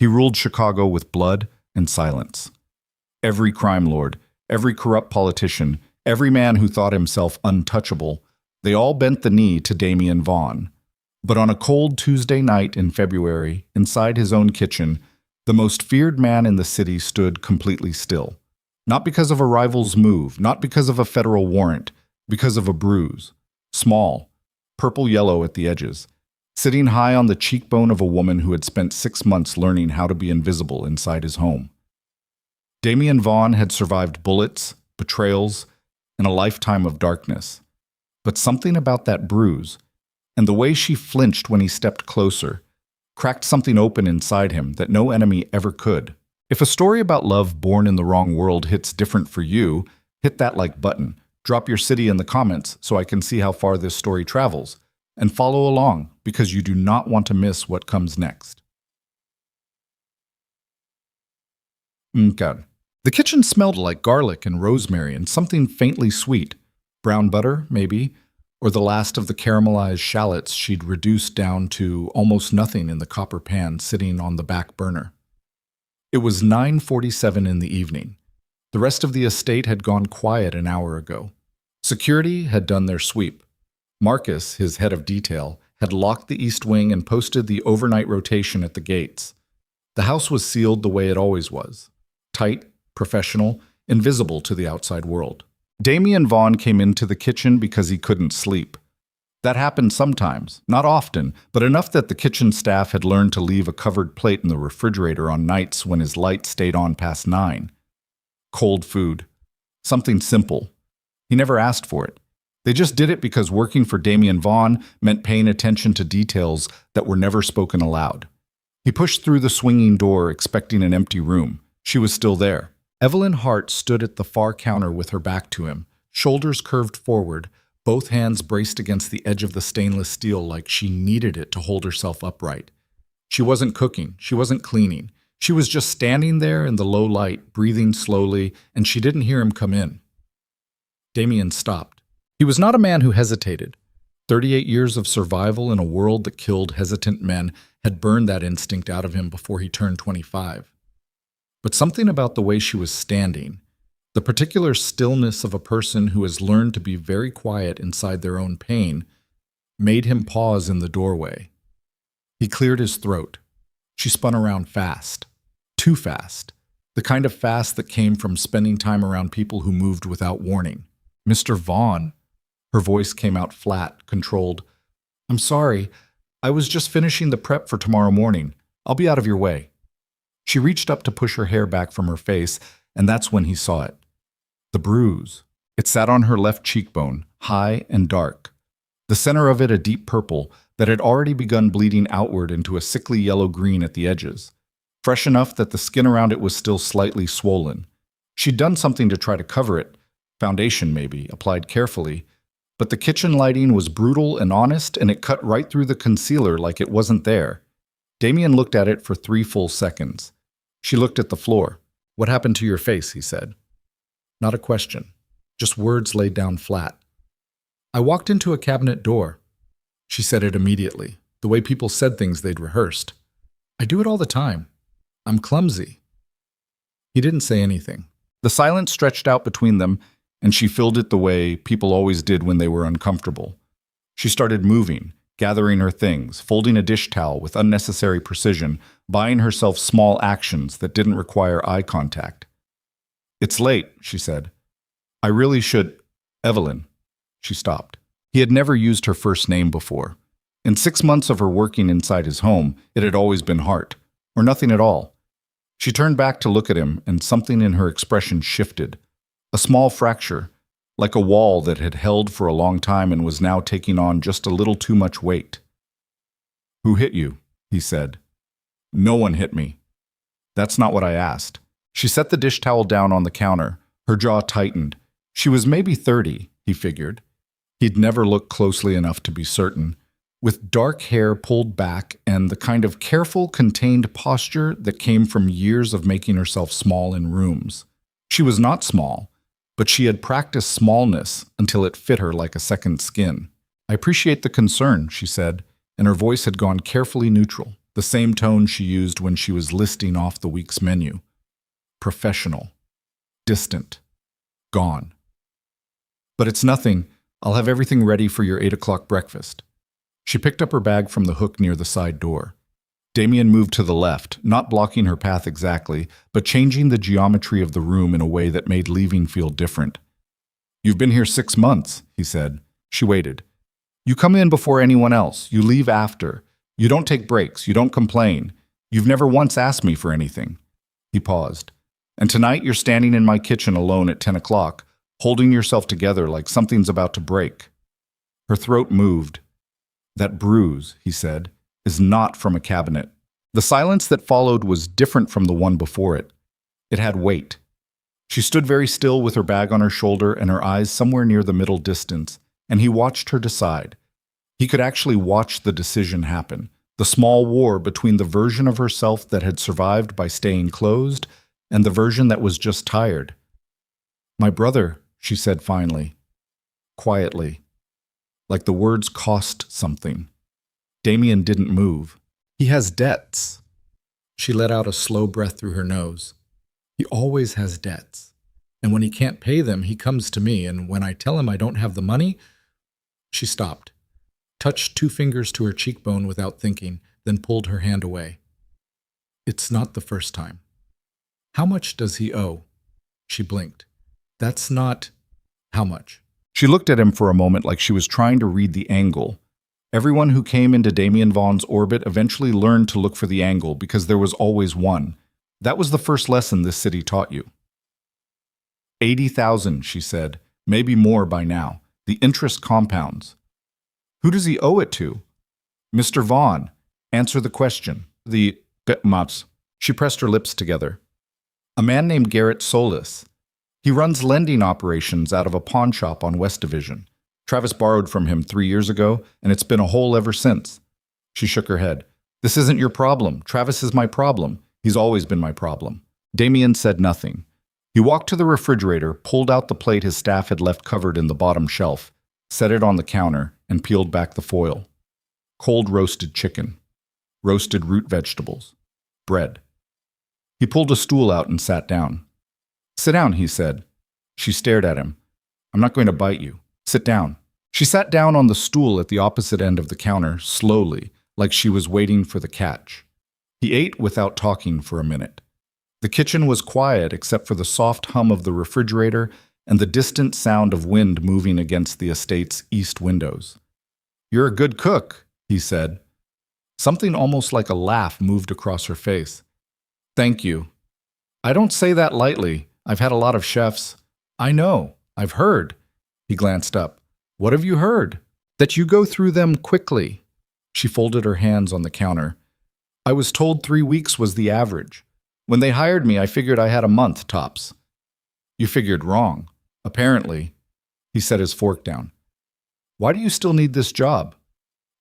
He ruled Chicago with blood and silence. Every crime lord, every corrupt politician, every man who thought himself untouchable, they all bent the knee to Damian Vaughn. But on a cold Tuesday night in February, inside his own kitchen, the most feared man in the city stood completely still. Not because of a rival's move, not because of a federal warrant, because of a bruise. Small, purple-yellow at the edges, sitting high on the cheekbone of a woman who had spent 6 months learning how to be invisible inside his home. Damian Vaughn had survived bullets, betrayals, and a lifetime of darkness. But something about that bruise, and the way she flinched when he stepped closer, cracked something open inside him that no enemy ever could. If a story about love born in the wrong world hits different for you, hit that like button. Drop your city in the comments so I can see how far this story travels. And follow along, because you do not want to miss what comes next. God. The kitchen smelled like garlic and rosemary and something faintly sweet. Brown butter, maybe, or the last of the caramelized shallots she'd reduced down to almost nothing in the copper pan sitting on the back burner. It was 9:47 in the evening. The rest of the estate had gone quiet an hour ago. Security had done their sweep. Marcus, his head of detail, had locked the east wing and posted the overnight rotation at the gates. The house was sealed the way it always was. Tight, professional, invisible to the outside world. Damian Vaughn came into the kitchen because he couldn't sleep. That happened sometimes, not often, but enough that the kitchen staff had learned to leave a covered plate in the refrigerator on nights when his light stayed on past 9. Cold food. Something simple. He never asked for it. They just did it because working for Damian Vaughn meant paying attention to details that were never spoken aloud. He pushed through the swinging door, expecting an empty room. She was still there. Evelyn Hart stood at the far counter with her back to him, shoulders curved forward, both hands braced against the edge of the stainless steel like she needed it to hold herself upright. She wasn't cooking. She wasn't cleaning. She was just standing there in the low light, breathing slowly, and she didn't hear him come in. Damian stopped. He was not a man who hesitated. 38 years of survival in a world that killed hesitant men had burned that instinct out of him before he turned 25. But something about the way she was standing, the particular stillness of a person who has learned to be very quiet inside their own pain, made him pause in the doorway. He cleared his throat. She spun around fast. Too fast. The kind of fast that came from spending time around people who moved without warning. Mr. Vaughn. Her voice came out flat, controlled. I'm sorry. I was just finishing the prep for tomorrow morning. I'll be out of your way. She reached up to push her hair back from her face, and that's when he saw it. The bruise. It sat on her left cheekbone, high and dark. The center of it a deep purple that had already begun bleeding outward into a sickly yellow-green at the edges. Fresh enough that the skin around it was still slightly swollen. She'd done something to try to cover it. Foundation, maybe, applied carefully. But the kitchen lighting was brutal and honest, and it cut right through the concealer like it wasn't there. Damian looked at it for 3 full seconds. She looked at the floor. What happened to your face, he said. Not a question. Just words laid down flat. I walked into a cabinet door. She said it immediately, the way people said things they'd rehearsed. I do it all the time. I'm clumsy. He didn't say anything. The silence stretched out between them, and she filled it the way people always did when they were uncomfortable. She started moving, gathering her things, folding a dish towel with unnecessary precision, buying herself small actions that didn't require eye contact. It's late, she said. I really should... Evelyn. She stopped. He had never used her first name before. In 6 months of her working inside his home, it had always been Hart, or nothing at all. She turned back to look at him, and something in her expression shifted. A small fracture, like a wall that had held for a long time and was now taking on just a little too much weight. Who hit you? He said. No one hit me. That's not what I asked. She set the dish towel down on the counter. Her jaw tightened. She was maybe 30, he figured. He'd never looked closely enough to be certain. With dark hair pulled back and the kind of careful, contained posture that came from years of making herself small in rooms. She was not small, but she had practiced smallness until it fit her like a second skin. I appreciate the concern, she said, and her voice had gone carefully neutral. The the same tone she used when she was listing off the week's menu. Professional. Distant. Gone. But it's nothing. I'll have everything ready for your 8 o'clock breakfast. She picked up her bag from the hook near the side door. Damien moved to the left, not blocking her path exactly, but changing the geometry of the room in a way that made leaving feel different. You've been here 6 months, he said. She waited. You come in before anyone else. You leave after. You don't take breaks. You don't complain. You've never once asked me for anything. He paused. And tonight you're standing in my kitchen alone at 10 o'clock, holding yourself together like something's about to break. Her throat moved. That bruise, he said, is not from a cabinet. The silence that followed was different from the one before it. It had weight. She stood very still with her bag on her shoulder and her eyes somewhere near the middle distance, and he watched her decide. He could actually watch the decision happen, the small war between the version of herself that had survived by staying closed and the version that was just tired. My brother, she said finally, quietly, like the words cost something. Damien didn't move. He has debts. She let out a slow breath through her nose. He always has debts. And when he can't pay them, he comes to me, and when I tell him I don't have the money... She stopped, touched 2 fingers to her cheekbone without thinking, then pulled her hand away. It's not the first time. How much does he owe? She blinked. That's not... How much? She looked at him for a moment like she was trying to read the angle. Everyone who came into Damien Vaughn's orbit eventually learned to look for the angle because there was always one. That was the first lesson this city taught you. 80,000, she said, maybe more by now. The interest compounds. Who does he owe it to? Mr. Vaughn, answer the question. The Mats. She pressed her lips together. A man named Garrett Solis. He runs lending operations out of a pawn shop on West Division. Travis borrowed from him 3 years ago, and it's been a hole ever since. She shook her head. This isn't your problem. Travis is my problem. He's always been my problem. Damien said nothing. He walked to the refrigerator, pulled out the plate his staff had left covered in the bottom shelf, set it on the counter, and peeled back the foil. Cold roasted chicken. Roasted root vegetables. Bread. He pulled a stool out and sat down. Sit down, he said. She stared at him. I'm not going to bite you. Sit down. She sat down on the stool at the opposite end of the counter, slowly, like she was waiting for the catch. He ate without talking for a minute. The kitchen was quiet except for the soft hum of the refrigerator and the distant sound of wind moving against the estate's east windows. You're a good cook, he said. Something almost like a laugh moved across her face. Thank you. I don't say that lightly. I've had a lot of chefs. I know. I've heard. He glanced up. What have you heard? That you go through them quickly. She folded her hands on the counter. I was told 3 weeks was the average. When they hired me, I figured I had a month, tops. You figured wrong. Apparently. He set his fork down. Why do you still need this job?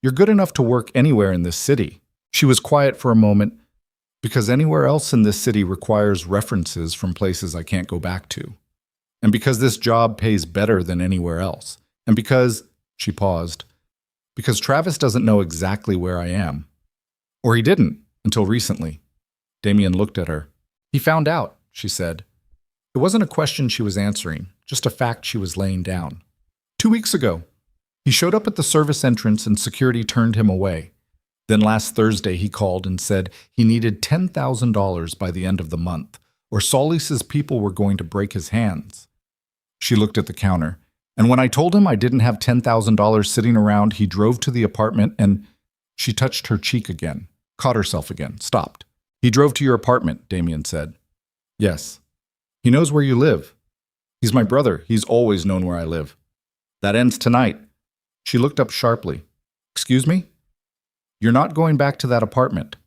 You're good enough to work anywhere in this city. She was quiet for a moment. Because anywhere else in this city requires references from places I can't go back to. And because this job pays better than anywhere else. And because, she paused, because Travis doesn't know exactly where I am. Or he didn't, until recently. Damien looked at her. He found out, she said. It wasn't a question she was answering, just a fact she was laying down. 2 weeks ago, he showed up at the service entrance and security turned him away. Then last Thursday he called and said he needed $10,000 by the end of the month, or Solis's people were going to break his hands. She looked at the counter, and when I told him I didn't have $10,000 sitting around, he drove to the apartment and... She touched her cheek again, caught herself again, stopped. He drove to your apartment, Damien said. Yes. He knows where you live. He's my brother. He's always known where I live. That ends tonight. She looked up sharply. Excuse me? You're not going back to that apartment.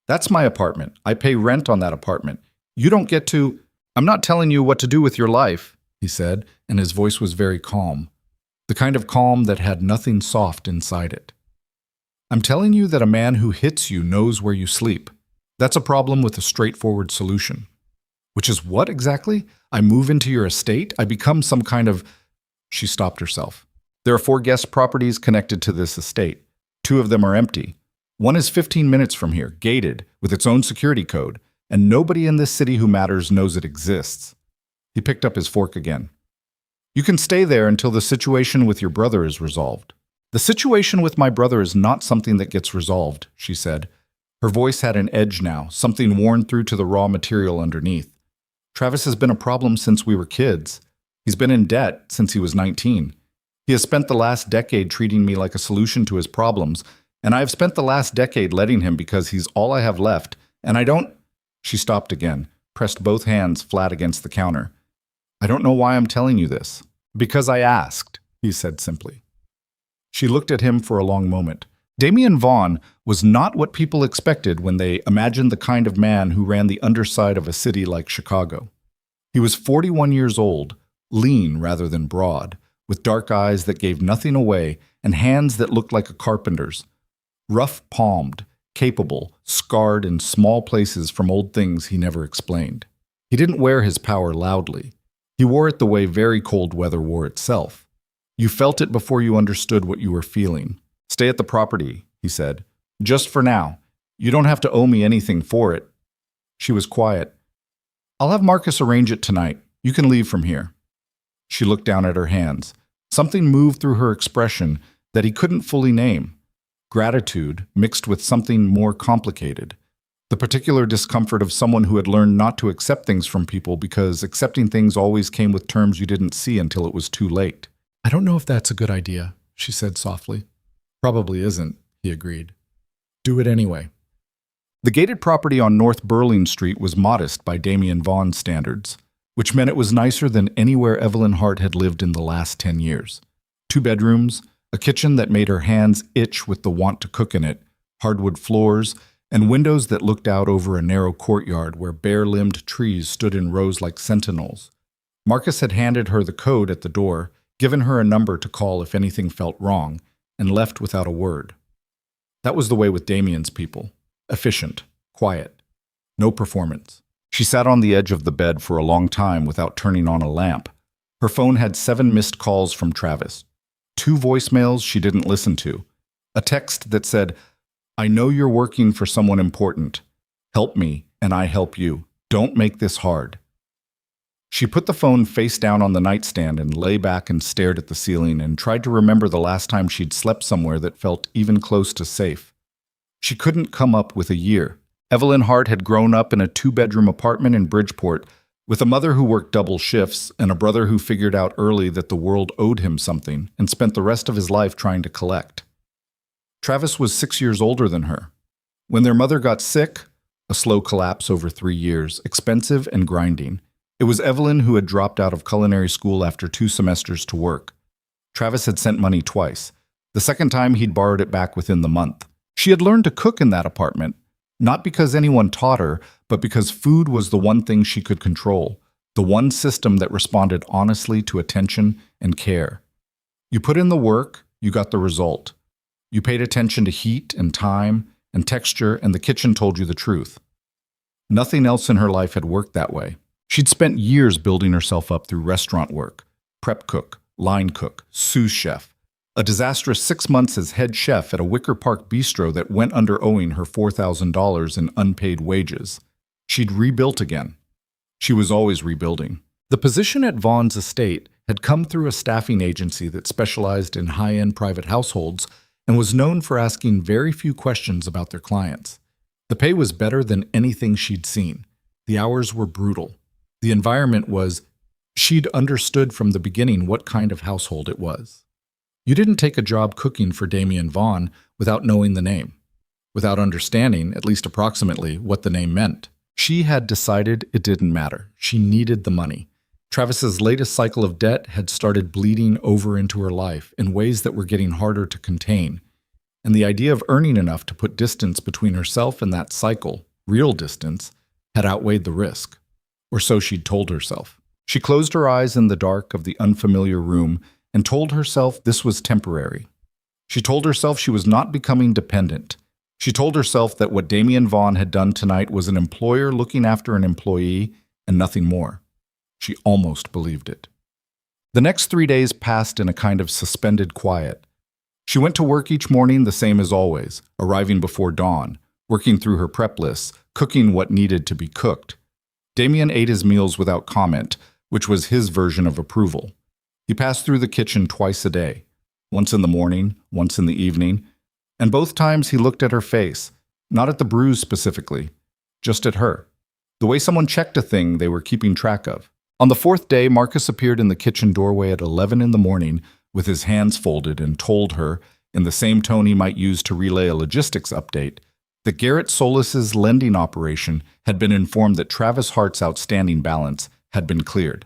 That's my apartment. I pay rent on that apartment. You don't get to... I'm not telling you what to do with your life, he said, and his voice was very calm. The kind of calm that had nothing soft inside it. I'm telling you that a man who hits you knows where you sleep. That's a problem with a straightforward solution. Which is what exactly? I move into your estate? I become some kind of... She stopped herself. There are 4 guest properties connected to this estate. 2 of them are empty. One is 15 minutes from here, gated, with its own security code, and nobody in this city who matters knows it exists. He picked up his fork again. You can stay there until the situation with your brother is resolved. The situation with my brother is not something that gets resolved, she said. Her voice had an edge now, something worn through to the raw material underneath. Travis has been a problem since we were kids. He's been in debt since he was 19. He has spent the last decade treating me like a solution to his problems, and I have spent the last decade letting him because he's all I have left, and I don't— She stopped again, pressed both hands flat against the counter. I don't know why I'm telling you this. Because I asked, he said simply. She looked at him for a long moment. Damian Vaughn was not what people expected when they imagined the kind of man who ran the underside of a city like Chicago. He was 41 years old, lean rather than broad, with dark eyes that gave nothing away and hands that looked like a carpenter's. Rough-palmed, capable, scarred in small places from old things he never explained. He didn't wear his power loudly. He wore it the way very cold weather wore itself. You felt it before you understood what you were feeling. Stay at the property, he said. Just for now. You don't have to owe me anything for it. She was quiet. I'll have Marcus arrange it tonight. You can leave from here. She looked down at her hands. Something moved through her expression that he couldn't fully name. Gratitude mixed with something more complicated. The particular discomfort of someone who had learned not to accept things from people because accepting things always came with terms you didn't see until it was too late. I don't know if that's a good idea, she said softly. Probably isn't, he agreed. Do it anyway. The gated property on North Burling Street was modest by Damian Vaughn's standards, which meant it was nicer than anywhere Evelyn Hart had lived in the last 10 years. 2 bedrooms, a kitchen that made her hands itch with the want to cook in it, hardwood floors, and windows that looked out over a narrow courtyard where bare-limbed trees stood in rows like sentinels. Marcus had handed her the code at the door, given her a number to call if anything felt wrong, and left without a word. That was the way with Damian's people. Efficient, quiet, no performance. She sat on the edge of the bed for a long time without turning on a lamp. Her phone had 7 missed calls from Travis. 2 voicemails she didn't listen to. A text that said, I know you're working for someone important. Help me, and I help you. Don't make this hard. She put the phone face down on the nightstand and lay back and stared at the ceiling and tried to remember the last time she'd slept somewhere that felt even close to safe. She couldn't come up with a year. Evelyn Hart had grown up in a 2-bedroom apartment in Bridgeport with a mother who worked double shifts and a brother who figured out early that the world owed him something and spent the rest of his life trying to collect. Travis was 6 years older than her. When their mother got sick, a slow collapse over 3 years, expensive and grinding, it was Evelyn who had dropped out of culinary school after 2 semesters to work. Travis had sent money twice. The second time he'd borrowed it back within the month. She had learned to cook in that apartment, not because anyone taught her, but because food was the one thing she could control, the one system that responded honestly to attention and care. You put in the work, you got the result. You paid attention to heat and time and texture, and the kitchen told you the truth. Nothing else in her life had worked that way. She'd spent years building herself up through restaurant work, prep cook, line cook, sous chef, a disastrous 6 months as head chef at a Wicker Park bistro that went under owing her $4,000 in unpaid wages. She'd rebuilt again. She was always rebuilding. The position at Vaughn's estate had come through a staffing agency that specialized in high-end private households and was known for asking very few questions about their clients. The pay was better than anything she'd seen. The hours were brutal. The environment was— she'd understood from the beginning what kind of household it was. You didn't take a job cooking for Damian Vaughn without knowing the name, without understanding, at least approximately, what the name meant. She had decided it didn't matter. She needed the money. Travis's latest cycle of debt had started bleeding over into her life in ways that were getting harder to contain. And the idea of earning enough to put distance between herself and that cycle, real distance, had outweighed the risk. Or so she'd told herself. She closed her eyes in the dark of the unfamiliar room and told herself this was temporary. She told herself she was not becoming dependent. She told herself that what Damian Vaughn had done tonight was an employer looking after an employee and nothing more. She almost believed it. The next 3 days passed in a kind of suspended quiet. She went to work each morning the same as always, arriving before dawn, working through her prep lists, cooking what needed to be cooked. Damien ate his meals without comment, which was his version of approval. He passed through the kitchen twice a day, once in the morning, once in the evening, and both times he looked at her face, not at the bruise specifically, just at her. The way someone checked a thing they were keeping track of. On the fourth day, Marcus appeared in the kitchen doorway at 11 in the morning with his hands folded and told her, in the same tone he might use to relay a logistics update, that Garrett Solis's lending operation had been informed that Travis Hart's outstanding balance had been cleared.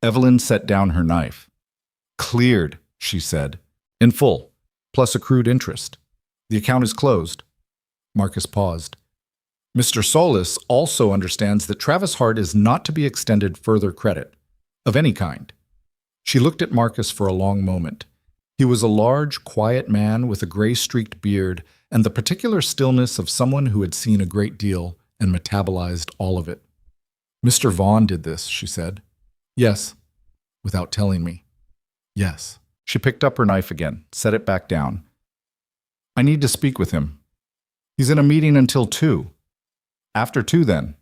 Evelyn set down her knife. "Cleared," she said, "in full, plus accrued interest. The account is closed." Marcus paused. "Mr. Solis also understands that Travis Hart is not to be extended further credit, of any kind." She looked at Marcus for a long moment. He was a large, quiet man with a gray-streaked beard and the particular stillness of someone who had seen a great deal and metabolized all of it. "Mr. Vaughn did this," she said. "Yes," without telling me. "Yes." She picked up her knife again, set it back down. "I need to speak with him. He's in a meeting until 2. After 2 then."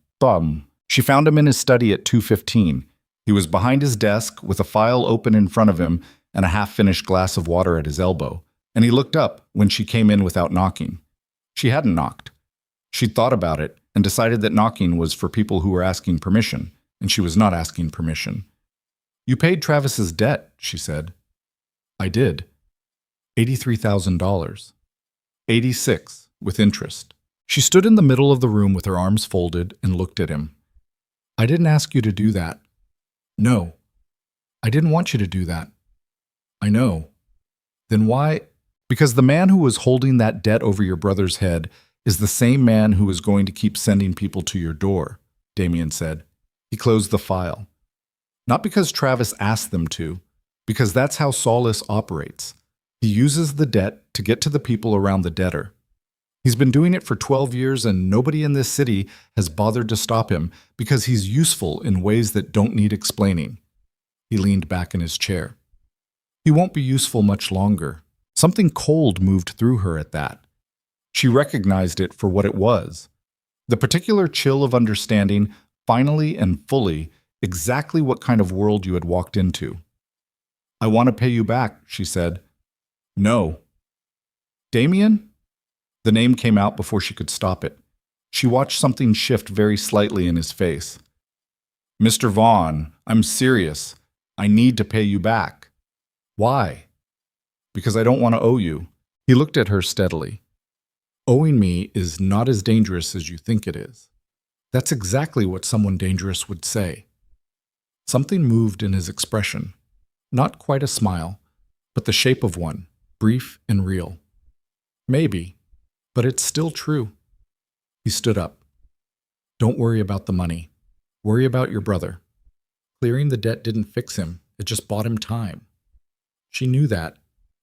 She found him in his study at 2:15. He was behind his desk with a file open in front of him and a half-finished glass of water at his elbow, and he looked up when she came in without knocking. She hadn't knocked. She'd thought about it and decided that knocking was for people who were asking permission, and she was not asking permission. "You paid Travis's debt," she said. "I did. $83,000. 86, with interest." She stood in the middle of the room with her arms folded and looked at him. "I didn't ask you to do that." "No. I didn't want you to do that." "I know." "Then why?" "Because the man who was holding that debt over your brother's head is the same man who is going to keep sending people to your door," Damien said. He closed the file. "Not because Travis asked them to, because that's how Solis operates. He uses the debt to get to the people around the debtor. He's been doing it for 12 years and nobody in this city has bothered to stop him because he's useful in ways that don't need explaining." He leaned back in his chair. "He won't be useful much longer." Something cold moved through her at that. She recognized it for what it was. The particular chill of understanding, finally and fully, exactly what kind of world you had walked into. "I want to pay you back," she said. "No." "Damien?" The name came out before she could stop it. She watched something shift very slightly in his face. "Mr. Vaughn, I'm serious. I need to pay you back." "Why?" "Because I don't want to owe you." He looked at her steadily. "Owing me is not as dangerous as you think it is." That's exactly what someone dangerous would say. Something moved in his expression. Not quite a smile, but the shape of one, brief and real. "Maybe, but it's still true." He stood up. "Don't worry about the money. Worry about your brother. Clearing the debt didn't fix him. It just bought him time." She knew that.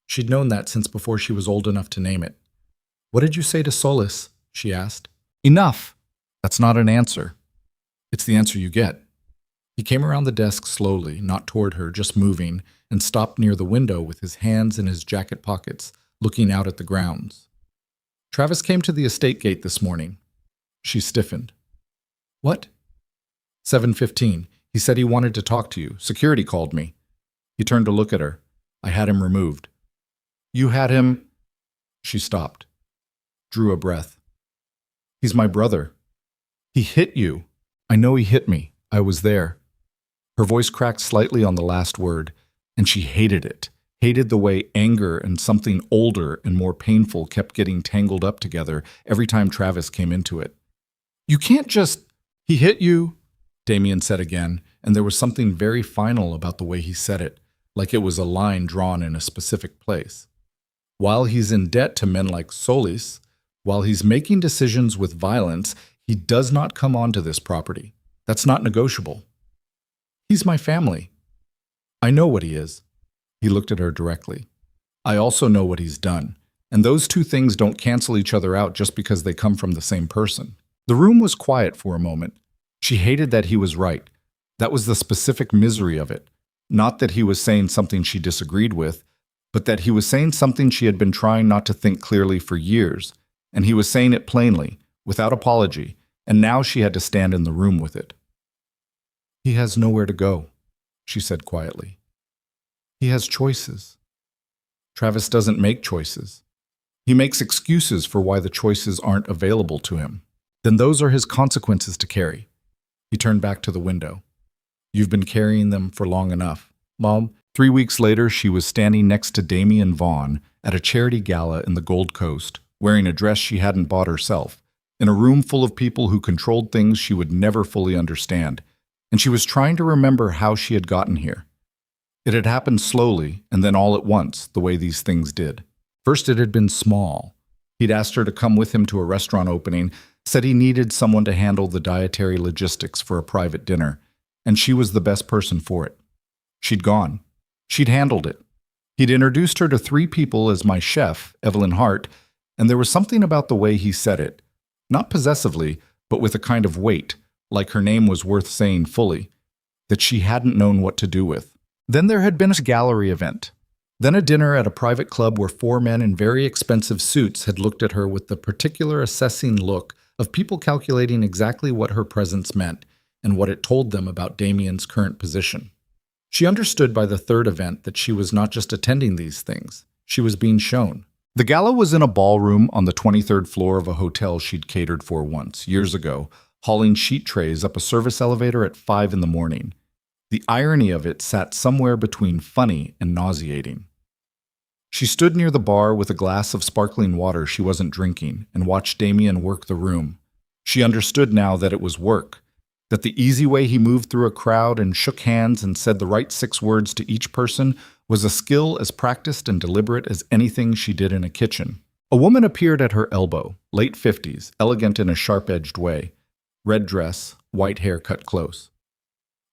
She'd known that since before she was old enough to name it. "What did you say to Solis?" she asked. "Enough." "That's not an answer." "It's the answer you get." He came around the desk slowly, not toward her, just moving, and stopped near the window with his hands in his jacket pockets, looking out at the grounds. "Travis came to the estate gate this morning." She stiffened. "What?" 7:15. He said he wanted to talk to you. Security called me. He turned to look at her. "I had him removed." "You had him?" She stopped. Drew a breath. "He's my brother." "He hit you." "I know he hit me. I was there." Her voice cracked slightly on the last word, and she hated it. Hated the way anger and something older and more painful kept getting tangled up together every time Travis came into it. "You can't just—" "He hit you," Damien said again, and there was something very final about the way he said it, like it was a line drawn in a specific place. "While he's in debt to men like Solis, while he's making decisions with violence, he does not come onto this property. That's not negotiable. He's my family. I know what he is." He looked at her directly. "I also know what he's done, and those two things don't cancel each other out just because they come from the same person." The room was quiet for a moment. She hated that he was right. That was the specific misery of it. Not that he was saying something she disagreed with, but that he was saying something she had been trying not to think clearly for years, and he was saying it plainly, without apology, and now she had to stand in the room with it. "He has nowhere to go," she said quietly. "He has choices. Travis doesn't make choices. He makes excuses for why the choices aren't available to him. Then those are his consequences to carry." He turned back to the window. "You've been carrying them for long enough, Mom." 3 weeks later, she was standing next to Damian Vaughn at a charity gala in the Gold Coast, wearing a dress she hadn't bought herself, in a room full of people who controlled things she would never fully understand, and she was trying to remember how she had gotten here. It had happened slowly, and then all at once, the way these things did. First, it had been small. He'd asked her to come with him to a restaurant opening, said he needed someone to handle the dietary logistics for a private dinner, and she was the best person for it. She'd gone. She'd handled it. He'd introduced her to 3 people as my chef, Evelyn Hart, and there was something about the way he said it, not possessively, but with a kind of weight, like her name was worth saying fully, that she hadn't known what to do with. Then there had been a gallery event. Then a dinner at a private club where 4 men in very expensive suits had looked at her with the particular assessing look of people calculating exactly what her presence meant and what it told them about Damian's current position. She understood by the 3rd event that she was not just attending these things, she was being shown. The gala was in a ballroom on the 23rd floor of a hotel she'd catered for once, years ago, hauling sheet trays up a service elevator at 5 in the morning. The irony of it sat somewhere between funny and nauseating. She stood near the bar with a glass of sparkling water she wasn't drinking and watched Damian work the room. She understood now that it was work, that the easy way he moved through a crowd and shook hands and said the right 6 words to each person was a skill as practiced and deliberate as anything she did in a kitchen. A woman appeared at her elbow, late 50s, elegant in a sharp-edged way. Red dress, white hair cut close.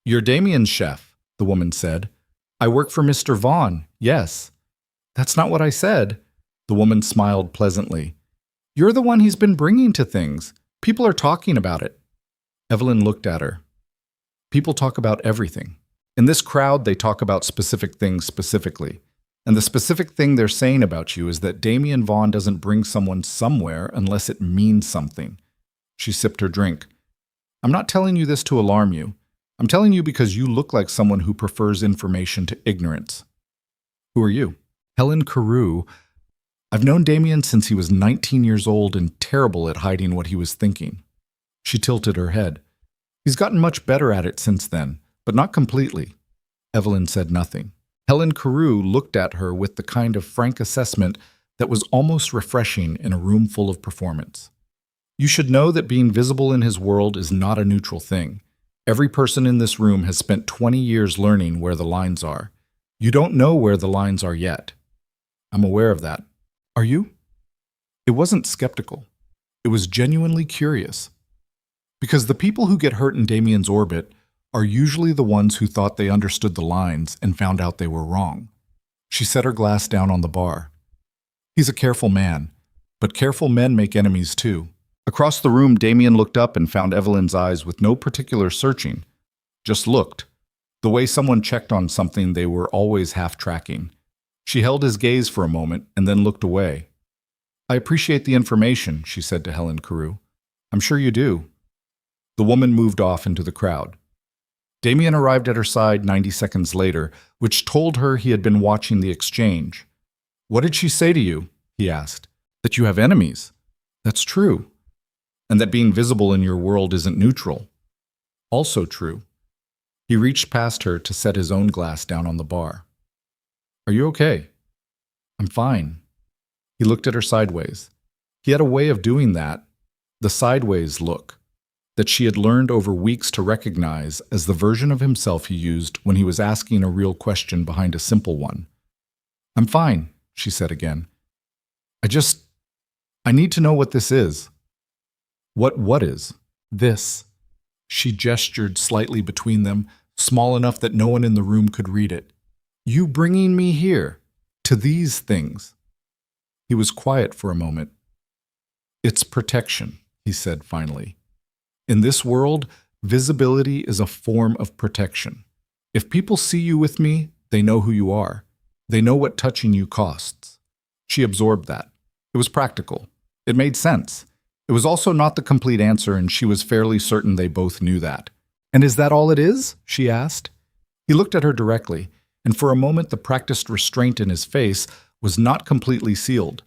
"You're Damian's chef," the woman said. "I work for Mr. Vaughn, yes." "That's not what I said." The woman smiled pleasantly. "You're the one he's been bringing to things. People are talking about it." Evelyn looked at her. "People talk about everything. In this crowd, they talk about specific things specifically. And the specific thing they're saying about you is that Damian Vaughn doesn't bring someone somewhere unless it means something." She sipped her drink. "I'm not telling you this to alarm you. I'm telling you because you look like someone who prefers information to ignorance." "Who are you?" "Helen Carew. I've known Damian since he was 19 years old and terrible at hiding what he was thinking." She tilted her head. "He's gotten much better at it since then, but not completely." Evelyn said nothing. Helen Carew looked at her with the kind of frank assessment that was almost refreshing in a room full of performance. "You should know that being visible in his world is not a neutral thing. Every person in this room has spent 20 years learning where the lines are. You don't know where the lines are yet." "I'm aware of that." "Are you?" It wasn't skeptical. It was genuinely curious. Because the people who get hurt in Damian's orbit are usually the ones who thought they understood the lines and found out they were wrong. She set her glass down on the bar. "He's a careful man, but careful men make enemies too." Across the room, Damian looked up and found Evelyn's eyes with no particular searching. Just looked. The way someone checked on something they were always half-tracking. She held his gaze for a moment and then looked away. "I appreciate the information," she said to Helen Carew. "I'm sure you do." The woman moved off into the crowd. Damian arrived at her side 90 seconds later, which told her he had been watching the exchange. "What did she say to you?" he asked. "That you have enemies." "That's true." "And that being visible in your world isn't neutral." "Also true." He reached past her to set his own glass down on the bar. "Are you okay?" "I'm fine." He looked at her sideways. He had a way of doing that, the sideways look, that she had learned over weeks to recognize as the version of himself he used when he was asking a real question behind a simple one. "I'm fine," she said again. I need to know what this is." What is?" "This." She gestured slightly between them, small enough that no one in the room could read it. "You bringing me here, to these things." He was quiet for a moment. "It's protection," he said finally. "In this world, visibility is a form of protection. If people see you with me, they know who you are. They know what touching you costs. She absorbed that. It was practical. It made sense. It was also not the complete answer, and she was fairly certain they both knew that. "And is that all it is?" she asked. He looked at her directly, and for a moment the practiced restraint in his face was not completely sealed.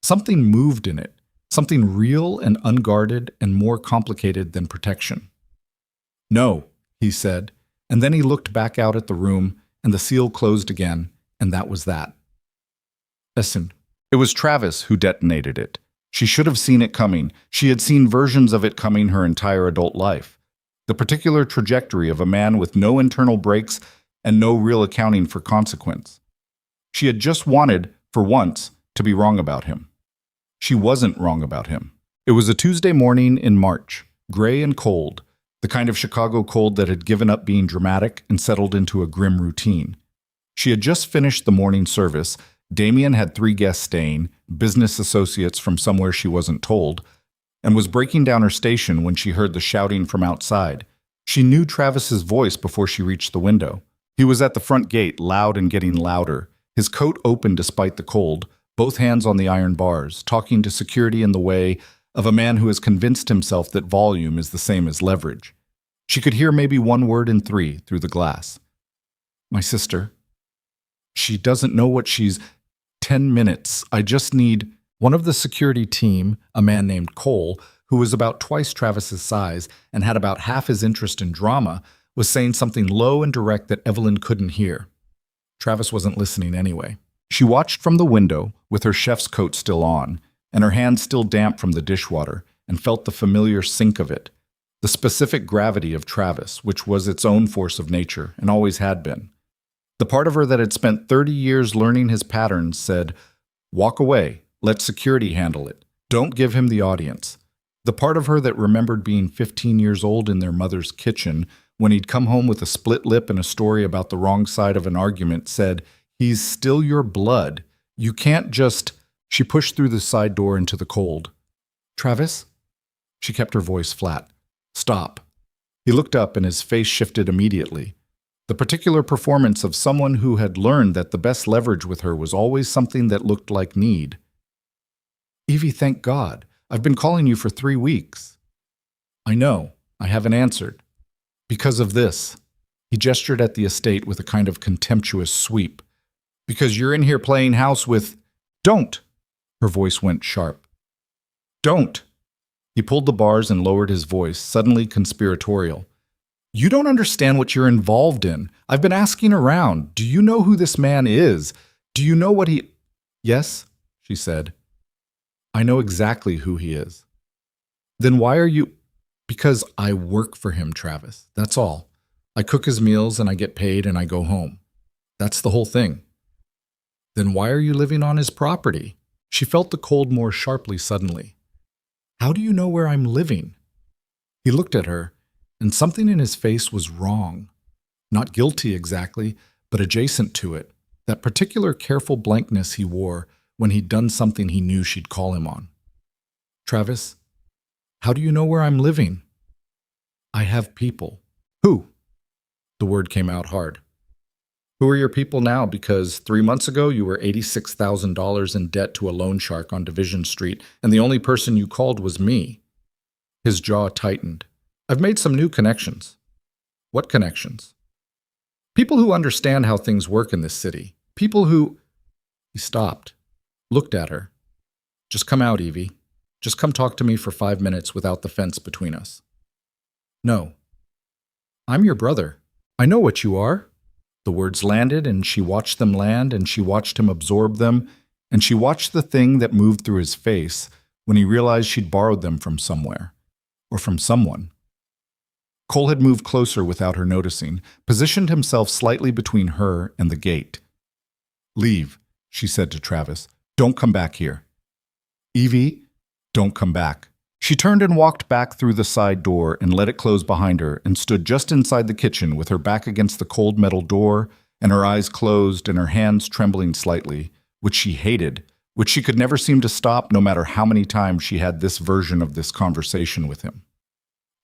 Something moved in it, something real and unguarded and more complicated than protection. "No," he said, and then he looked back out at the room, and the seal closed again, and that was that. Listen, it was Travis who detonated it. She should have seen it coming. She had seen versions of it coming her entire adult life. The particular trajectory of a man with no internal brakes and no real accounting for consequence. She had just wanted, for once, to be wrong about him. She wasn't wrong about him. It was a Tuesday morning in March, gray and cold, the kind of Chicago cold that had given up being dramatic and settled into a grim routine. She had just finished the morning service. Damien had 3 guests staying, business associates from somewhere she wasn't told, and was breaking down her station when she heard the shouting from outside. She knew Travis's voice before she reached the window. He was at the front gate, loud and getting louder, his coat open despite the cold, both hands on the iron bars, talking to security in the way of a man who has convinced himself that volume is the same as leverage. She could hear maybe 1 word in 3 through the glass. "My sister. She doesn't know what she's... 10 minutes. I just need..." One of the security team, a man named Cole, who was about twice Travis's size and had about half his interest in drama, was saying something low and direct that Evelyn couldn't hear. Travis wasn't listening anyway. She watched from the window, with her chef's coat still on, and her hands still damp from the dishwater, and felt the familiar sink of it, the specific gravity of Travis, which was its own force of nature, and always had been. The part of her that had spent 30 years learning his patterns said, "Walk away, let security handle it. Don't give him the audience." The part of her that remembered being 15 years old in their mother's kitchen, when he'd come home with a split lip and a story about the wrong side of an argument, said, "He's still your blood. You can't just..." She pushed through the side door into the cold. "Travis?" She kept her voice flat. "Stop." He looked up and his face shifted immediately. The particular performance of someone who had learned that the best leverage with her was always something that looked like need. "Evie, thank God. I've been calling you for 3 weeks." "I know. I haven't answered. Because of this." He gestured at the estate with a kind of contemptuous sweep. "Because you're in here playing house with..." "Don't!" Her voice went sharp. "Don't!" He pulled the bars and lowered his voice, suddenly conspiratorial. "You don't understand what you're involved in. I've been asking around. Do you know who this man is? Do you know what he..." "Yes," she said. "I know exactly who he is." "Then why are you..." "Because I work for him, Travis. That's all. I cook his meals and I get paid and I go home. That's the whole thing." "Then why are you living on his property?" She felt the cold more sharply suddenly. "How do you know where I'm living?" He looked at her, and something in his face was wrong. Not guilty exactly, but adjacent to it, that particular careful blankness he wore when he'd done something he knew she'd call him on. "Travis, how do you know where I'm living?" "I have people." "Who?" The word came out hard. "Who are your people now? Because 3 months ago you were $86,000 in debt to a loan shark on Division Street, and the only person you called was me." His jaw tightened. "I've made some new connections." "What connections?" "People who understand how things work in this city. People who..." He stopped, looked at her. "Just come out, Evie. Just come talk to me for 5 minutes without the fence between us." "No." "I'm your brother. I know what you are." The words landed, and she watched them land, and she watched him absorb them, and she watched the thing that moved through his face when he realized she'd borrowed them from somewhere, or from someone. Cole had moved closer without her noticing, positioned himself slightly between her and the gate. "Leave," she said to Travis. "Don't come back here." "Evie, don't come back." She turned and walked back through the side door and let it close behind her and stood just inside the kitchen with her back against the cold metal door and her eyes closed and her hands trembling slightly, which she hated, which she could never seem to stop no matter how many times she had this version of this conversation with him.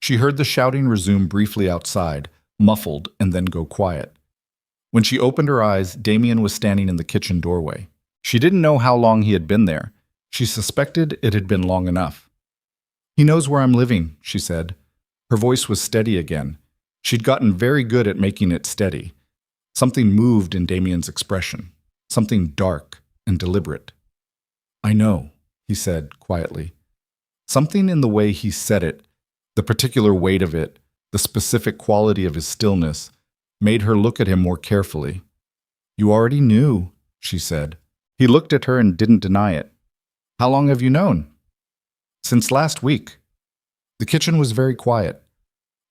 She heard the shouting resume briefly outside, muffled and then go quiet. When she opened her eyes, Damien was standing in the kitchen doorway. She didn't know how long he had been there. She suspected it had been long enough. "He knows where I'm living," she said. Her voice was steady again. She'd gotten very good at making it steady. Something moved in Damien's expression, something dark and deliberate. "I know," he said quietly. Something in the way he said it, the particular weight of it, the specific quality of his stillness, made her look at him more carefully. "You already knew," she said. He looked at her and didn't deny it. "How long have you known?" "Since last week." The kitchen was very quiet.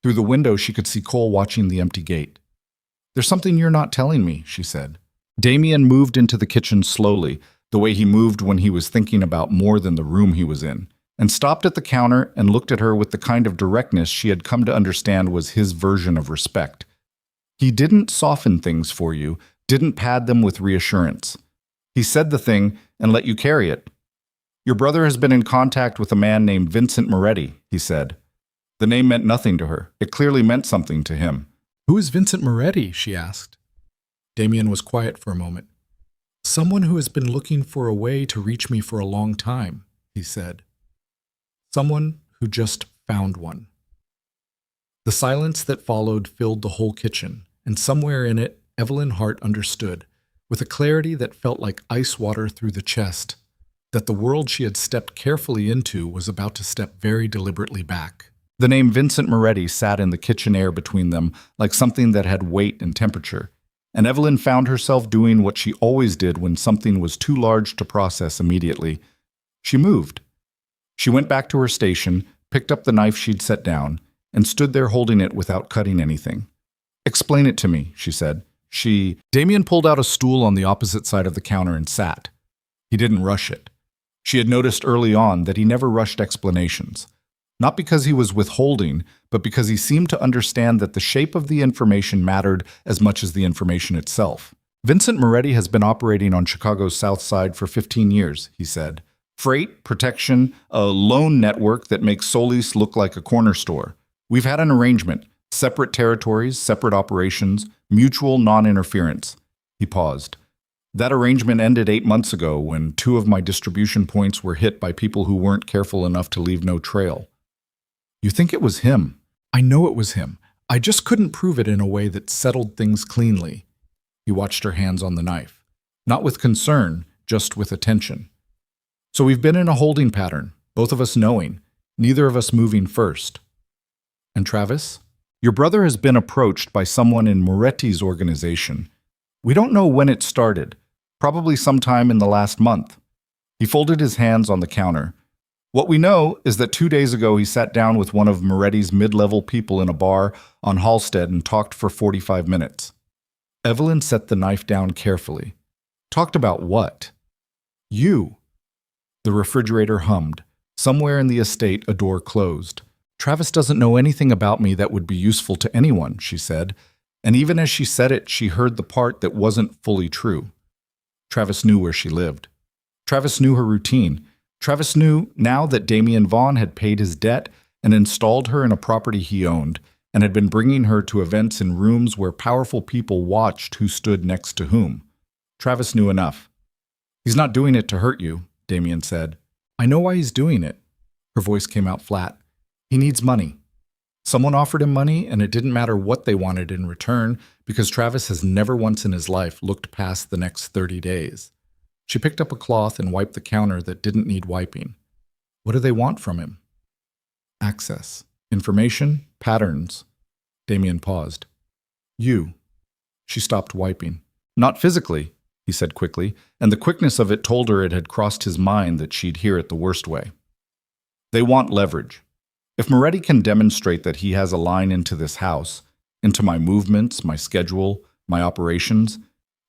Through the window she could see Cole watching the empty gate. "There's something you're not telling me," she said. Damien moved into the kitchen slowly, the way he moved when he was thinking about more than the room he was in, and stopped at the counter and looked at her with the kind of directness she had come to understand was his version of respect. He didn't soften things for you, didn't pad them with reassurance. He said the thing and let you carry it. "Your brother has been in contact with a man named Vincent Moretti," he said. The name meant nothing to her. It clearly meant something to him. "Who is Vincent Moretti?" she asked. Damien was quiet for a moment. "Someone who has been looking for a way to reach me for a long time," he said. "Someone who just found one." The silence that followed filled the whole kitchen, and somewhere in it, Evelyn Hart understood, with a clarity that felt like ice water through the chest, that the world she had stepped carefully into was about to step very deliberately back. The name Vincent Moretti sat in the kitchen air between them like something that had weight and temperature, and Evelyn found herself doing what she always did when something was too large to process immediately. She moved. She went back to her station, picked up the knife she'd set down, and stood there holding it without cutting anything. "Explain it to me," she said. Damien pulled out a stool on the opposite side of the counter and sat. He didn't rush it. She had noticed early on that he never rushed explanations. Not because he was withholding, but because he seemed to understand that the shape of the information mattered as much as the information itself. "Vincent Moretti has been operating on Chicago's South Side for 15 years, he said. "Freight, protection, a loan network that makes Solis look like a corner store. We've had an arrangement, separate territories, separate operations, mutual non-interference." He paused. "That arrangement ended 8 months ago when 2 of my distribution points were hit by people who weren't careful enough to leave no trail." "You think it was him?" "I know it was him. I just couldn't prove it in a way that settled things cleanly." He watched her hands on the knife. Not with concern, just with attention. "So we've been in a holding pattern, both of us knowing, neither of us moving first." "And Travis?" "Your brother has been approached by someone in Moretti's organization. We don't know when it started, probably sometime in the last month." He folded his hands on the counter. "What we know is that 2 days ago he sat down with one of Moretti's mid-level people in a bar on Halstead and talked for 45 minutes. Evelyn set the knife down carefully. "Talked about what?" "You." The refrigerator hummed. Somewhere in the estate a door closed. "Travis doesn't know anything about me that would be useful to anyone," she said. And even as she said it, she heard the part that wasn't fully true. Travis knew where she lived. Travis knew her routine. Travis knew, now that Damien Vaughn had paid his debt and installed her in a property he owned, and had been bringing her to events in rooms where powerful people watched who stood next to whom. Travis knew enough. "He's not doing it to hurt you," Damien said. "I know why he's doing it." Her voice came out flat. "He needs money. Someone offered him money, and it didn't matter what they wanted in return, because Travis has never once in his life looked past the next 30 days. She picked up a cloth and wiped the counter that didn't need wiping. "What do they want from him?" "Access. Information. Patterns." Damien paused. "You." She stopped wiping. "Not physically," he said quickly, and the quickness of it told her it had crossed his mind that she'd hear it the worst way. "They want leverage. If Moretti can demonstrate that he has a line into this house, into my movements, my schedule, my operations,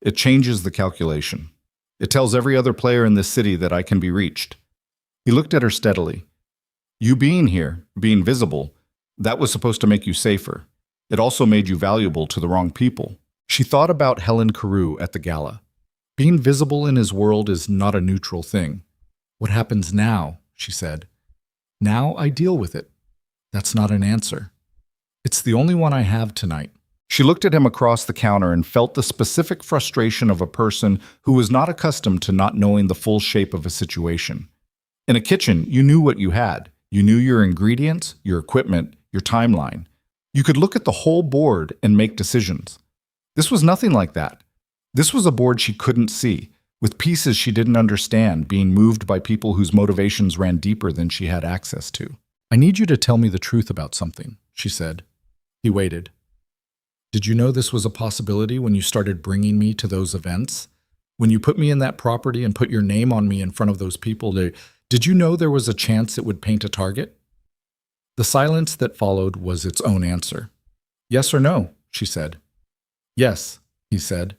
it changes the calculation. It tells every other player in this city that I can be reached." He looked at her steadily. "You being here, being visible, that was supposed to make you safer. It also made you valuable to the wrong people." She thought about Helen Carew at the gala. Being visible in his world is not a neutral thing. "What happens now?" she said. "Now I deal with it. That's not an answer. It's the only one I have tonight." She looked at him across the counter and felt the specific frustration of a person who was not accustomed to not knowing the full shape of a situation. In a kitchen, you knew what you had. You knew your ingredients, your equipment, your timeline. You could look at the whole board and make decisions. This was nothing like that. This was a board she couldn't see, with pieces she didn't understand being moved by people whose motivations ran deeper than she had access to. "I need you to tell me the truth about something," she said. He waited. "Did you know this was a possibility when you started bringing me to those events? When you put me in that property and put your name on me in front of those people, did you know there was a chance it would paint a target?" The silence that followed was its own answer. "Yes or no?" she said. "Yes," he said.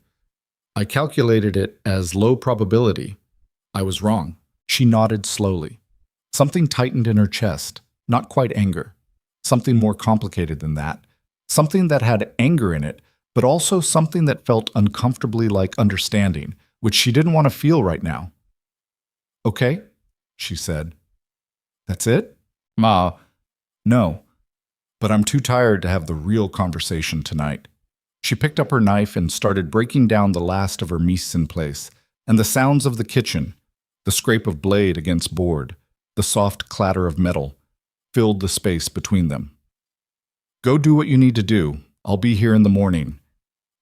"I calculated it as low probability. I was wrong." She nodded slowly. Something tightened in her chest, not quite anger. Something more complicated than that. Something that had anger in it, but also something that felt uncomfortably like understanding, which she didn't want to feel right now. "Okay," she said. "That's it?" "Ma, no. But I'm too tired to have the real conversation tonight." She picked up her knife and started breaking down the last of her mise en place, and the sounds of the kitchen, the scrape of blade against board, the soft clatter of metal, filled the space between them. "Go do what you need to do. I'll be here in the morning."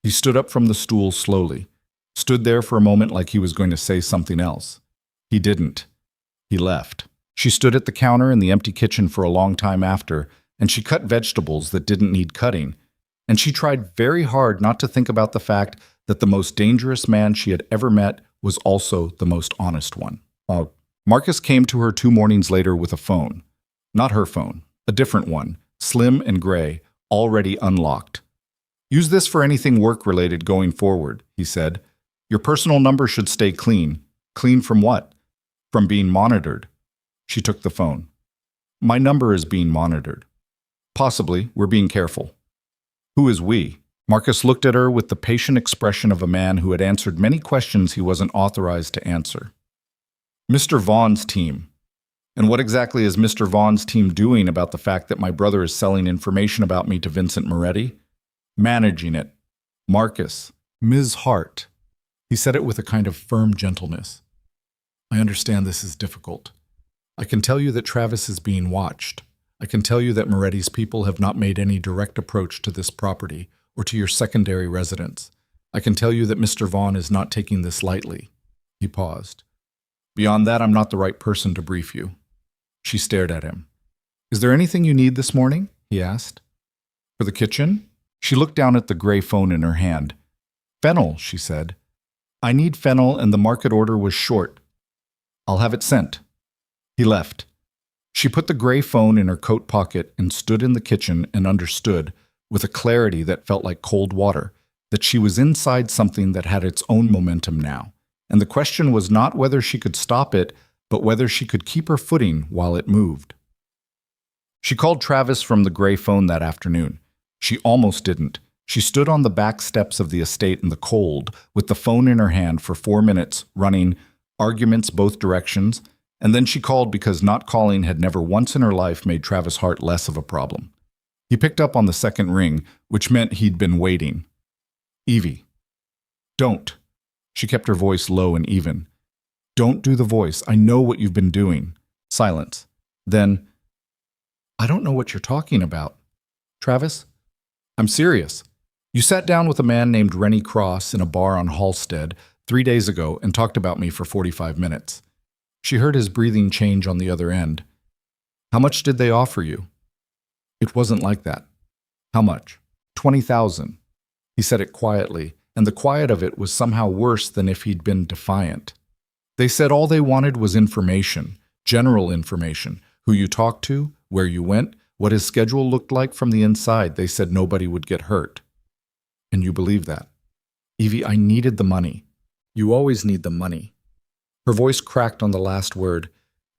He stood up from the stool slowly, stood there for a moment like he was going to say something else. He didn't. He left. She stood at the counter in the empty kitchen for a long time after, and she cut vegetables that didn't need cutting, and she tried very hard not to think about the fact that the most dangerous man she had ever met was also the most honest one. Marcus came to her 2 mornings later with a phone. Not her phone, a different one, slim and gray, already unlocked. "Use this for anything work-related going forward," he said. "Your personal number should stay clean." "Clean from what?" "From being monitored." She took the phone. "My number is being monitored." "Possibly. We're being careful." "Who is we?" Marcus looked at her with the patient expression of a man who had answered many questions he wasn't authorized to answer. "Mr. Vaughn's team." "And what exactly is Mr. Vaughn's team doing about the fact that my brother is selling information about me to Vincent Moretti?" "Managing it." "Marcus." "Ms. Hart." He said it with a kind of firm gentleness. "I understand this is difficult. I can tell you that Travis is being watched. I can tell you that Moretti's people have not made any direct approach to this property or to your secondary residence. I can tell you that Mr. Vaughn is not taking this lightly." He paused. "Beyond that, I'm not the right person to brief you." She stared at him. "Is there anything you need this morning?" he asked. "For the kitchen?" She looked down at the gray phone in her hand. "Fennel," she said. "I need fennel and the market order was short. I'll have it sent." He left. She put the gray phone in her coat pocket and stood in the kitchen and understood, with a clarity that felt like cold water, that she was inside something that had its own momentum now, and the question was not whether she could stop it, but whether she could keep her footing while it moved. She called Travis from the gray phone that afternoon. She almost didn't. She stood on the back steps of the estate in the cold, with the phone in her hand for 4 minutes, running, arguments both directions, and then she called because not calling had never once in her life made Travis Hart less of a problem. He picked up on the second ring, which meant he'd been waiting. "Evie." "Don't." She kept her voice low and even. "Don't do the voice. I know what you've been doing." Silence. Then, "I don't know what you're talking about." "Travis?" "I'm serious. You sat down with a man named Rennie Cross in a bar on Halstead 3 days ago and talked about me for 45 minutes. She heard his breathing change on the other end. "How much did they offer you?" "It wasn't like that." "How much?" "20,000. He said it quietly, and the quiet of it was somehow worse than if he'd been defiant. "They said all they wanted was information, general information, who you talked to, where you went, what his schedule looked like from the inside. They said nobody would get hurt." "And you believe that?" "Evie, I needed the money." "You always need the money." Her voice cracked on the last word,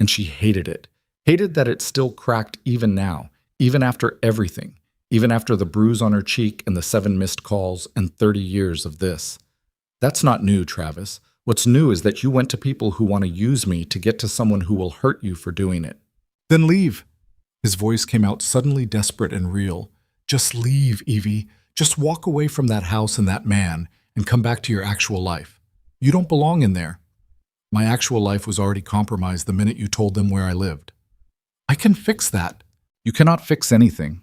and she hated it. Hated that it still cracked even now, even after everything, even after the bruise on her cheek and the 7 missed calls and 30 years of this. "That's not new, Travis. What's new is that you went to people who want to use me to get to someone who will hurt you for doing it." "Then leave." His voice came out suddenly desperate and real. "Just leave, Evie. Just walk away from that house and that man and come back to your actual life. You don't belong in there. My actual life was already compromised the minute you told them where I lived. I can fix that. You cannot fix anything.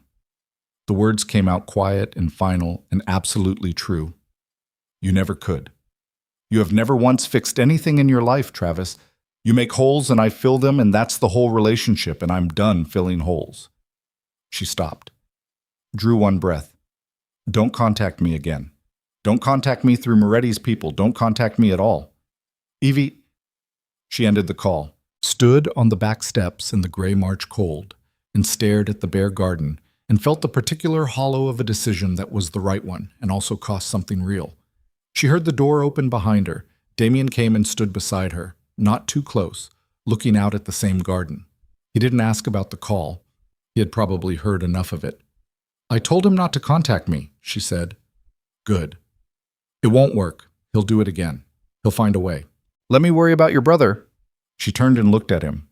The words came out quiet and final and absolutely true. You never could. You have never once fixed anything in your life, Travis. You make holes and I fill them, and that's the whole relationship, and I'm done filling holes. She stopped. Drew one breath. Don't contact me again. Don't contact me through Moretti's people. Don't contact me at all. Evie. She ended the call, stood on the back steps in the gray March cold, and stared at the bare garden, and felt the particular hollow of a decision that was the right one, and also cost something real. She heard the door open behind her. Damien came and stood beside her, not too close, looking out at the same garden. He didn't ask about the call. He had probably heard enough of it. I told him not to contact me, she said. Good. It won't work. He'll do it again. He'll find a way. Let me worry about your brother. She turned and looked at him.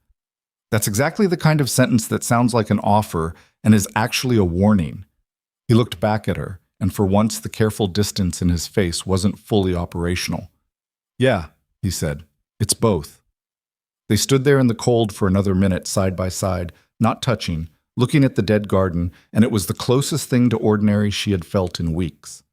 That's exactly the kind of sentence that sounds like an offer and is actually a warning. He looked back at her, and for once the careful distance in his face wasn't fully operational. Yeah, he said. It's both. They stood there in the cold for another minute side by side, not touching, looking at the dead garden, and it was the closest thing to ordinary she had felt in weeks.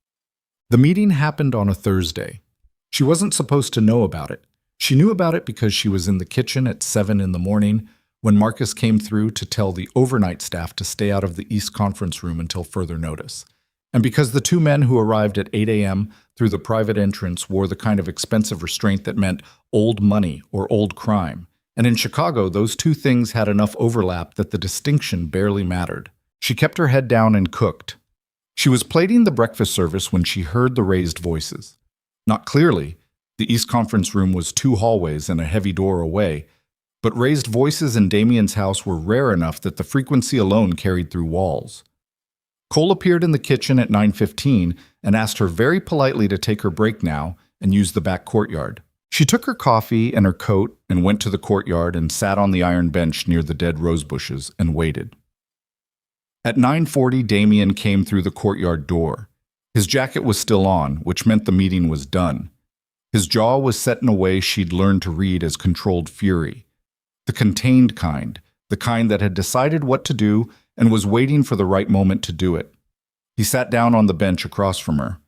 The meeting happened on a Thursday. She wasn't supposed to know about it. She knew about it because she was in the kitchen at 7 in the morning when Marcus came through to tell the overnight staff to stay out of the East Conference room until further notice. And because the two men who arrived at 8 a.m. through the private entrance wore the kind of expensive restraint that meant old money or old crime. And in Chicago, those two things had enough overlap that the distinction barely mattered. She kept her head down and cooked. She was plating the breakfast service when she heard the raised voices. Not clearly. The East Conference room was 2 hallways and a heavy door away, but raised voices in Damien's house were rare enough that the frequency alone carried through walls. Cole appeared in the kitchen at 9:15 and asked her very politely to take her break now and use the back courtyard. She took her coffee and her coat and went to the courtyard and sat on the iron bench near the dead rose bushes and waited. At 9:40, Damien came through the courtyard door. His jacket was still on, which meant the meeting was done. His jaw was set in a way she'd learned to read as controlled fury. The contained kind, the kind that had decided what to do and was waiting for the right moment to do it. He sat down on the bench across from her.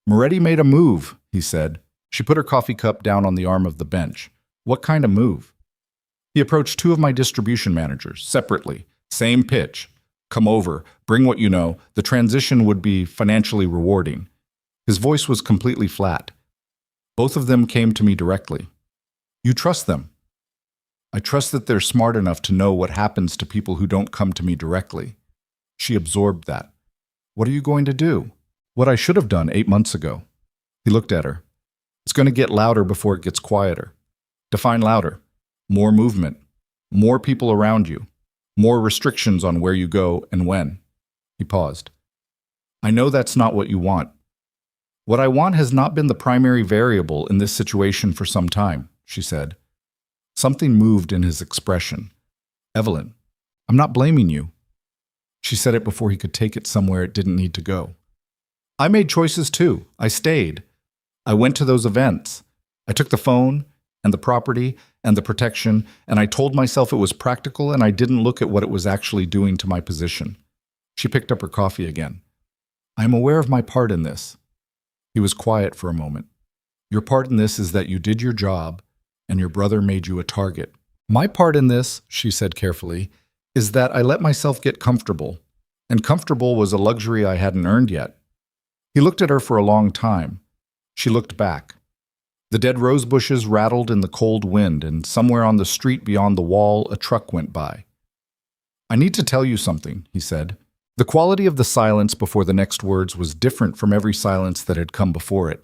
Moretti made a move, he said. She put her coffee cup down on the arm of the bench. What kind of move? He approached 2 of my distribution managers, separately. Same pitch. Come over, bring what you know. The transition would be financially rewarding. His voice was completely flat. Both of them came to me directly. You trust them. I trust that they're smart enough to know what happens to people who don't come to me directly. She absorbed that. What are you going to do? What I should have done 8 months ago. He looked at her. It's going to get louder before it gets quieter. Define louder. More movement. More people around you. More restrictions on where you go and when. He paused. I know that's not what you want. What I want has not been the primary variable in this situation for some time, she said. Something moved in his expression. Evelyn, I'm not blaming you. She said it before he could take it somewhere it didn't need to go. I made choices too. I stayed. I went to those events. I took the phone and the property and the protection, and I told myself it was practical, and I didn't look at what it was actually doing to my position. She picked up her coffee again. I am aware of my part in this. He was quiet for a moment. Your part in this is that you did your job, and your brother made you a target. My part in this, she said carefully, is that I let myself get comfortable, and comfortable was a luxury I hadn't earned yet. He looked at her for a long time. She looked back. The dead rose bushes rattled in the cold wind, and somewhere on the street beyond the wall, a truck went by. I need to tell you something, he said. The quality of the silence before the next words was different from every silence that had come before it.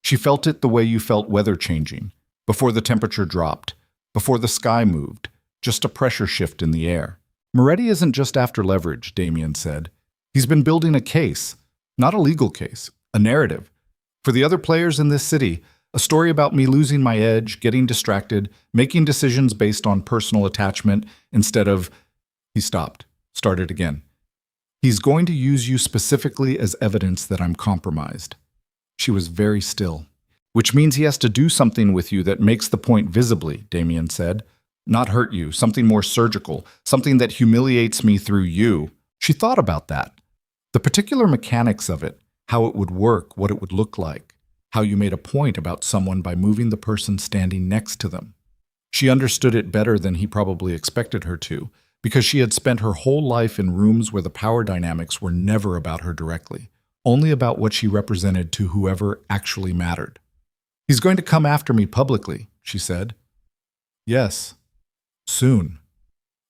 She felt it the way you felt weather changing, before the temperature dropped, before the sky moved, just a pressure shift in the air. Moretti isn't just after leverage, Damien said. He's been building a case, not a legal case, a narrative. For the other players in this city, a story about me losing my edge, getting distracted, making decisions based on personal attachment instead of... He stopped, started again. He's going to use you specifically as evidence that I'm compromised. She was very still. Which means he has to do something with you that makes the point visibly, Damien said. Not hurt you, something more surgical, something that humiliates me through you. She thought about that. The particular mechanics of it, how it would work, what it would look like, how you made a point about someone by moving the person standing next to them. She understood it better than he probably expected her to, because she had spent her whole life in rooms where the power dynamics were never about her directly, only about what she represented to whoever actually mattered. He's going to come after me publicly, she said. Yes. Soon.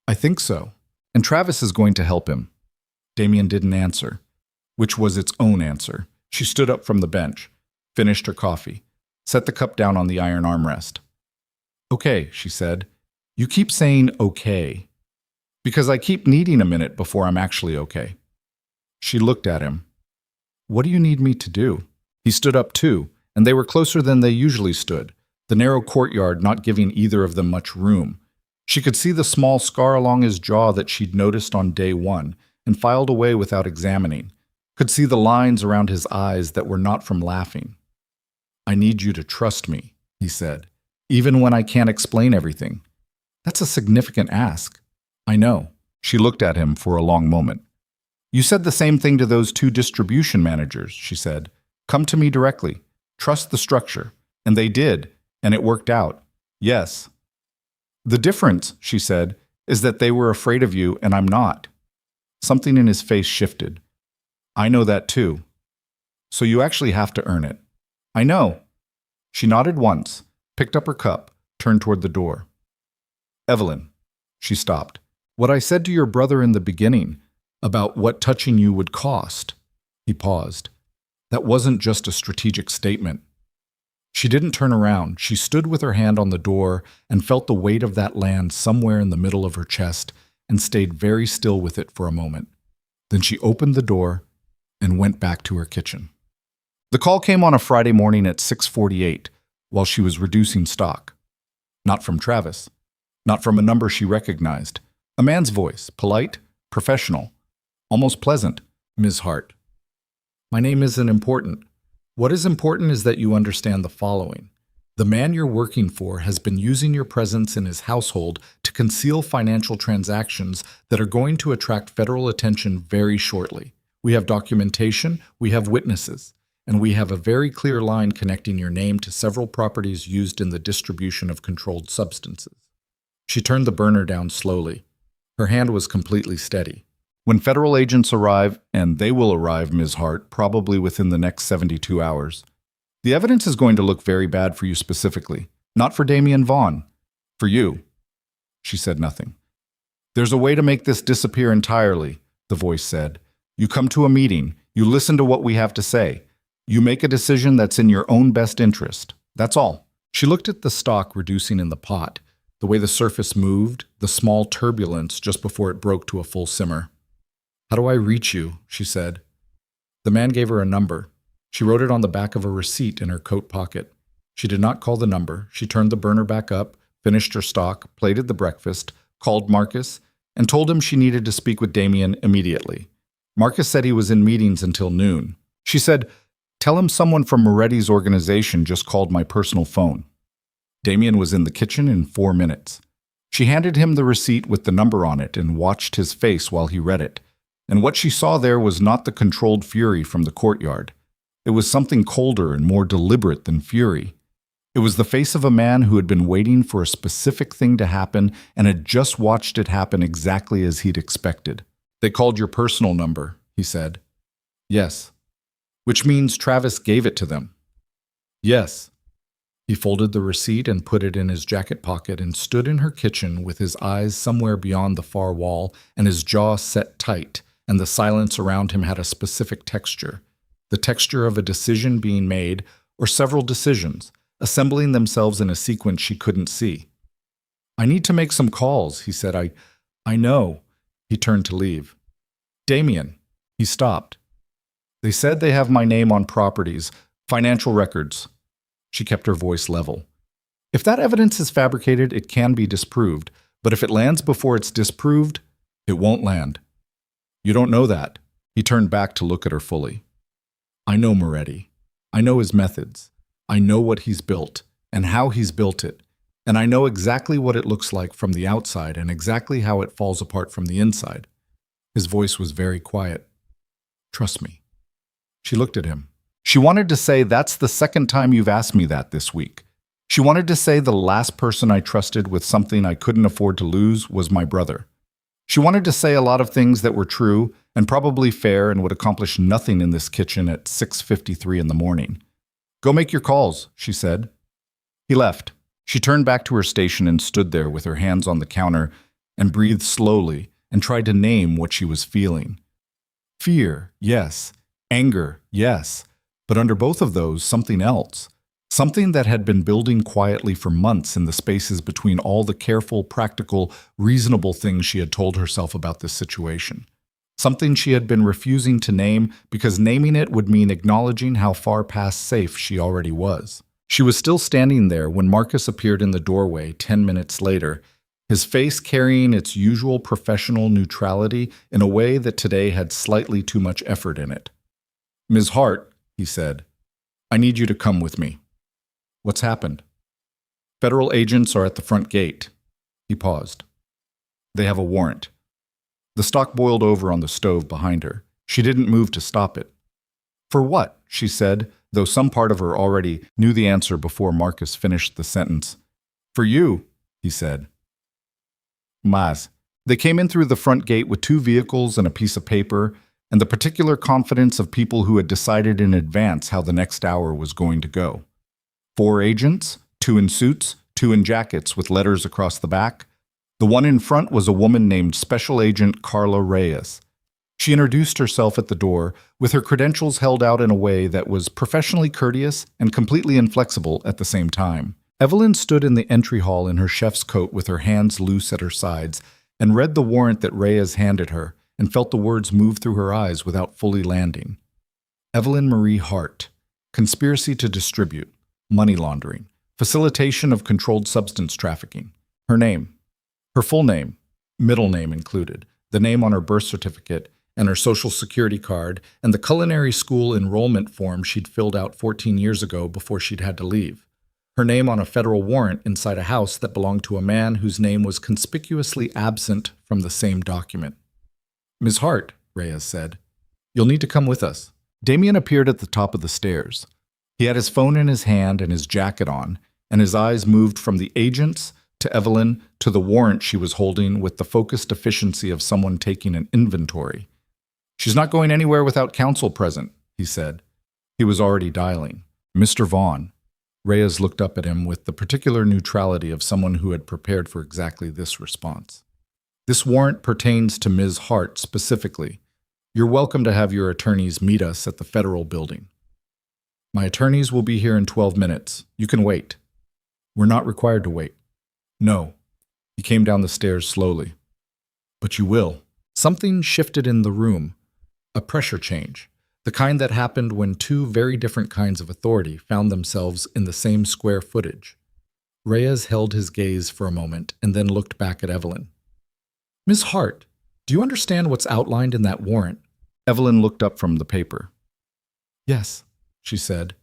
I think so. And Travis is going to help him. Damien didn't answer, which was its own answer. She stood up from the bench, finished her coffee, set the cup down on the iron armrest. Okay, she said. You keep saying okay, because I keep needing a minute before I'm actually okay. She looked at him. What do you need me to do? He stood up too, and they were closer than they usually stood, the narrow courtyard not giving either of them much room. She could see the small scar along his jaw that she'd noticed on day one and filed away without examining, could see the lines around his eyes that were not from laughing. I need you to trust me, he said, even when I can't explain everything. That's a significant ask. I know. She looked at him for a long moment. You said the same thing to those 2 distribution managers, she said. Come to me directly. Trust the structure. And they did, and it worked out. Yes. The difference, she said, is that they were afraid of you and I'm not. Something in his face shifted. I know that too. So you actually have to earn it. I know. She nodded once, picked up her cup, turned toward the door. Evelyn, she stopped. What I said to your brother in the beginning about what touching you would cost. He paused. That wasn't just a strategic statement. She didn't turn around. She stood with her hand on the door and felt the weight of that land somewhere in the middle of her chest and stayed very still with it for a moment. Then she opened the door and went back to her kitchen. The call came on a Friday morning at 6:48 while she was reducing stock. Not from Travis. Not from a number she recognized. A man's voice, polite, professional, almost pleasant. Ms. Hart. My name isn't important. What is important is that you understand the following. The man you're working for has been using your presence in his household to conceal financial transactions that are going to attract federal attention very shortly. We have documentation, we have witnesses, and we have a very clear line connecting your name to several properties used in the distribution of controlled substances. She turned the burner down slowly. Her hand was completely steady. When federal agents arrive, and they will arrive, Ms. Hart, probably within the next 72 hours, the evidence is going to look very bad for you specifically. Not for Damien Vaughn. For you. She said nothing. There's a way to make this disappear entirely, the voice said. You come to a meeting. You listen to what we have to say. You make a decision that's in your own best interest. That's all. She looked at the stock reducing in the pot, the way the surface moved, the small turbulence just before it broke to a full simmer. How do I reach you? She said. The man gave her a number. She wrote it on the back of a receipt in her coat pocket. She did not call the number. She turned the burner back up, finished her stock, plated the breakfast, called Marcus, and told him she needed to speak with Damien immediately. Marcus said he was in meetings until noon. She said, tell him someone from Moretti's organization just called my personal phone. Damien was in the kitchen in 4 minutes. She handed him the receipt with the number on it and watched his face while he read it. And what she saw there was not the controlled fury from the courtyard. It was something colder and more deliberate than fury. It was the face of a man who had been waiting for a specific thing to happen and had just watched it happen exactly as he'd expected. They called your personal number, he said. Yes. Which means Travis gave it to them. Yes. He folded the receipt and put it in his jacket pocket and stood in her kitchen with his eyes somewhere beyond the far wall and his jaw set tight, and the silence around him had a specific texture, the texture of a decision being made, or several decisions, assembling themselves in a sequence she couldn't see. I need to make some calls, he said. I know. He turned to leave. Damien. He stopped. They said they have my name on properties, financial records. She kept her voice level. If that evidence is fabricated, it can be disproved, but if it lands before it's disproved, it won't land. You don't know that. He turned back to look at her fully. I know Moretti. I know his methods. I know what he's built and how he's built it. And I know exactly what it looks like from the outside and exactly how it falls apart from the inside. His voice was very quiet. Trust me. She looked at him. She wanted to say, that's the second time you've asked me that this week. She wanted to say the last person I trusted with something I couldn't afford to lose was my brother. She wanted to say a lot of things that were true and probably fair and would accomplish nothing in this kitchen at 6:53 in the morning. Go make your calls, she said. He left. She turned back to her station and stood there with her hands on the counter and breathed slowly and tried to name what she was feeling. Fear, yes. Anger, yes. But under both of those, something else. Something that had been building quietly for months in the spaces between all the careful, practical, reasonable things she had told herself about this situation. Something she had been refusing to name because naming it would mean acknowledging how far past safe she already was. She was still standing there when Marcus appeared in the doorway 10 minutes later, his face carrying its usual professional neutrality in a way that today had slightly too much effort in it. Ms. Hart, he said, I need you to come with me. What's happened? Federal agents are at the front gate. He paused. They have a warrant. The stock boiled over on the stove behind her. She didn't move to stop it. For what? She said, though some part of her already knew the answer before Marcus finished the sentence. For you, he said. Mas. They came in through the front gate with 2 vehicles and a piece of paper, and the particular confidence of people who had decided in advance how the next hour was going to go. 4 agents, 2 in suits, 2 in jackets with letters across the back. The one in front was a woman named Special Agent Carla Reyes. She introduced herself at the door, with her credentials held out in a way that was professionally courteous and completely inflexible at the same time. Evelyn stood in the entry hall in her chef's coat with her hands loose at her sides and read the warrant that Reyes handed her and felt the words move through her eyes without fully landing. Evelyn Marie Hart, conspiracy to distribute, money laundering, facilitation of controlled substance trafficking. Her name, her full name, middle name included, the name on her birth certificate and her social security card, and the culinary school enrollment form she'd filled out 14 years ago before she'd had to leave. Her name on a federal warrant inside a house that belonged to a man whose name was conspicuously absent from the same document. Ms. Hart, Reyes said, you'll need to come with us. Damien appeared at the top of the stairs. He had his phone in his hand and his jacket on, and his eyes moved from the agents to Evelyn to the warrant she was holding with the focused efficiency of someone taking an inventory. She's not going anywhere without counsel present, he said. He was already dialing. Mr. Vaughn. Reyes looked up at him with the particular neutrality of someone who had prepared for exactly this response. This warrant pertains to Ms. Hart specifically. You're welcome to have your attorneys meet us at the federal building. My attorneys will be here in 12 minutes. You can wait. We're not required to wait. No. He came down the stairs slowly. But you will. Something shifted in the room. A pressure change. The kind that happened when 2 very different kinds of authority found themselves in the same square footage. Reyes held his gaze for a moment and then looked back at Evelyn. Ms. Hart, do you understand what's outlined in that warrant? Evelyn looked up from the paper. Yes, she said.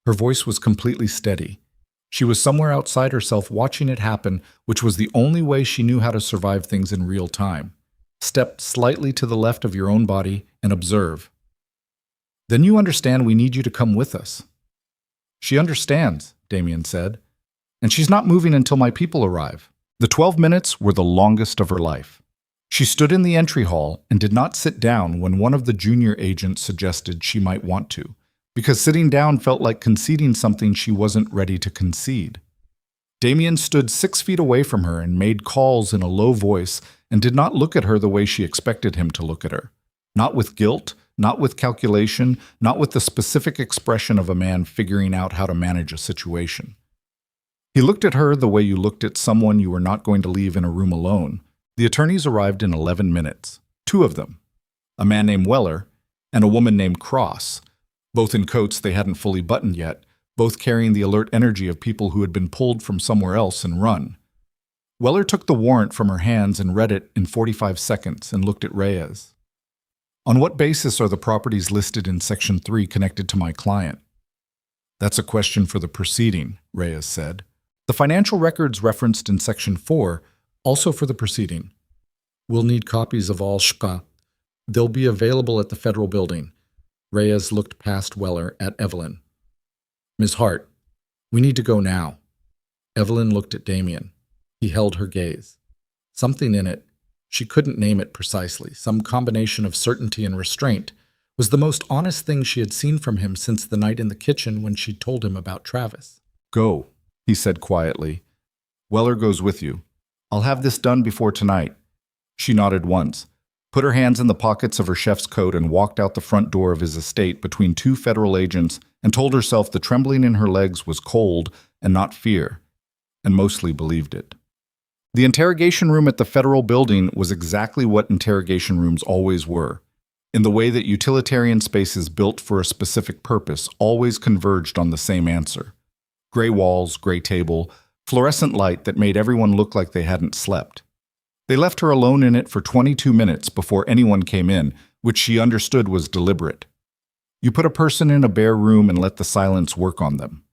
Her voice was completely steady. She was somewhere outside herself watching it happen, which was the only way she knew how to survive things in real time. Step slightly to the left of your own body and observe. Then you understand we need you to come with us. She understands, Damien said, and she's not moving until my people arrive. The 12 minutes were the longest of her life. She stood in the entry hall and did not sit down when one of the junior agents suggested she might want to, because sitting down felt like conceding something she wasn't ready to concede. Damien stood 6 feet away from her and made calls in a low voice and did not look at her the way she expected him to look at her. Not with guilt, not with calculation, not with the specific expression of a man figuring out how to manage a situation. He looked at her the way you looked at someone you were not going to leave in a room alone. The attorneys arrived in 11 minutes, 2 of them, a man named Weller and a woman named Cross, both in coats they hadn't fully buttoned yet, both carrying the alert energy of people who had been pulled from somewhere else and run. Weller took the warrant from her hands and read it in 45 seconds and looked at Reyes. On what basis are the properties listed in Section 3 connected to my client? That's a question for the proceeding, Reyes said. The financial records referenced in Section 4, also for the proceeding. We'll need copies of all SHPA. They'll be available at the federal building. Reyes looked past Weller at Evelyn. Ms. Hart, we need to go now. Evelyn looked at Damien. He held her gaze. Something in it, she couldn't name it precisely, some combination of certainty and restraint, was the most honest thing she had seen from him since the night in the kitchen when she'd told him about Travis. Go, he said quietly. Weller goes with you. I'll have this done before tonight. She nodded once, put her hands in the pockets of her chef's coat and walked out the front door of his estate between two federal agents and told herself the trembling in her legs was cold and not fear, and mostly believed it. The interrogation room at the federal building was exactly what interrogation rooms always were. In the way that utilitarian spaces built for a specific purpose always converged on the same answer. Gray walls, gray table, fluorescent light that made everyone look like they hadn't slept. They left her alone in it for 22 minutes before anyone came in, which she understood was deliberate. You put a person in a bare room and let the silence work on them.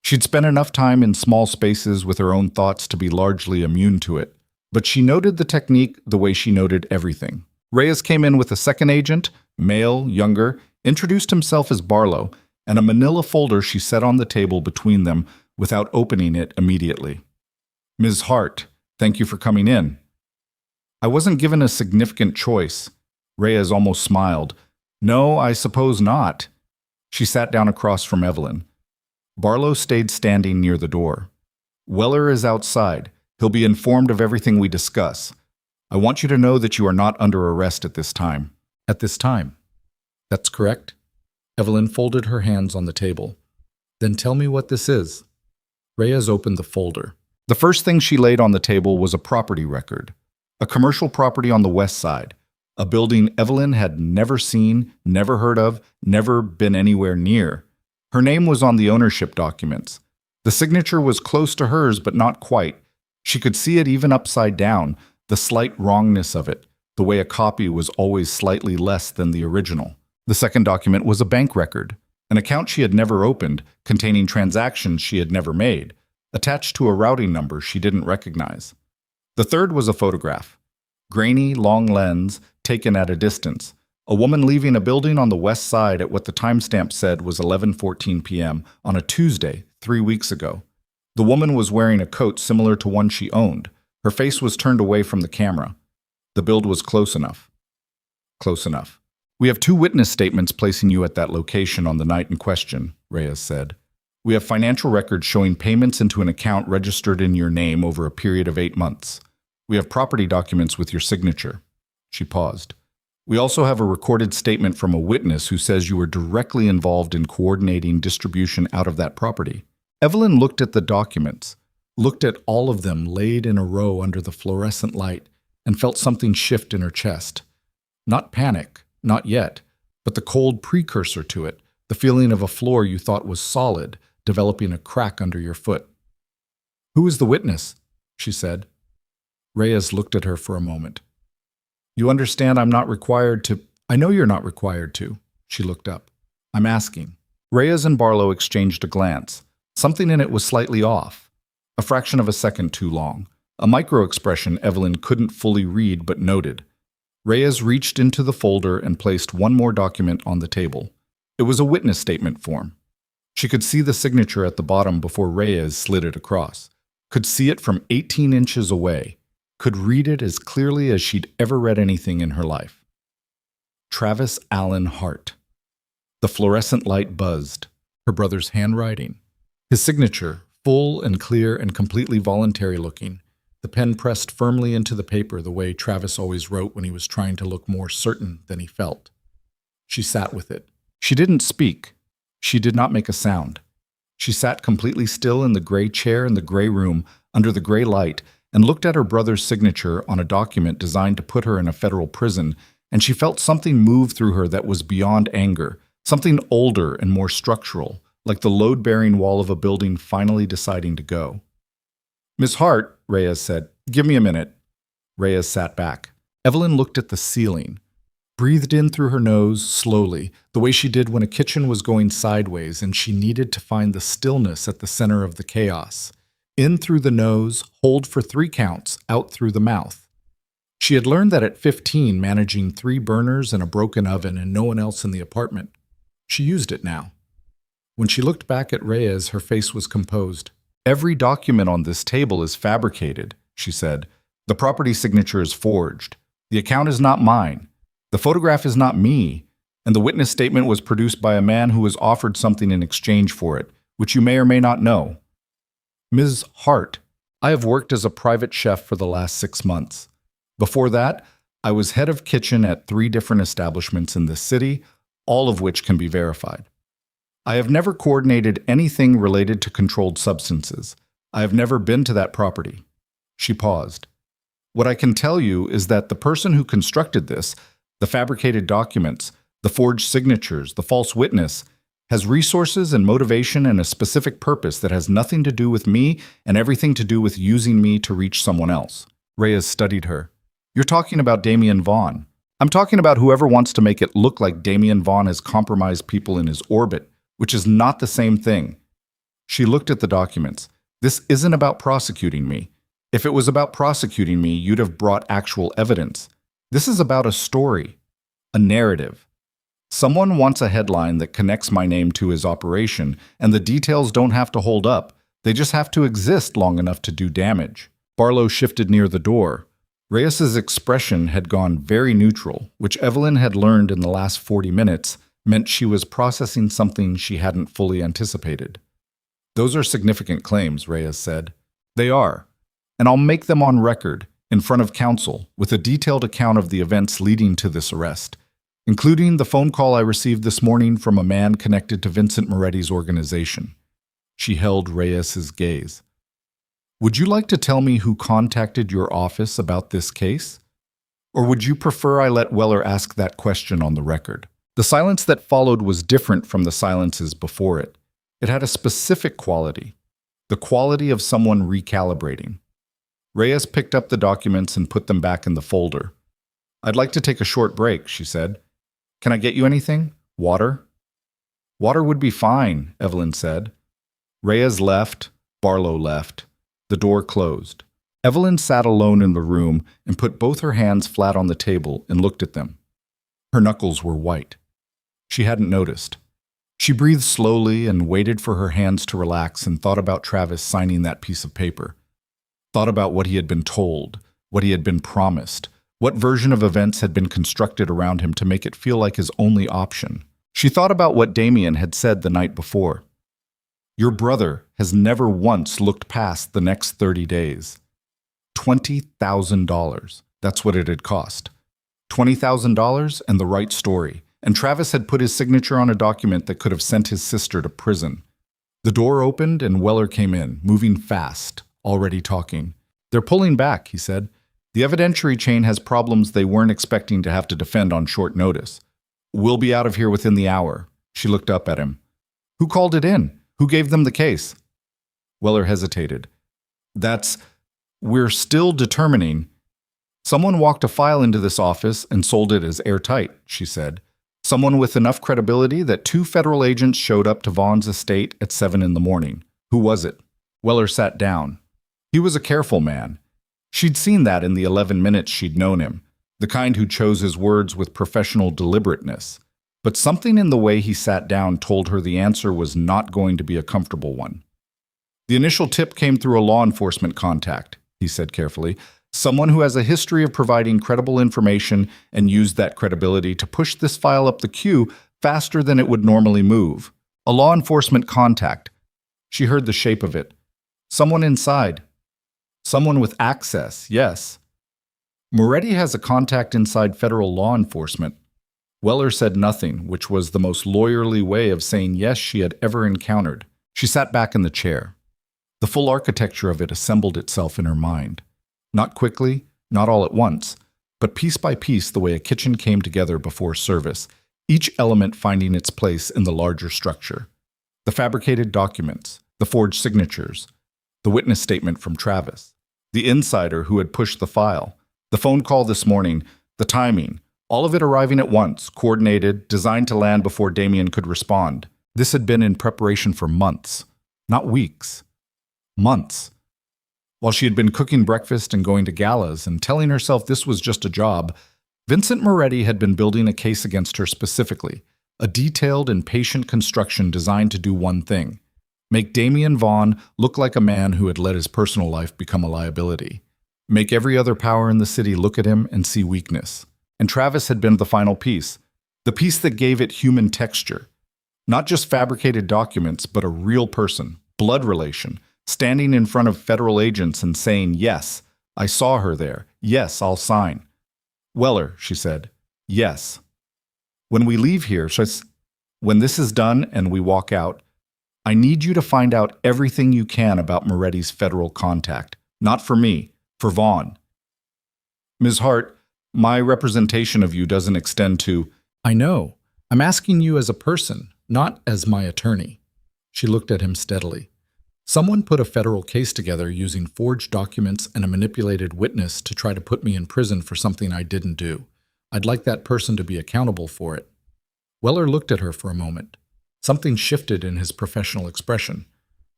She'd spent enough time in small spaces with her own thoughts to be largely immune to it, but she noted the technique the way she noted everything. Reyes came in with a second agent, male, younger, introduced himself as Barlow, and a manila folder she set on the table between them without opening it immediately. Ms. Hart, thank you for coming in. I wasn't given a significant choice. Reyes almost smiled. No, I suppose not. She sat down across from Evelyn. Barlow stayed standing near the door. Weller is outside. He'll be informed of everything we discuss. I want you to know that you are not under arrest at this time. At this time? That's correct. Evelyn folded her hands on the table. Then tell me what this is. Reyes opened the folder. The first thing she laid on the table was a property record. A commercial property on the west side. A building Evelyn had never seen, never heard of, never been anywhere near. Her name was on the ownership documents. The signature was close to hers, but not quite. She could see it even upside down, the slight wrongness of it, the way a copy was always slightly less than the original. The second document was a bank record, an account she had never opened, containing transactions she had never made, attached to a routing number she didn't recognize. The third was a photograph. Grainy, long lens, taken at a distance. A woman leaving a building on the west side at what the timestamp said was 11:14 p.m. on a Tuesday, 3 weeks ago. The woman was wearing a coat similar to one she owned. Her face was turned away from the camera. The build was close enough. Close enough. We have 2 witness statements placing you at that location on the night in question, Reyes said. We have financial records showing payments into an account registered in your name over a period of 8 months. We have property documents with your signature. She paused. We also have a recorded statement from a witness who says you were directly involved in coordinating distribution out of that property. Evelyn looked at the documents, looked at all of them laid in a row under the fluorescent light, and felt something shift in her chest. Not panic, not yet, but the cold precursor to it, the feeling of a floor you thought was solid, developing a crack under your foot. Who is the witness? She said. Reyes looked at her for a moment. You understand I'm not required to— I know you're not required to. She looked up. I'm asking. Reyes and Barlow exchanged a glance. Something in it was slightly off. A fraction of a second too long. A micro-expression Evelyn couldn't fully read but noted. Reyes reached into the folder and placed one more document on the table. It was a witness statement form. She could see the signature at the bottom before Reyes slid it across. Could see it from 18 inches away. Could read it as clearly as she'd ever read anything in her life. Travis Allen Hart. The fluorescent light buzzed. Her brother's handwriting. His signature, full and clear and completely voluntary looking. The pen pressed firmly into the paper the way Travis always wrote when he was trying to look more certain than he felt. She sat with it. She didn't speak. She did not make a sound. She sat completely still in the gray chair in the gray room under the gray light and looked at her brother's signature on a document designed to put her in a federal prison, and she felt something move through her that was beyond anger, something older and more structural, like the load-bearing wall of a building finally deciding to go. Miss Hart, Reyes said, give me a minute. Reyes sat back. Evelyn looked at the ceiling. Breathed in through her nose, slowly, the way she did when a kitchen was going sideways and she needed to find the stillness at the center of the chaos. In through the nose, hold for 3 counts, out through the mouth. She had learned that at 15, managing 3 burners and a broken oven and no one else in the apartment. She used it now. When she looked back at Reyes, her face was composed. "Every document on this table is fabricated," she said. "The property signature is forged. The account is not mine. The photograph is not me. And the witness statement was produced by a man who was offered something in exchange for it, which you may or may not know. Ms. Hart, I have worked as a private chef for the last 6 months. Before that, I was head of kitchen at 3 different establishments in this city, all of which can be verified. I have never coordinated anything related to controlled substances. I have never been to that property." She paused. "What I can tell you is that the person who constructed this, the fabricated documents, the forged signatures, the false witness, has resources and motivation and a specific purpose that has nothing to do with me and everything to do with using me to reach someone else." Reyes studied her. "You're talking about Damian Vaughn. I'm talking about whoever wants to make it look like Damian Vaughn has compromised people in his orbit, which is not the same thing." She looked at the documents. "This isn't about prosecuting me. If it was about prosecuting me, you'd have brought actual evidence. This is about a story, a narrative. Someone wants a headline that connects my name to his operation, and the details don't have to hold up. They just have to exist long enough to do damage." Barlow shifted near the door. Reyes's expression had gone very neutral, which Evelyn had learned in the last 40 minutes meant she was processing something she hadn't fully anticipated. "Those are significant claims," Reyes said. "They are, and I'll make them on record, in front of counsel, with a detailed account of the events leading to this arrest, including the phone call I received this morning from a man connected to Vincent Moretti's organization." She held Reyes's gaze. "Would you like to tell me who contacted your office about this case? Or would you prefer I let Weller ask that question on the record?" The silence that followed was different from the silences before it. It had a specific quality, the quality of someone recalibrating. Reyes picked up the documents and put them back in the folder. "I'd like to take a short break," she said. "Can I get you anything? Water?" "Water would be fine," Evelyn said. Reyes left. Barlow left. The door closed. Evelyn sat alone in the room and put both her hands flat on the table and looked at them. Her knuckles were white. She hadn't noticed. She breathed slowly and waited for her hands to relax and thought about Travis signing that piece of paper. Thought about what he had been told, what he had been promised, what version of events had been constructed around him to make it feel like his only option. She thought about what Damien had said the night before. "Your brother has never once looked past the next 30 days. $20,000. That's what it had cost. $20,000 and the right story. And Travis had put his signature on a document that could have sent his sister to prison." The door opened and Weller came in, moving fast, already talking. "They're pulling back," he said. "The evidentiary chain has problems they weren't expecting to have to defend on short notice. We'll be out of here within the hour." She looked up at him. "Who called it in? Who gave them the case?" Weller hesitated. We're still determining." "Someone walked a file into this office and sold it as airtight," she said. "Someone with enough credibility that 2 federal agents showed up to Vaughn's estate at 7 in the morning. Who was it?" Weller sat down. He was a careful man. She'd seen that in the 11 minutes she'd known him, the kind who chose his words with professional deliberateness. But something in the way he sat down told her the answer was not going to be a comfortable one. "The initial tip came through a law enforcement contact," he said carefully. "Someone who has a history of providing credible information and used that credibility to push this file up the queue faster than it would normally move. A law enforcement contact." She heard the shape of it. "Someone inside. Someone with access, yes. Moretti has a contact inside federal law enforcement." Weller said nothing, which was the most lawyerly way of saying yes she had ever encountered. She sat back in the chair. The full architecture of it assembled itself in her mind. Not quickly, not all at once, but piece by piece the way a kitchen came together before service, each element finding its place in the larger structure. The fabricated documents, the forged signatures, the witness statement from Travis, the insider who had pushed the file, the phone call this morning, the timing, All of it arriving at once, coordinated, designed to land before Damien could respond. This had been in preparation for months, not weeks. Months. While she had been cooking breakfast and going to galas and telling herself this was just a job, Vincent Moretti had been building a case against her specifically, a detailed and patient construction designed to do one thing: make Damien Vaughn look like a man who had let his personal life become a liability. Make every other power in the city look at him and see weakness. And Travis had been the final piece, the piece that gave it human texture. Not just fabricated documents, but a real person, blood relation, standing in front of federal agents and saying, "Yes, I saw her there. Yes, I'll sign." "Weller," she said, "yes. When we leave here, when this is done and we walk out, I need you to find out everything you can about Moretti's federal contact. Not for me, for Vaughn. Ms. Hart, my representation of you doesn't extend to—" "I know. I'm asking you as a person, not as my attorney." She looked at him steadily. "Someone put a federal case together using forged documents and a manipulated witness to try to put me in prison for something I didn't do. I'd like that person to be accountable for it." Weller looked at her for a moment. Something shifted in his professional expression,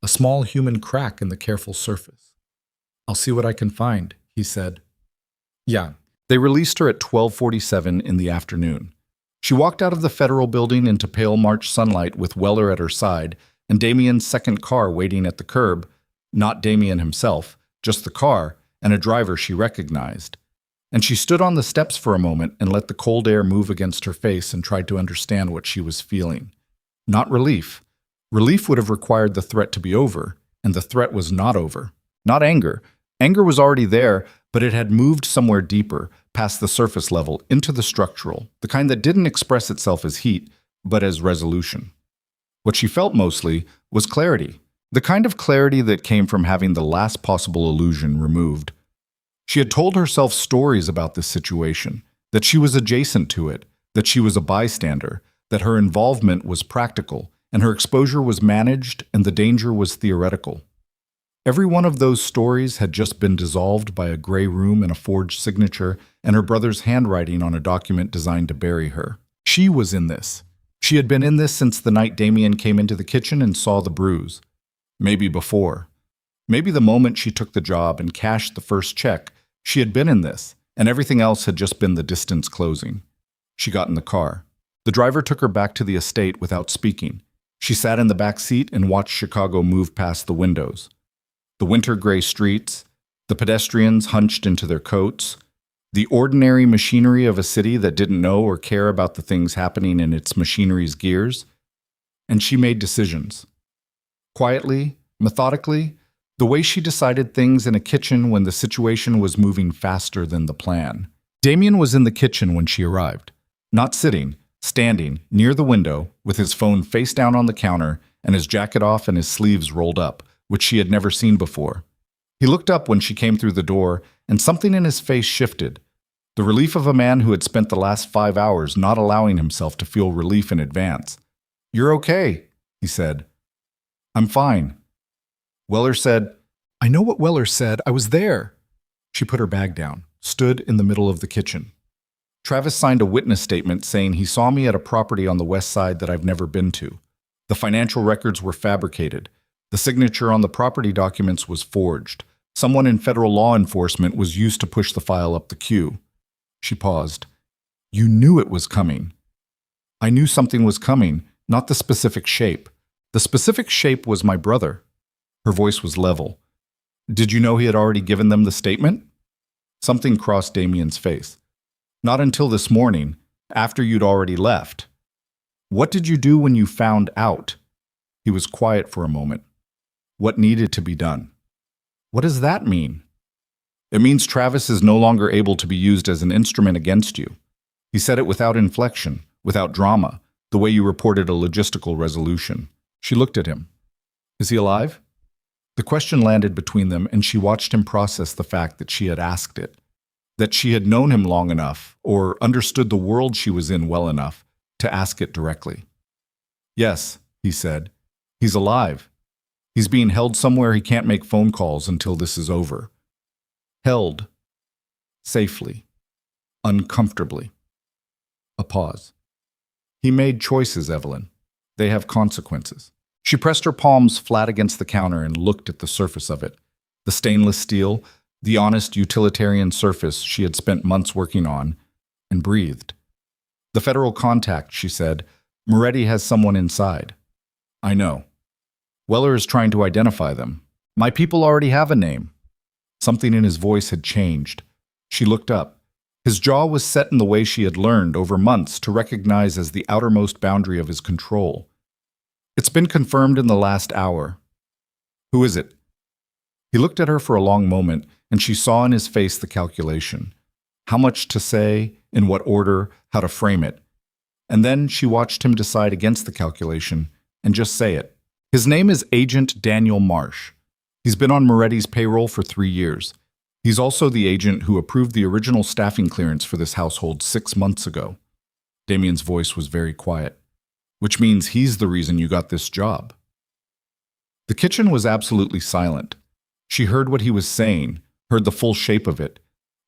a small human crack in the careful surface. "I'll see what I can find," he said. Yeah. They released her at 12:47 in the afternoon. She walked out of the federal building into pale March sunlight with Weller at her side and Damien's second car waiting at the curb, not Damien himself, just the car and a driver she recognized. And she stood on the steps for a moment and let the cold air move against her face and tried to understand what she was feeling. Not relief. Relief would have required the threat to be over, and the threat was not over. Not anger. Anger was already there, but it had moved somewhere deeper, past the surface level, into the structural, the kind that didn't express itself as heat, but as resolution. What she felt mostly was clarity, the kind of clarity that came from having the last possible illusion removed. She had told herself stories about this situation, that she was adjacent to it, that she was a bystander, that her involvement was practical, and her exposure was managed and the danger was theoretical. Every one of those stories had just been dissolved by a gray room and a forged signature and her brother's handwriting on a document designed to bury her. She was in this. She had been in this since the night Damien came into the kitchen and saw the bruise. Maybe before. Maybe the moment she took the job and cashed the first check, she had been in this, and everything else had just been the distance closing. She got in the car. The driver took her back to the estate without speaking. She sat in the back seat and watched Chicago move past the windows. The winter gray streets, the pedestrians hunched into their coats, the ordinary machinery of a city that didn't know or care about the things happening in its machinery's gears. And she made decisions. Quietly, methodically, the way she decided things in a kitchen when the situation was moving faster than the plan. Damien was in the kitchen when she arrived, not sitting, standing near the window with his phone face down on the counter and his jacket off and his sleeves rolled up, which she had never seen before. He looked up when she came through the door, and something in his face shifted. The relief of a man who had spent the last 5 hours not allowing himself to feel relief in advance. "You're okay," he said. "I'm fine." Weller said, "I know what Weller said. I was there." She put her bag down, stood in the middle of the kitchen. "Travis signed a witness statement saying he saw me at a property on the west side that I've never been to. The financial records were fabricated. The signature on the property documents was forged. Someone in federal law enforcement was used to push the file up the queue." She paused. "You knew it was coming." "I knew something was coming, not the specific shape. The specific shape was my brother." Her voice was level. "Did you know he had already given them the statement?" Something crossed Damien's face. "Not until this morning, after you'd already left." "What did you do when you found out?" He was quiet for a moment. "What needed to be done?" "What does that mean?" "It means Travis is no longer able to be used as an instrument against you." He said it without inflection, without drama, the way you reported a logistical resolution. She looked at him. "Is he alive?" The question landed between them, and she watched him process the fact that she had asked it, that she had known him long enough, or understood the world she was in well enough, to ask it directly. "Yes," he said. "He's alive. He's being held somewhere he can't make phone calls until this is over. Held. Safely. Uncomfortably." A pause. He made choices, Evelyn. They have consequences. She pressed her palms flat against the counter and looked at the surface of it. The stainless steel, the honest utilitarian surface she had spent months working on, and breathed. The federal contact, she said. Moretti has someone inside. I know. Weller is trying to identify them. My people already have a name. Something in his voice had changed. She looked up. His jaw was set in the way she had learned over months to recognize as the outermost boundary of his control. It's been confirmed in the last hour. Who is it? He looked at her for a long moment, and she saw in his face the calculation. How much to say, in what order, how to frame it. And then she watched him decide against the calculation and just say it. His name is Agent Daniel Marsh. He's been on Moretti's payroll for 3 years. He's also the agent who approved the original staffing clearance for this household 6 months ago. Damien's voice was very quiet. Which means he's the reason you got this job. The kitchen was absolutely silent. She heard what he was saying, heard the full shape of it,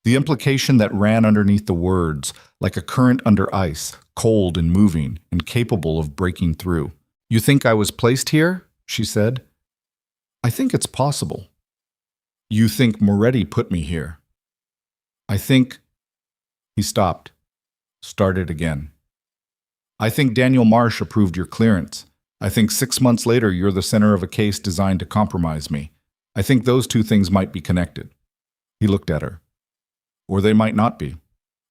the implication that ran underneath the words, like a current under ice, cold and moving, and capable of breaking through. You think I was placed here? She said. I think it's possible. You think Moretti put me here? I think... He stopped. Started again. I think Daniel Marsh approved your clearance. I think 6 months later you're the center of a case designed to compromise me. I think those two things might be connected. He looked at her. Or they might not be.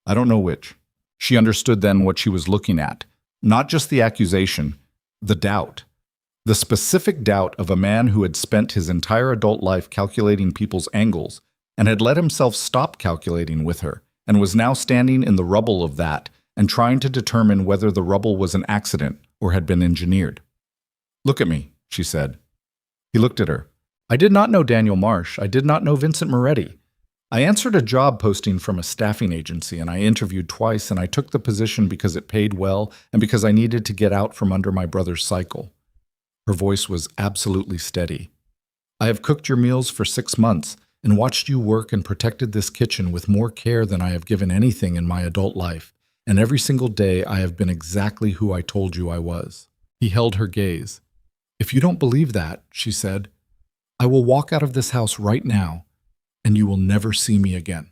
I don't know which. She understood then what she was looking at. Not just the accusation, the doubt. The specific doubt of a man who had spent his entire adult life calculating people's angles and had let himself stop calculating with her and was now standing in the rubble of that and trying to determine whether the rubble was an accident or had been engineered. Look at me, she said. He looked at her. I did not know Daniel Marsh. I did not know Vincent Moretti. I answered a job posting from a staffing agency, and I interviewed twice, and I took the position because it paid well and because I needed to get out from under my brother's cycle. Her voice was absolutely steady. I have cooked your meals for 6 months and watched you work and protected this kitchen with more care than I have given anything in my adult life, and every single day I have been exactly who I told you I was. He held her gaze. If you don't believe that, she said, I will walk out of this house right now, and you will never see me again.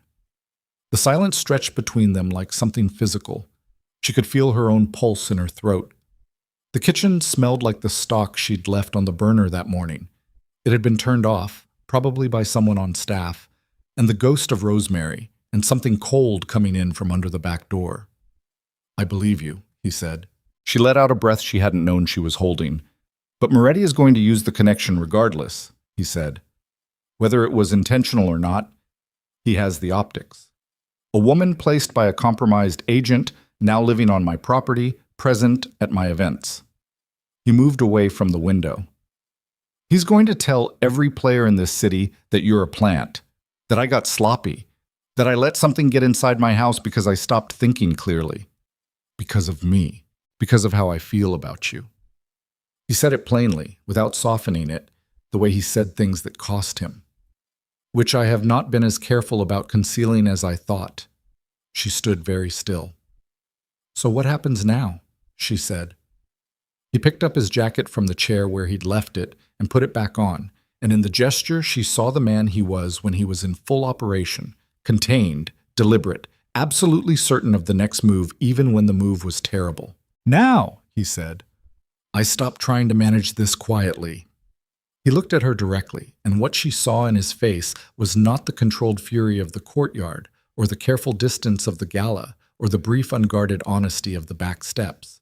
The silence stretched between them like something physical. She could feel her own pulse in her throat. The kitchen smelled like the stock she'd left on the burner that morning. It had been turned off, probably by someone on staff, and the ghost of rosemary, and something cold coming in from under the back door. I believe you, he said. She let out a breath she hadn't known she was holding. But Moretti is going to use the connection regardless, he said. Whether it was intentional or not, he has the optics. A woman placed by a compromised agent, now living on my property, present at my events. He moved away from the window. He's going to tell every player in this city that you're a plant, that I got sloppy, that I let something get inside my house because I stopped thinking clearly. Because of me, because of how I feel about you. He said it plainly, without softening it, the way he said things that cost him. Which I have not been as careful about concealing as I thought. She stood very still. So what happens now? She said. He picked up his jacket from the chair where he'd left it and put it back on, and in the gesture she saw the man he was when he was in full operation, contained, deliberate, absolutely certain of the next move even when the move was terrible. Now, he said, I stopped trying to manage this quietly. He looked at her directly, and what she saw in his face was not the controlled fury of the courtyard, or the careful distance of the gala, or the brief unguarded honesty of the back steps.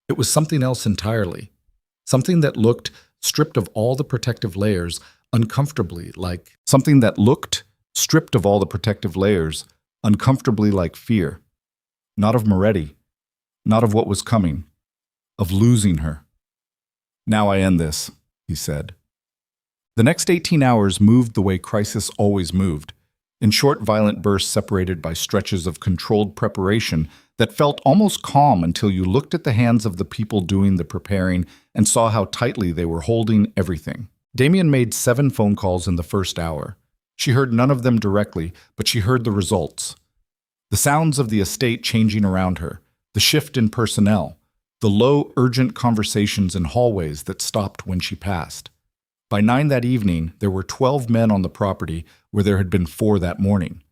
It was something else entirely. Something that looked, stripped of all the protective layers, uncomfortably like something that looked, stripped of all the protective layers, uncomfortably like fear. Not of Moretti, not of what was coming, of losing her. Now I end this, he said. The next 18 hours moved the way crisis always moved, in short, violent bursts separated by stretches of controlled preparation that felt almost calm until you looked at the hands of the people doing the preparing and saw how tightly they were holding everything. Damien made 7 phone calls in the first hour. She heard none of them directly, but she heard the results. The sounds of the estate changing around her, the shift in personnel, the low, urgent conversations in hallways that stopped when she passed. By 9 that evening, there were 12 men on the property where there had been 4 that morning.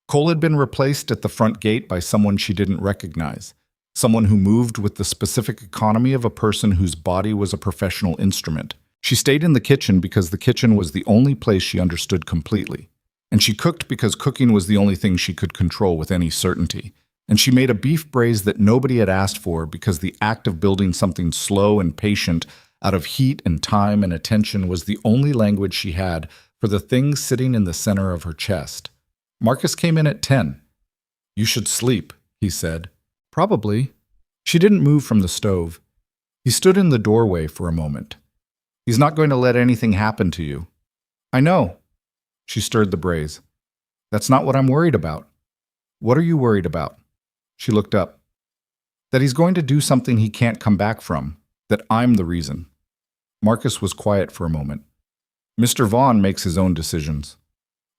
Cole had been replaced at the front gate by someone she didn't recognize, someone who moved with the specific economy of a person whose body was a professional instrument. She stayed in the kitchen because the kitchen was the only place she understood completely. And she cooked because cooking was the only thing she could control with any certainty. And she made a beef braise that nobody had asked for because the act of building something slow and patient out of heat and time and attention was the only language she had for the thing sitting in the center of her chest. Marcus came in at 10. "You should sleep," he said. "Probably." She didn't move from the stove. He stood in the doorway for a moment. "He's not going to let anything happen to you." "I know." She stirred the braise. "That's not what I'm worried about." "What are you worried about?" She looked up. "That he's going to do something he can't come back from. That I'm the reason." Marcus was quiet for a moment. "Mr. Vaughn makes his own decisions."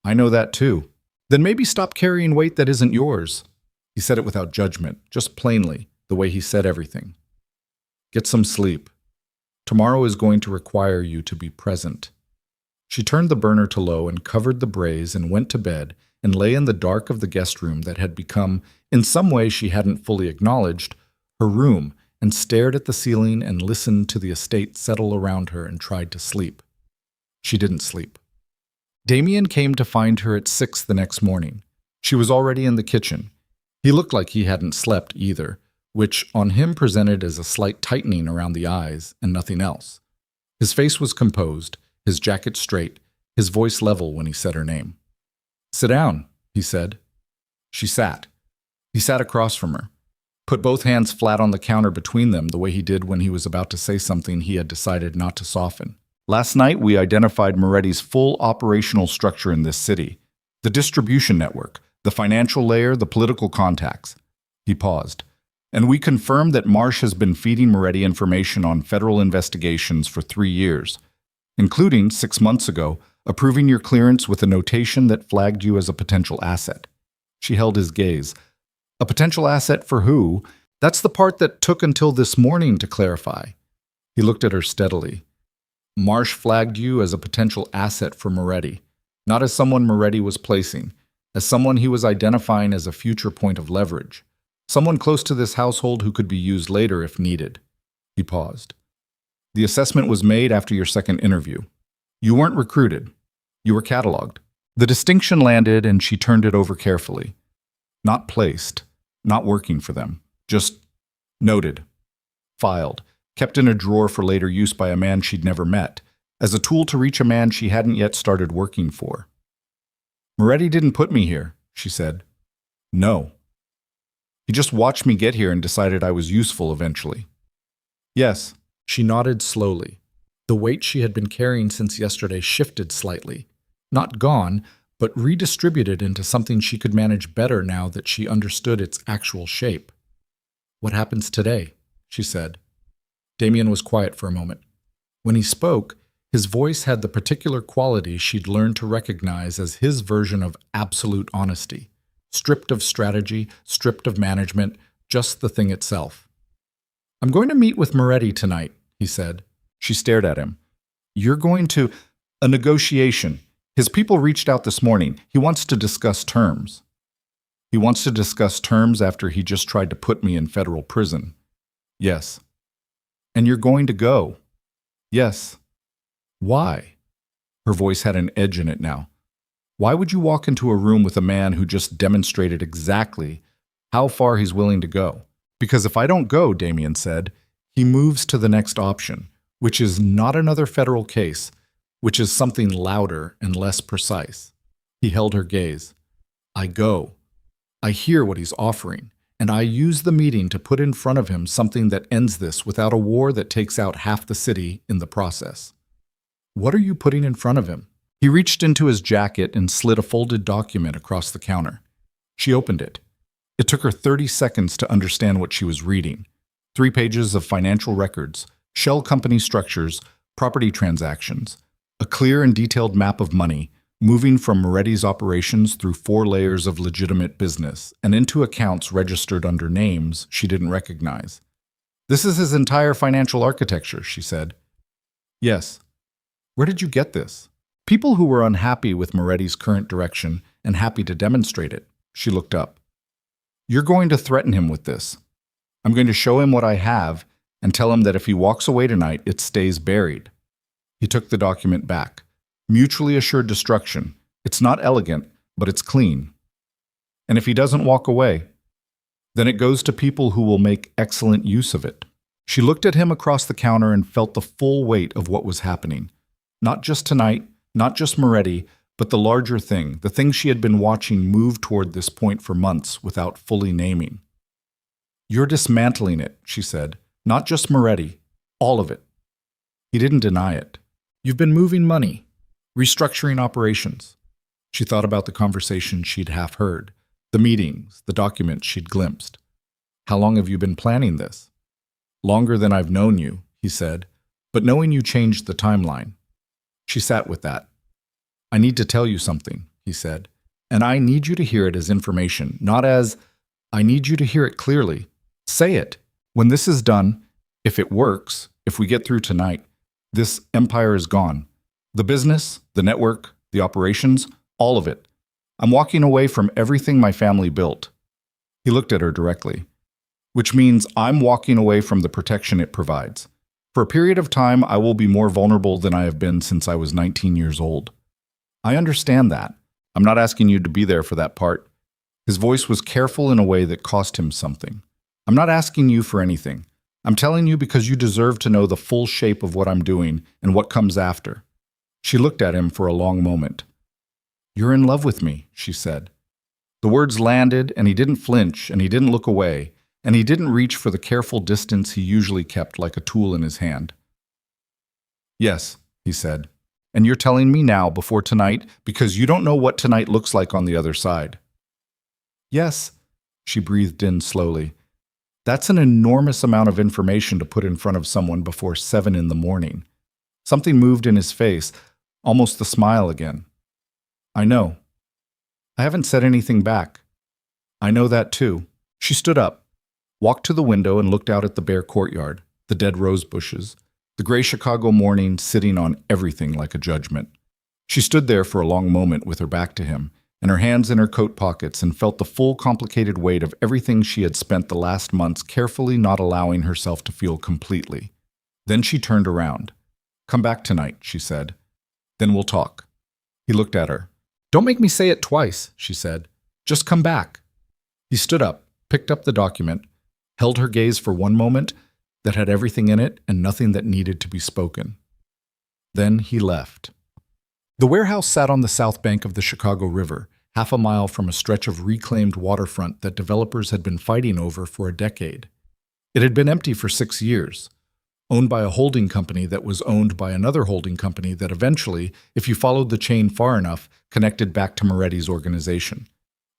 "I know that too." "Then maybe stop carrying weight that isn't yours." He said it without judgment, just plainly, the way he said everything. "Get some sleep. Tomorrow is going to require you to be present." She turned the burner to low and covered the braise and went to bed and lay in the dark of the guest room that had become, in some way she hadn't fully acknowledged, her room, and stared at the ceiling and listened to the estate settle around her and tried to sleep. She didn't sleep. Damien came to find her at 6 the next morning. She was already in the kitchen. He looked like he hadn't slept either, which on him presented as a slight tightening around the eyes and nothing else. His face was composed, his jacket straight, his voice level when he said her name. "Sit down," he said. She sat. He sat across from her, put both hands flat on the counter between them the way he did when he was about to say something he had decided not to soften. "Last night we identified Moretti's full operational structure in this city. The distribution network, the financial layer, the political contacts." He paused. "And we confirmed that Marsh has been feeding Moretti information on federal investigations for 3 years, including, 6 months ago, approving your clearance with a notation that flagged you as a potential asset." She held his gaze. "A potential asset for who? That's the part that took until this morning to clarify." He looked at her steadily. "Marsh flagged you as a potential asset for Moretti, not as someone Moretti was placing, as someone he was identifying as a future point of leverage, someone close to this household who could be used later if needed." He paused. "The assessment was made after your second interview. You weren't recruited. You were cataloged." The distinction landed and she turned it over carefully. Not placed, not working for them, just noted, filed, kept in a drawer for later use by a man she'd never met, as a tool to reach a man she hadn't yet started working for. "Moretti didn't put me here," she said. "No. He just watched me get here and decided I was useful eventually." "Yes." She nodded slowly. The weight she had been carrying since yesterday shifted slightly. Not gone, but redistributed into something she could manage better now that she understood its actual shape. "What happens today?" she said. Damien was quiet for a moment. When he spoke, his voice had the particular quality she'd learned to recognize as his version of absolute honesty. Stripped of strategy, stripped of management, just the thing itself. "I'm going to meet with Moretti tonight," he said. She stared at him. "You're going to—" "A negotiation. His people reached out this morning. He wants to discuss terms." "He wants to discuss terms after he just tried to put me in federal prison." "Yes." "And you're going to go?" "Yes." "Why?" Her voice had an edge in it now. "Why would you walk into a room with a man who just demonstrated exactly how far he's willing to go?" "Because if I don't go," Damien said, "he moves to the next option, which is not another federal case, which is something louder and less precise." He held her gaze. "I go. I hear what he's offering, and I use the meeting to put in front of him something that ends this without a war that takes out half the city in the process." "What are you putting in front of him?" He reached into his jacket and slid a folded document across the counter. She opened it. It took her 30 seconds to understand what she was reading. 3 pages of financial records, shell company structures, property transactions, a clear and detailed map of money, moving from Moretti's operations through 4 layers of legitimate business and into accounts registered under names she didn't recognize. "This is his entire financial architecture," she said. "Yes." "Where did you get this?" "People who were unhappy with Moretti's current direction and happy to demonstrate it." She looked up. "You're going to threaten him with this. I'm going to show him what I have and tell him that if he walks away tonight, it stays buried." He took the document back. "Mutually assured destruction. It's not elegant, but it's clean. And if he doesn't walk away, then it goes to people who will make excellent use of it." She looked at him across the counter and felt the full weight of what was happening. Not just tonight, not just Moretti, but the larger thing, the thing she had been watching move toward this point for months without fully naming. "You're dismantling it," she said. "Not just Moretti, all of it." He didn't deny it. "You've been moving money, restructuring operations." She thought about the conversation she'd half heard, the meetings, the documents she'd glimpsed. "How long have you been planning this?" "Longer than I've known you," he said, "but knowing you changed the timeline." She sat with that. "I need to tell you something," he said, "and I need you to hear it as information, not as, I need you to hear it clearly. Say it. When this is done, if it works, if we get through tonight, this empire is gone. The business, the network, the operations, all of it. I'm walking away from everything my family built." He looked at her directly. "Which means I'm walking away from the protection it provides. For a period of time, I will be more vulnerable than I have been since I was 19 years old. I understand that. I'm not asking you to be there for that part." His voice was careful in a way that cost him something. "I'm not asking you for anything. I'm telling you because you deserve to know the full shape of what I'm doing and what comes after." She looked at him for a long moment. "You're in love with me," she said. The words landed, and he didn't flinch, and he didn't look away, and he didn't reach for the careful distance he usually kept like a tool in his hand. "Yes," he said. "And you're telling me now, before tonight, because you don't know what tonight looks like on the other side." "Yes," she breathed in slowly. "That's an enormous amount of information to put in front of someone before 7 in the morning." Something moved in his face, almost the smile again. "I know. I haven't said anything back. I know that too." She stood up, walked to the window and looked out at the bare courtyard, the dead rose bushes, the gray Chicago morning sitting on everything like a judgment. She stood there for a long moment with her back to him, and her hands in her coat pockets, and felt the full complicated weight of everything she had spent the last months carefully not allowing herself to feel completely. Then she turned around. "Come back tonight," she said. "Then we'll talk." He looked at her. "Don't make me say it twice," she said. "Just come back." He stood up, picked up the document, held her gaze for one moment that had everything in it and nothing that needed to be spoken. Then he left. The warehouse sat on the south bank of the Chicago River, half a mile from a stretch of reclaimed waterfront that developers had been fighting over for a decade. It had been empty for 6 years, owned by a holding company that was owned by another holding company that eventually, if you followed the chain far enough, connected back to Moretti's organization.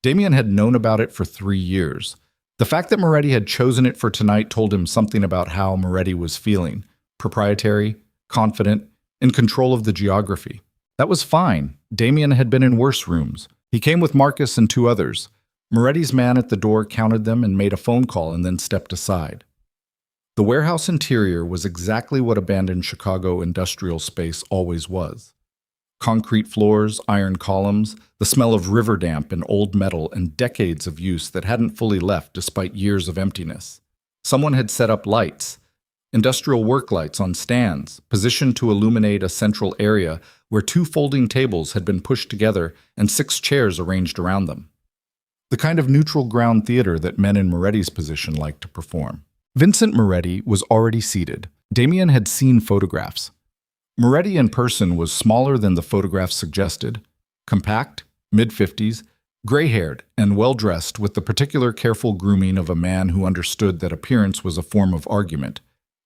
Damien had known about it for 3 years. The fact that Moretti had chosen it for tonight told him something about how Moretti was feeling: proprietary, confident, in control of the geography. That was fine. Damien had been in worse rooms. He came with Marcus and 2 others. Moretti's man at the door counted them and made a phone call and then stepped aside. The warehouse interior was exactly what abandoned Chicago industrial space always was. Concrete floors, iron columns, the smell of river damp and old metal, and decades of use that hadn't fully left despite years of emptiness. Someone had set up lights, industrial work lights on stands, positioned to illuminate a central area where 2 folding tables had been pushed together and 6 chairs arranged around them. The kind of neutral ground theater that men in Moretti's position liked to perform. Vincent Moretti was already seated. Damien had seen photographs. Moretti in person was smaller than the photographs suggested, compact, mid-50s, gray-haired, and well-dressed with the particular careful grooming of a man who understood that appearance was a form of argument.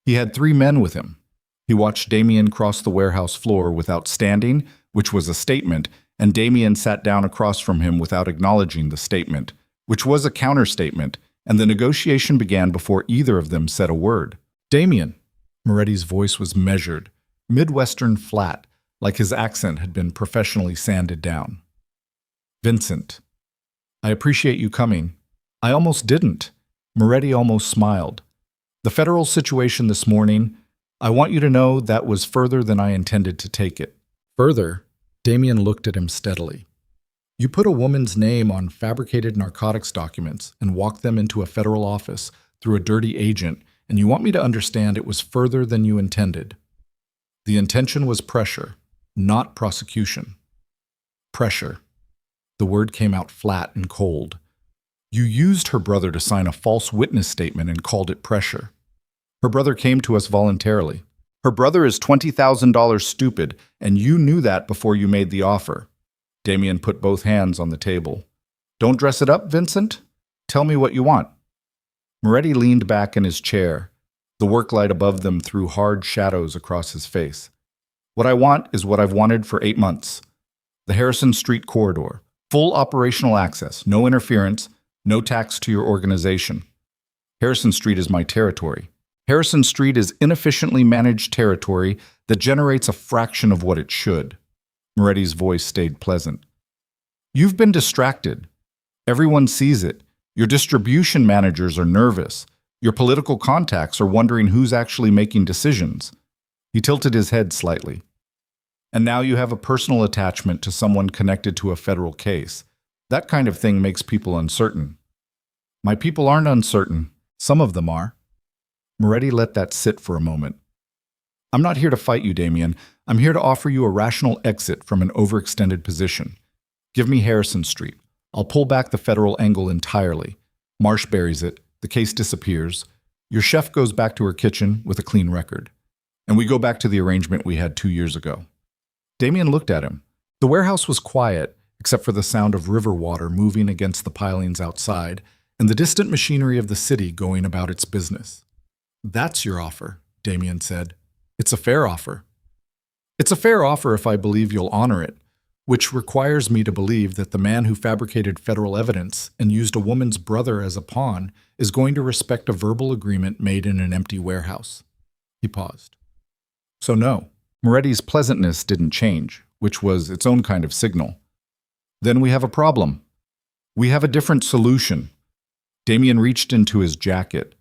He had 3 men with him. He watched Damien cross the warehouse floor without standing, which was a statement, and Damien sat down across from him without acknowledging the statement, which was a counterstatement, and the negotiation began before either of them said a word. "Damien." Moretti's voice was measured, Midwestern flat, like his accent had been professionally sanded down. Vincent, I appreciate you coming. I almost didn't. Moretti almost smiled. The federal situation this morning, I want you to know that was further than I intended to take it. Further, Damien looked at him steadily. You put a woman's name on fabricated narcotics documents and walked them into a federal office through a dirty agent, and you want me to understand it was further than you intended. The intention was pressure, not prosecution. Pressure. The word came out flat and cold. You used her brother to sign a false witness statement and called it pressure. Her brother came to us voluntarily. Her brother is $20,000 stupid, and you knew that before you made the offer. Damien put both hands on the table. Don't dress it up, Vincent. Tell me what you want. Moretti leaned back in his chair. The work light above them threw hard shadows across his face. What I want is what I've wanted for 8 months. The Harrison Street corridor. Full operational access, no interference, no tax to your organization. Harrison Street is my territory. Harrison Street is inefficiently managed territory that generates a fraction of what it should. Moretti's voice stayed pleasant. You've been distracted. Everyone sees it. Your distribution managers are nervous. Your political contacts are wondering who's actually making decisions. He tilted his head slightly. And now you have a personal attachment to someone connected to a federal case. That kind of thing makes people uncertain. My people aren't uncertain. Some of them are. Moretti let that sit for a moment. I'm not here to fight you, Damien. I'm here to offer you a rational exit from an overextended position. Give me Harrison Street. I'll pull back the federal angle entirely. Marsh buries it. The case disappears. Your chef goes back to her kitchen with a clean record. And we go back to the arrangement we had 2 years ago. Damien looked at him. The warehouse was quiet, except for the sound of river water moving against the pilings outside and the distant machinery of the city going about its business. That's your offer, Damien said. It's a fair offer. It's a fair offer if I believe you'll honor it, which requires me to believe that the man who fabricated federal evidence and used a woman's brother as a pawn is going to respect a verbal agreement made in an empty warehouse. He paused. So no, Moretti's pleasantness didn't change, which was its own kind of signal. Then we have a problem. We have a different solution. Damien reached into his jacket.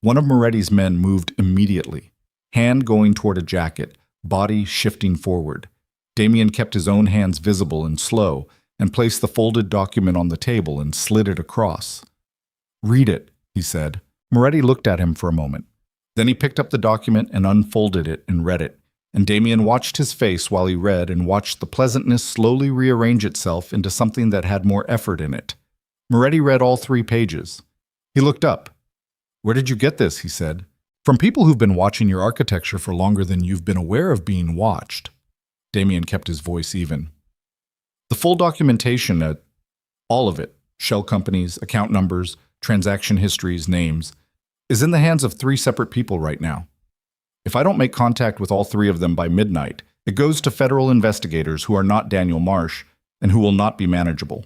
One of Moretti's men moved immediately, hand going toward a jacket, body shifting forward. Damien kept his own hands visible and slow and placed the folded document on the table and slid it across. Read it, he said. Moretti looked at him for a moment. Then he picked up the document and unfolded it and read it, and Damien watched his face while he read and watched the pleasantness slowly rearrange itself into something that had more effort in it. Moretti read all 3 pages. He looked up. Where did you get this? He said. From people who've been watching your architecture for longer than you've been aware of being watched. Damien kept his voice even. The full documentation, all of it, shell companies, account numbers, transaction histories, names, is in the hands of 3 separate people right now. If I don't make contact with all 3 of them by midnight, it goes to federal investigators who are not Daniel Marsh and who will not be manageable.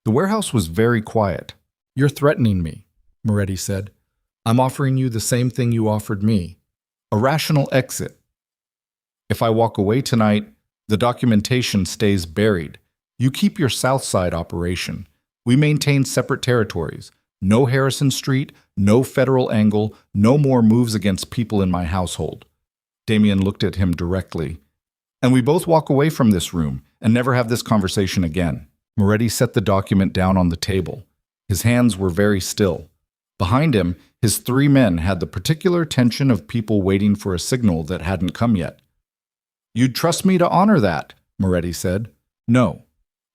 The warehouse was very quiet. You're threatening me, Moretti said. I'm offering you the same thing you offered me, a rational exit. If I walk away tonight, the documentation stays buried. You keep your South Side operation. We maintain separate territories. No Harrison Street, no federal angle, no more moves against people in my household. Damien looked at him directly. And we both walk away from this room and never have this conversation again. Moretti set the document down on the table. His hands were very still. Behind him, his 3 men had the particular tension of people waiting for a signal that hadn't come yet. You'd trust me to honor that, Moretti said. No,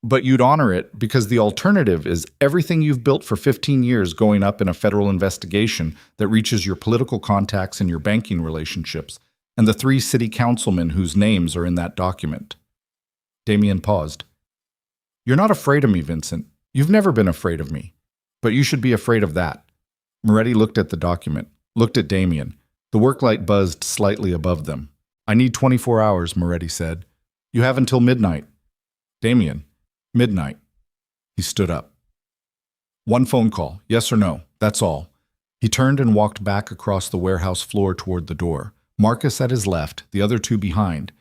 but you'd honor it because the alternative is everything you've built for 15 years going up in a federal investigation that reaches your political contacts and your banking relationships, and the 3 city councilmen whose names are in that document. Damien paused. You're not afraid of me, Vincent. You've never been afraid of me. But you should be afraid of that. Moretti looked at the document, looked at Damien. The work light buzzed slightly above them. I need 24 hours, Moretti said. You have until midnight. Damien, midnight. He stood up. 1 phone call, yes or no, that's all. He turned and walked back across the warehouse floor toward the door, Marcus at his left, the other 2 behind.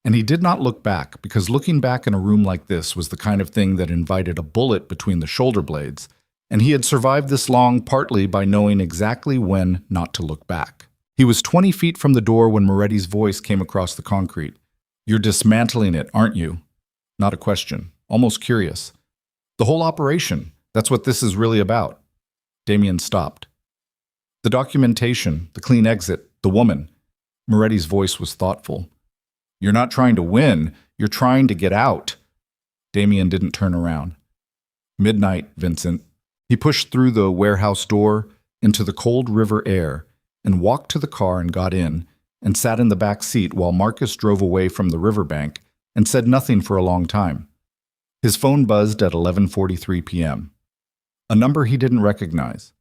And he did not look back, because looking back in a room like this was the kind of thing that invited a bullet between the shoulder blades, and he had survived this long partly by knowing exactly when not to look back. He was 20 feet from the door when Moretti's voice came across the concrete. "You're dismantling it, aren't you?" Not a question, almost curious. "The whole operation, that's what this is really about." Damien stopped. "The documentation, the clean exit, the woman." Moretti's voice was thoughtful. "You're not trying to win, you're trying to get out." Damien didn't turn around. "Midnight, Vincent." He pushed through the warehouse door into the cold river air and walked to the car and got in and sat in the back seat while Marcus drove away from the riverbank and said nothing for a long time. His phone buzzed at 11:43 p.m. A number he didn't recognize.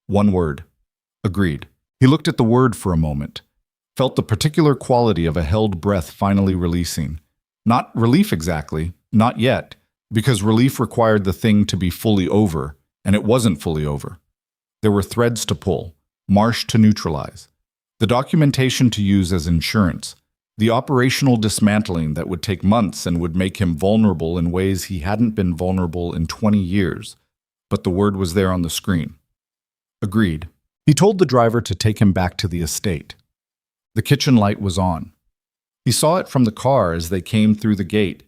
One word. Agreed. He looked at the word for a moment, felt the particular quality of a held breath finally releasing. Not relief exactly, not yet, because relief required the thing to be fully over, and it wasn't fully over. There were threads to pull, marsh to neutralize, the documentation to use as insurance, the operational dismantling that would take months and would make him vulnerable in ways he hadn't been vulnerable in 20 years, but the word was there on the screen. Agreed. He told the driver to take him back to the estate. The kitchen light was on. He saw it from the car as they came through the gate,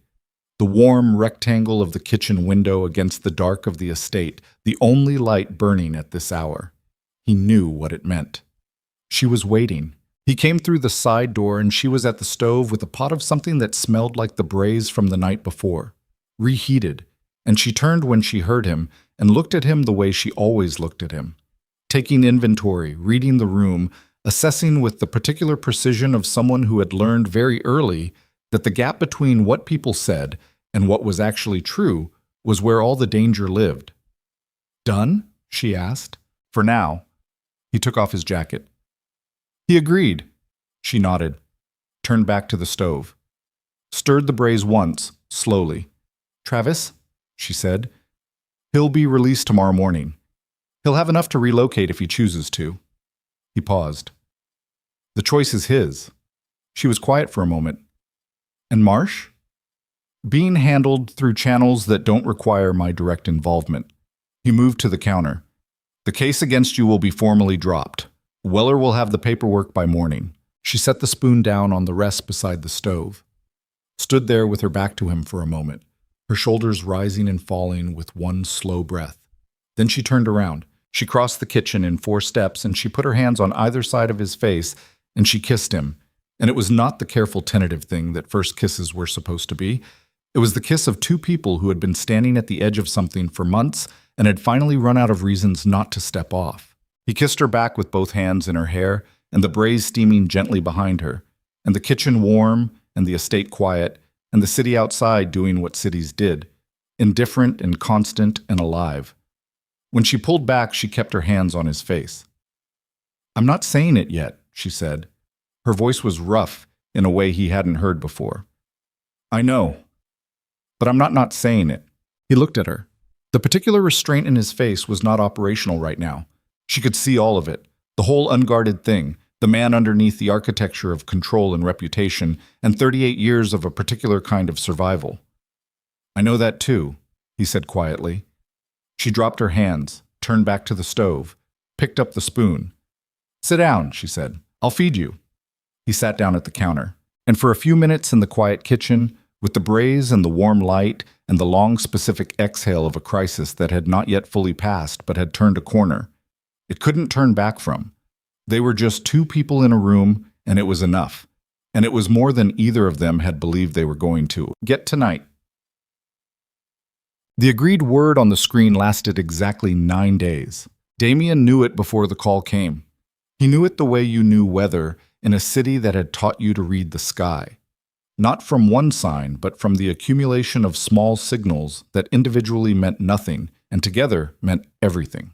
the warm rectangle of the kitchen window against the dark of the estate, the only light burning at this hour. He knew what it meant. She was waiting. He came through the side door and she was at the stove with a pot of something that smelled like the braise from the night before, reheated, and she turned when she heard him and looked at him the way she always looked at him, taking inventory, reading the room, assessing with the particular precision of someone who had learned very early that the gap between what people said and what was actually true was where all the danger lived. "Done?" she asked. "For now." He took off his jacket. He agreed. She nodded, turned back to the stove, stirred the braise once, slowly. "Travis," she said, "he'll be released tomorrow morning. He'll have enough to relocate if he chooses to." He paused. "The choice is his." She was quiet for a moment. "And Marsh?" "Being handled through channels that don't require my direct involvement." He moved to the counter. "The case against you will be formally dropped. Weller will have the paperwork by morning." She set the spoon down on the rest beside the stove, stood there with her back to him for a moment, her shoulders rising and falling with one slow breath. Then she turned around. She crossed the kitchen in 4 steps and she put her hands on either side of his face and she kissed him. And it was not the careful, tentative thing that first kisses were supposed to be. It was the kiss of 2 people who had been standing at the edge of something for months and had finally run out of reasons not to step off. He kissed her back with both hands in her hair, and the braise steaming gently behind her, and the kitchen warm, and the estate quiet, and the city outside doing what cities did, indifferent and constant and alive. When she pulled back, she kept her hands on his face. "I'm not saying it yet," she said. Her voice was rough in a way he hadn't heard before. "I know, but I'm not saying it." He looked at her. The particular restraint in his face was not operational right now. She could see all of it, the whole unguarded thing, the man underneath the architecture of control and reputation, and 38 years of a particular kind of survival. "I know that too," he said quietly. She dropped her hands, turned back to the stove, picked up the spoon. "Sit down," she said. "I'll feed you." He sat down at the counter, and for a few minutes in the quiet kitchen, with the braise and the warm light and the long specific exhale of a crisis that had not yet fully passed but had turned a corner, it couldn't turn back from. They were just 2 people in a room, and it was enough. And it was more than either of them had believed they were going to get tonight. The agreed word on the screen lasted exactly 9 days. Damien knew it before the call came. He knew it the way you knew weather in a city that had taught you to read the sky. Not from one sign, but from the accumulation of small signals that individually meant nothing and together meant everything.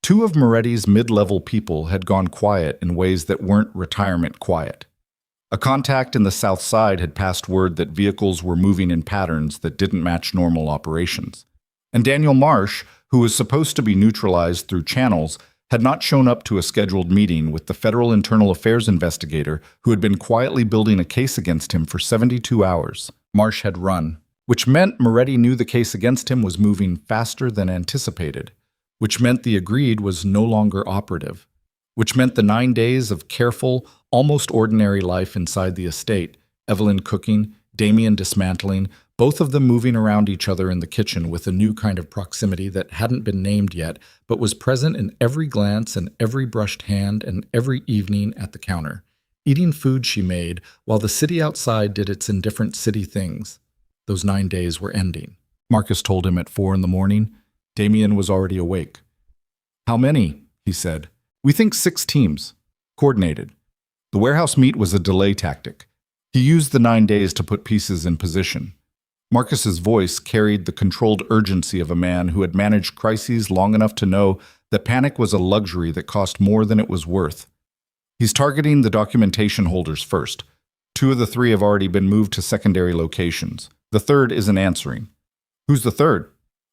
2 of Moretti's mid-level people had gone quiet in ways that weren't retirement quiet. A contact in the south side had passed word that vehicles were moving in patterns that didn't match normal operations. And Daniel Marsh, who was supposed to be neutralized through channels, had not shown up to a scheduled meeting with the federal internal affairs investigator who had been quietly building a case against him for 72 hours. Marsh had run, which meant Moretti knew the case against him was moving faster than anticipated, which meant the agreed was no longer operative, which meant the 9 days of careful, almost ordinary life inside the estate, Evelyn cooking, Damien dismantling, both of them moving around each other in the kitchen with a new kind of proximity that hadn't been named yet, but was present in every glance and every brushed hand and every evening at the counter, eating food she made while the city outside did its indifferent city things. Those 9 days were ending. Marcus told him at 4 in the morning. Damien was already awake. "How many?" he said. "We think 6 teams. Coordinated." The warehouse meet was a delay tactic. He used the 9 days to put pieces in position. Marcus's voice carried the controlled urgency of a man who had managed crises long enough to know that panic was a luxury that cost more than it was worth. He's targeting the documentation holders first. 2 of the 3 have already been moved to secondary locations. The third isn't answering. "Who's the third?"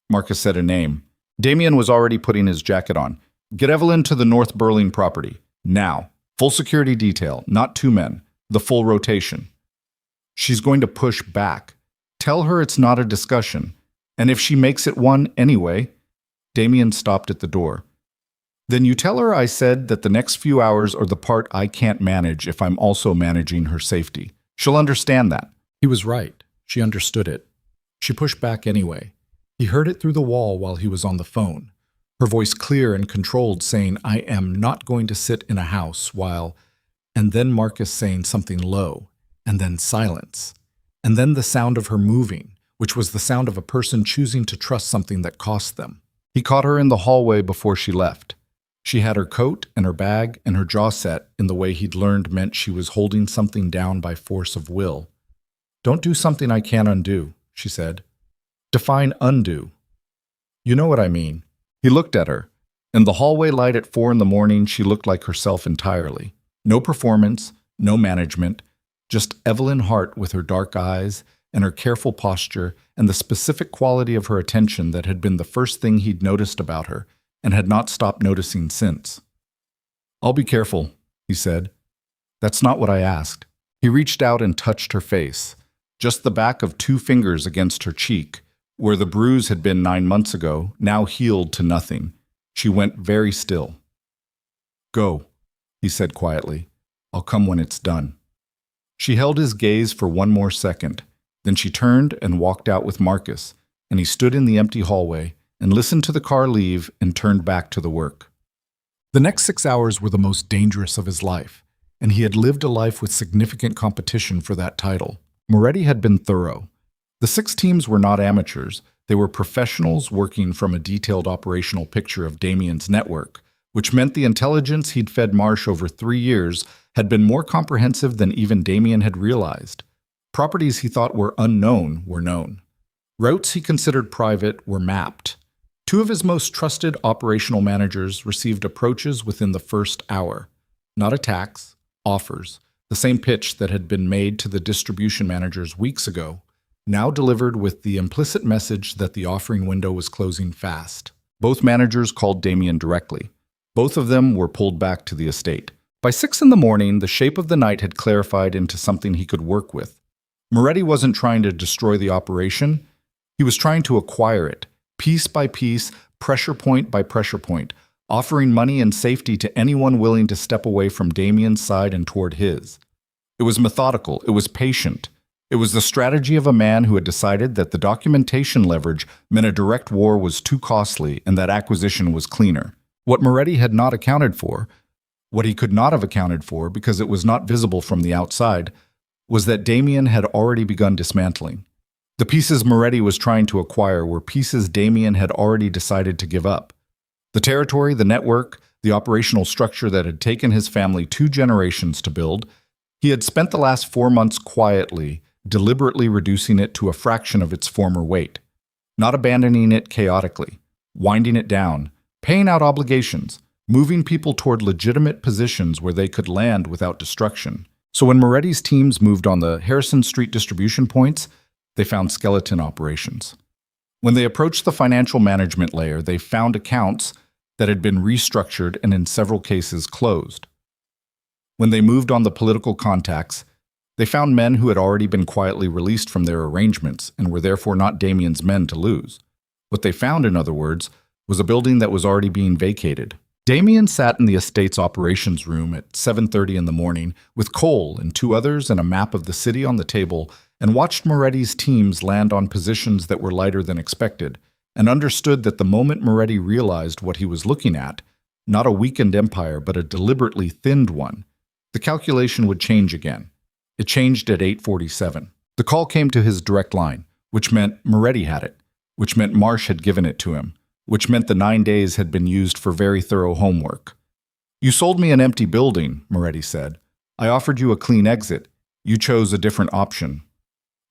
Marcus said a name. Damien was already putting his jacket on. "Get Evelyn to the North Burling property. Now. Full security detail, not 2 men. The full rotation." "She's going to push back. Tell her it's not a discussion. And if she makes it one anyway." Damien stopped at the door. "Then you tell her I said that the next few hours are the part I can't manage if I'm also managing her safety. She'll understand that." He was right. She understood it. She pushed back anyway. He heard it through the wall while he was on the phone. Her voice clear and controlled, saying, "I am not going to sit in a house while..." And then Marcus saying something low, and then silence. And then the sound of her moving, which was the sound of a person choosing to trust something that cost them. He caught her in the hallway before she left. She had her coat and her bag and her jaw set in the way he'd learned meant she was holding something down by force of will. "Don't do something I can't undo," she said. "Define undo." "You know what I mean." He looked at her. In the hallway light at 4 in the morning, she looked like herself entirely. No performance, no management, just Evelyn Hart with her dark eyes and her careful posture and the specific quality of her attention that had been the first thing he'd noticed about her and had not stopped noticing since. "I'll be careful," he said. "That's not what I asked." He reached out and touched her face, just the back of 2 fingers against her cheek, where the bruise had been 9 months ago, now healed to nothing. She went very still. "Go," he said quietly. "I'll come when it's done." She held his gaze for 1 more second. Then she turned and walked out with Marcus, and he stood in the empty hallway and listened to the car leave and turned back to the work. The next 6 hours were the most dangerous of his life, and he had lived a life with significant competition for that title. Moretti had been thorough. The 6 teams were not amateurs. They were professionals working from a detailed operational picture of Damien's network, which meant the intelligence he'd fed Marsh over 3 years had been more comprehensive than even Damien had realized. Properties he thought were unknown were known. Routes he considered private were mapped. 2 of his most trusted operational managers received approaches within the first hour. Not attacks, offers, the same pitch that had been made to the distribution managers weeks ago, now delivered with the implicit message that the offering window was closing fast. Both managers called Damien directly. Both of them were pulled back to the estate. By 6 in the morning, the shape of the night had clarified into something he could work with. Moretti wasn't trying to destroy the operation. He was trying to acquire it, piece by piece, pressure point by pressure point, offering money and safety to anyone willing to step away from Damien's side and toward his. It was methodical. It was patient. It was the strategy of a man who had decided that the documentation leverage meant a direct war was too costly and that acquisition was cleaner. What Moretti had not accounted for, what he could not have accounted for because it was not visible from the outside, was that Damien had already begun dismantling. The pieces Moretti was trying to acquire were pieces Damien had already decided to give up. The territory, the network, the operational structure that had taken his family 2 generations to build, he had spent the last 4 months quietly, deliberately reducing it to a fraction of its former weight, not abandoning it chaotically, winding it down, paying out obligations, moving people toward legitimate positions where they could land without destruction. So when Moretti's teams moved on the Harrison Street distribution points, they found skeleton operations. When they approached the financial management layer, they found accounts that had been restructured and in several cases closed. When they moved on the political contacts, they found men who had already been quietly released from their arrangements and were therefore not Damien's men to lose. What they found, in other words, was a building that was already being vacated. Damien sat in the estate's operations room at 7:30 in the morning with Cole and two others and a map of the city on the table and watched Moretti's teams land on positions that were lighter than expected, and understood that the moment Moretti realized what he was looking at, not a weakened empire but a deliberately thinned one, the calculation would change again. It changed at 8:47. The call came to his direct line, which meant Moretti had it, which meant Marsh had given it to him, which meant the 9 days had been used for very thorough homework. "You sold me an empty building," Moretti said. "I offered you a clean exit. You chose a different option.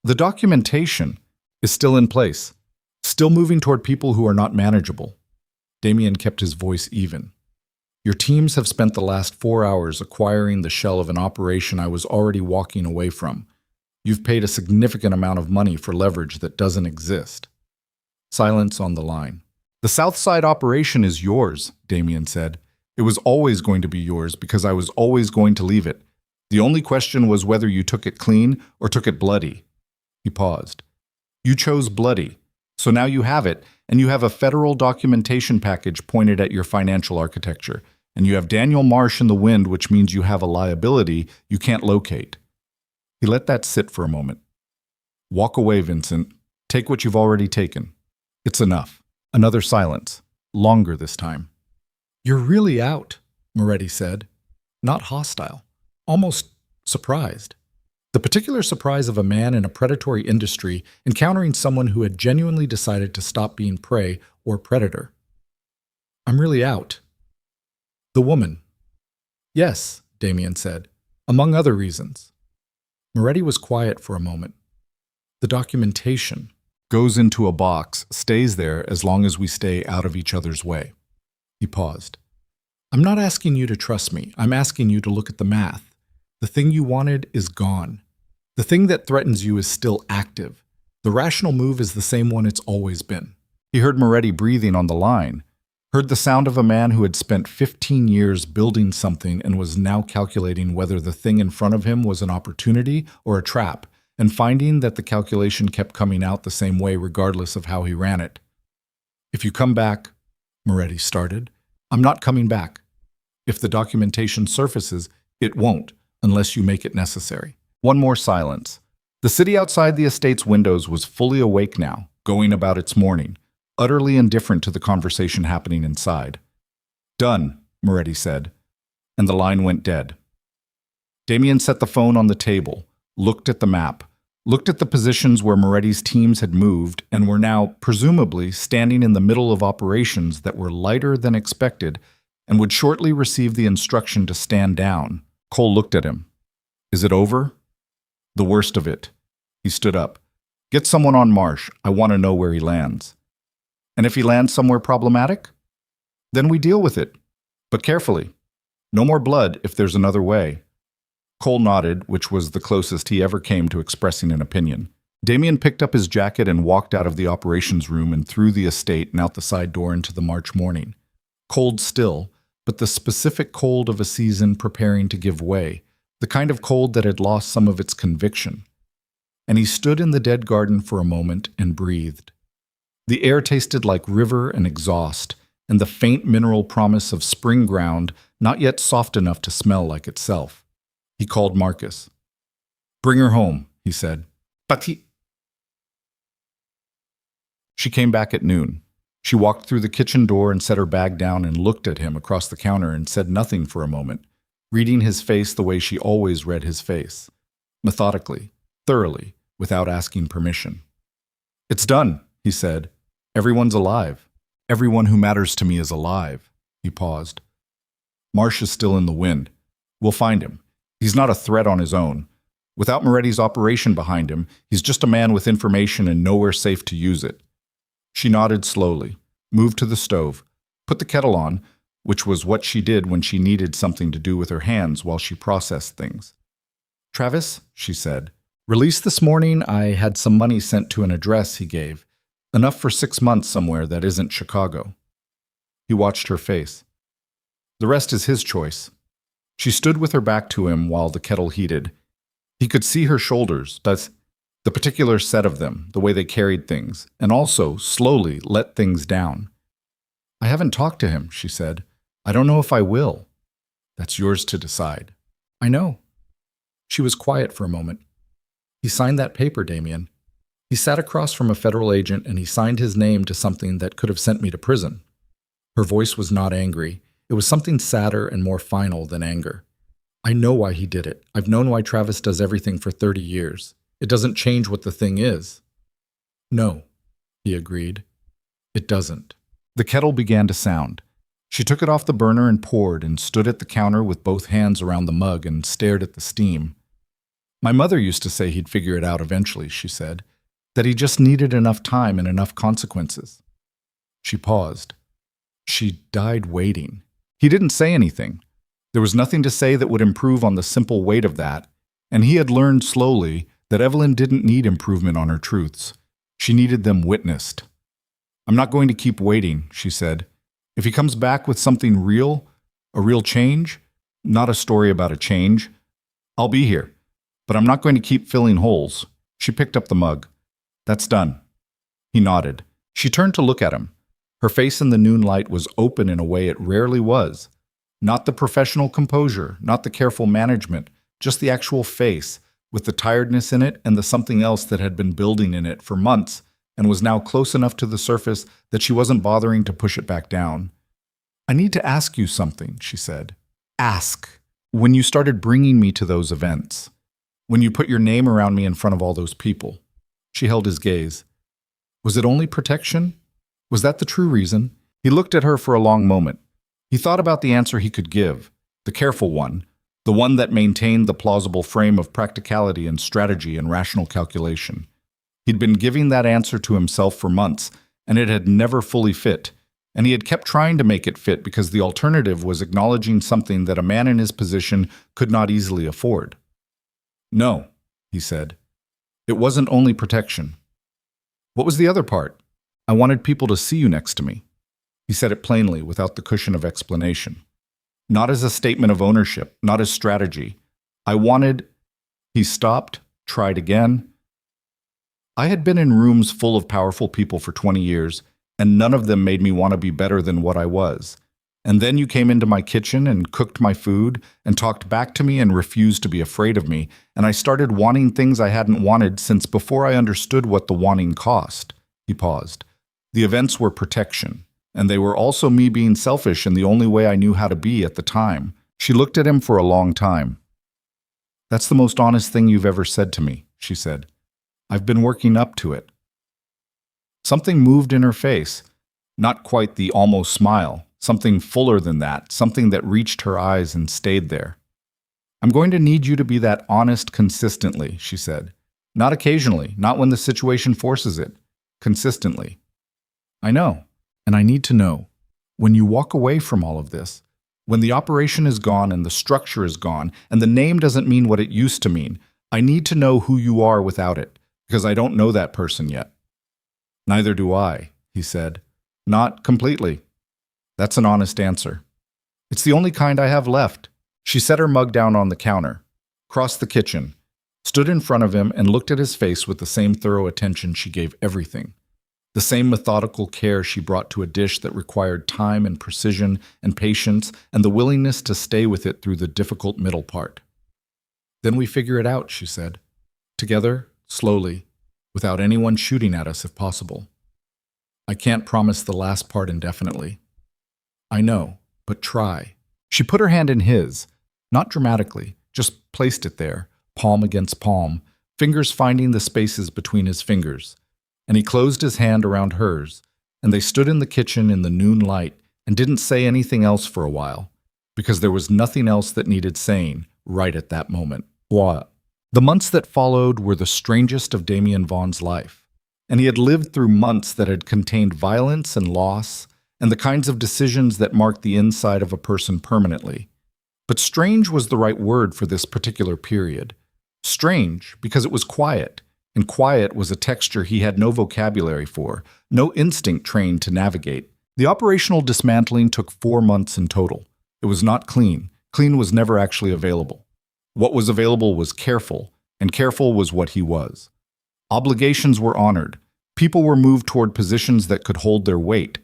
The documentation is still in place, still moving toward people who are not manageable." Damien kept his voice even. "Your teams have spent the last 4 hours acquiring the shell of an operation I was already walking away from. You've paid a significant amount of money for leverage that doesn't exist." Silence on the line. "The Southside operation is yours," Damien said. "It was always going to be yours because I was always going to leave it. The only question was whether you took it clean or took it bloody." He paused. "You chose bloody, so now you have it, and you have a federal documentation package pointed at your financial architecture, and you have Daniel Marsh in the wind, which means you have a liability you can't locate." He let that sit for a moment. "Walk away, Vincent. Take what you've already taken. It's enough." Another silence, longer this time. "You're really out," Moretti said, not hostile, almost surprised. The particular surprise of a man in a predatory industry encountering someone who had genuinely decided to stop being prey or predator. "I'm really out." "The woman." "Yes," Damien said, "among other reasons." Moretti was quiet for a moment. "The documentation goes into a box, stays there as long as we stay out of each other's way." He paused. "I'm not asking you to trust me. I'm asking you to look at the math. The thing you wanted is gone. The thing that threatens you is still active. The rational move is the same one it's always been." He heard Moretti breathing on the line, heard the sound of a man who had spent 15 years building something and was now calculating whether the thing in front of him was an opportunity or a trap, and finding that the calculation kept coming out the same way regardless of how he ran it. "If you come back," Moretti started, "I'm not coming back. If the documentation surfaces, it won't, unless you make it necessary." One more silence. The city outside the estate's windows was fully awake now, going about its morning, utterly indifferent to the conversation happening inside. "Done," Moretti said, and the line went dead. Damien set the phone on the table, looked at the map, looked at the positions where Moretti's teams had moved and were now, presumably, standing in the middle of operations that were lighter than expected and would shortly receive the instruction to stand down. Cole looked at him. "Is it over?" "The worst of it." He stood up. "Get someone on Marsh. I want to know where he lands." "And if he lands somewhere problematic?" "Then we deal with it. But carefully. No more blood if there's another way." Cole nodded, which was the closest he ever came to expressing an opinion. Damien picked up his jacket and walked out of the operations room and through the estate and out the side door into the March morning. Cold still, but the specific cold of a season preparing to give way, the kind of cold that had lost some of its conviction. And he stood in the dead garden for a moment and breathed. The air tasted like river and exhaust, and the faint mineral promise of spring ground not yet soft enough to smell like itself. He called Marcus. "Bring her home," he said. "But he—" She came back at noon. She walked through the kitchen door and set her bag down and looked at him across the counter and said nothing for a moment, reading his face the way she always read his face, methodically, thoroughly, without asking permission. "It's done," he said. "Everyone's alive. Everyone who matters to me is alive." He paused. "Marsh is still in the wind. We'll find him. He's not a threat on his own. Without Moretti's operation behind him, he's just a man with information and nowhere safe to use it." She nodded slowly, moved to the stove, put the kettle on, which was what she did when she needed something to do with her hands while she processed things. "Travis," she said, "released this morning I had some money sent to an address he gave, enough for 6 months somewhere that isn't Chicago." He watched her face. The rest is his choice. She stood with her back to him while the kettle heated. He could see her shoulders, the particular set of them, the way they carried things, and also, slowly, let things down. I haven't talked to him, she said. I don't know if I will. That's yours to decide. I know. She was quiet for a moment. He signed that paper, Damien. He sat across from a federal agent and he signed his name to something that could have sent me to prison. Her voice was not angry. It was something sadder and more final than anger. I know why he did it. I've known why Travis does everything for 30 years. It doesn't change what the thing is. No, he agreed. It doesn't. The kettle began to sound. She took it off the burner and poured and stood at the counter with both hands around the mug and stared at the steam. My mother used to say he'd figure it out eventually, she said, that he just needed enough time and enough consequences. She paused. She died waiting. He didn't say anything. There was nothing to say that would improve on the simple weight of that, and he had learned slowly that Evelyn didn't need improvement on her truths. She needed them witnessed. I'm not going to keep waiting, she said. If he comes back with something real, a real change, not a story about a change, I'll be here. But I'm not going to keep filling holes. She picked up the mug. That's done. He nodded. She turned to look at him. Her face in the noon light was open in a way it rarely was. Not the professional composure, not the careful management, just the actual face, with the tiredness in it and the something else that had been building in it for months and was now close enough to the surface that she wasn't bothering to push it back down. I need to ask you something, she said. Ask. When you started bringing me to those events. When you put your name around me in front of all those people. She held his gaze. Was it only protection? Was that the true reason? He looked at her for a long moment. He thought about the answer he could give, the careful one, the one that maintained the plausible frame of practicality and strategy and rational calculation. He'd been giving that answer to himself for months, and it had never fully fit, and he had kept trying to make it fit because the alternative was acknowledging something that a man in his position could not easily afford. No, he said. It wasn't only protection. What was the other part? I wanted people to see you next to me. He said it plainly, without the cushion of explanation. Not as a statement of ownership, not as strategy. I wanted... He stopped, tried again. I had been in rooms full of powerful people for 20 years, and none of them made me want to be better than what I was. And then you came into my kitchen and cooked my food and talked back to me and refused to be afraid of me, and I started wanting things I hadn't wanted since before I understood what the wanting cost. He paused. The events were protection, and they were also me being selfish in the only way I knew how to be at the time. She looked at him for a long time. That's the most honest thing you've ever said to me, she said. I've been working up to it. Something moved in her face, not quite the almost smile, something fuller than that, something that reached her eyes and stayed there. I'm going to need you to be that honest consistently, she said. Not occasionally, not when the situation forces it. Consistently. I know, and I need to know. When you walk away from all of this, when the operation is gone and the structure is gone, and the name doesn't mean what it used to mean, I need to know who you are without it, because I don't know that person yet. Neither do I, he said. Not completely. That's an honest answer. It's the only kind I have left. She set her mug down on the counter, crossed the kitchen, stood in front of him and looked at his face with the same thorough attention she gave everything, the same methodical care she brought to a dish that required time and precision and patience and the willingness to stay with it through the difficult middle part. Then we figure it out, she said. Together, slowly, without anyone shooting at us if possible. I can't promise the last part indefinitely. I know, but try. She put her hand in his, not dramatically, just placed it there, palm against palm, fingers finding the spaces between his fingers. And he closed his hand around hers, and they stood in the kitchen in the noon light and didn't say anything else for a while, because there was nothing else that needed saying right at that moment. What? The months that followed were the strangest of Damien Vaughn's life, and he had lived through months that had contained violence and loss, and the kinds of decisions that marked the inside of a person permanently. But strange was the right word for this particular period. Strange because it was quiet, and quiet was a texture he had no vocabulary for, no instinct trained to navigate, The operational dismantling took 4 months in total. It was not clean. Clean was never actually available. What was available was careful, and careful was what he was. Obligations were honored. People were moved toward positions that could hold their weight.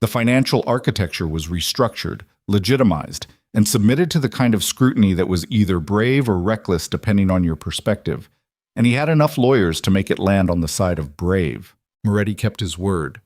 The financial architecture was restructured, legitimized, and submitted to the kind of scrutiny that was either brave or reckless depending on your perspective. And he had enough lawyers to make it land on the side of brave. Moretti kept his word.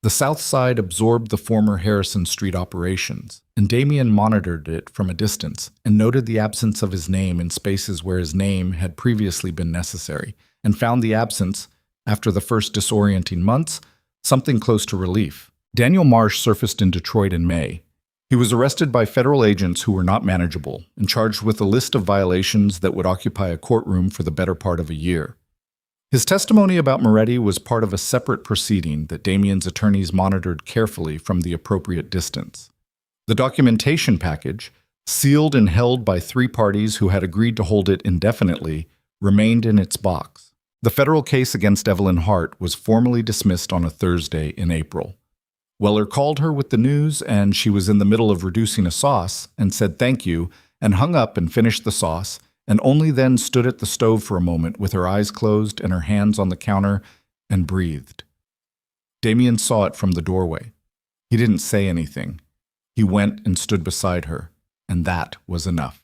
The South Side absorbed the former Harrison Street operations, and Damien monitored it from a distance and noted the absence of his name in spaces where his name had previously been necessary, and found the absence, after the first disorienting months, something close to relief. Daniel Marsh surfaced in Detroit in May. He was arrested by federal agents who were not manageable and charged with a list of violations that would occupy a courtroom for the better part of a year. His testimony about Moretti was part of a separate proceeding that Damien's attorneys monitored carefully from the appropriate distance. The documentation package, sealed and held by 3 parties who had agreed to hold it indefinitely, remained in its box. The federal case against Evelyn Hart was formally dismissed on a Thursday in April. Weller called her with the news, and she was in the middle of reducing a sauce and said thank you and hung up and finished the sauce, and only then stood at the stove for a moment with her eyes closed and her hands on the counter and breathed. Damien saw it from the doorway. He didn't say anything. He went and stood beside her, and that was enough.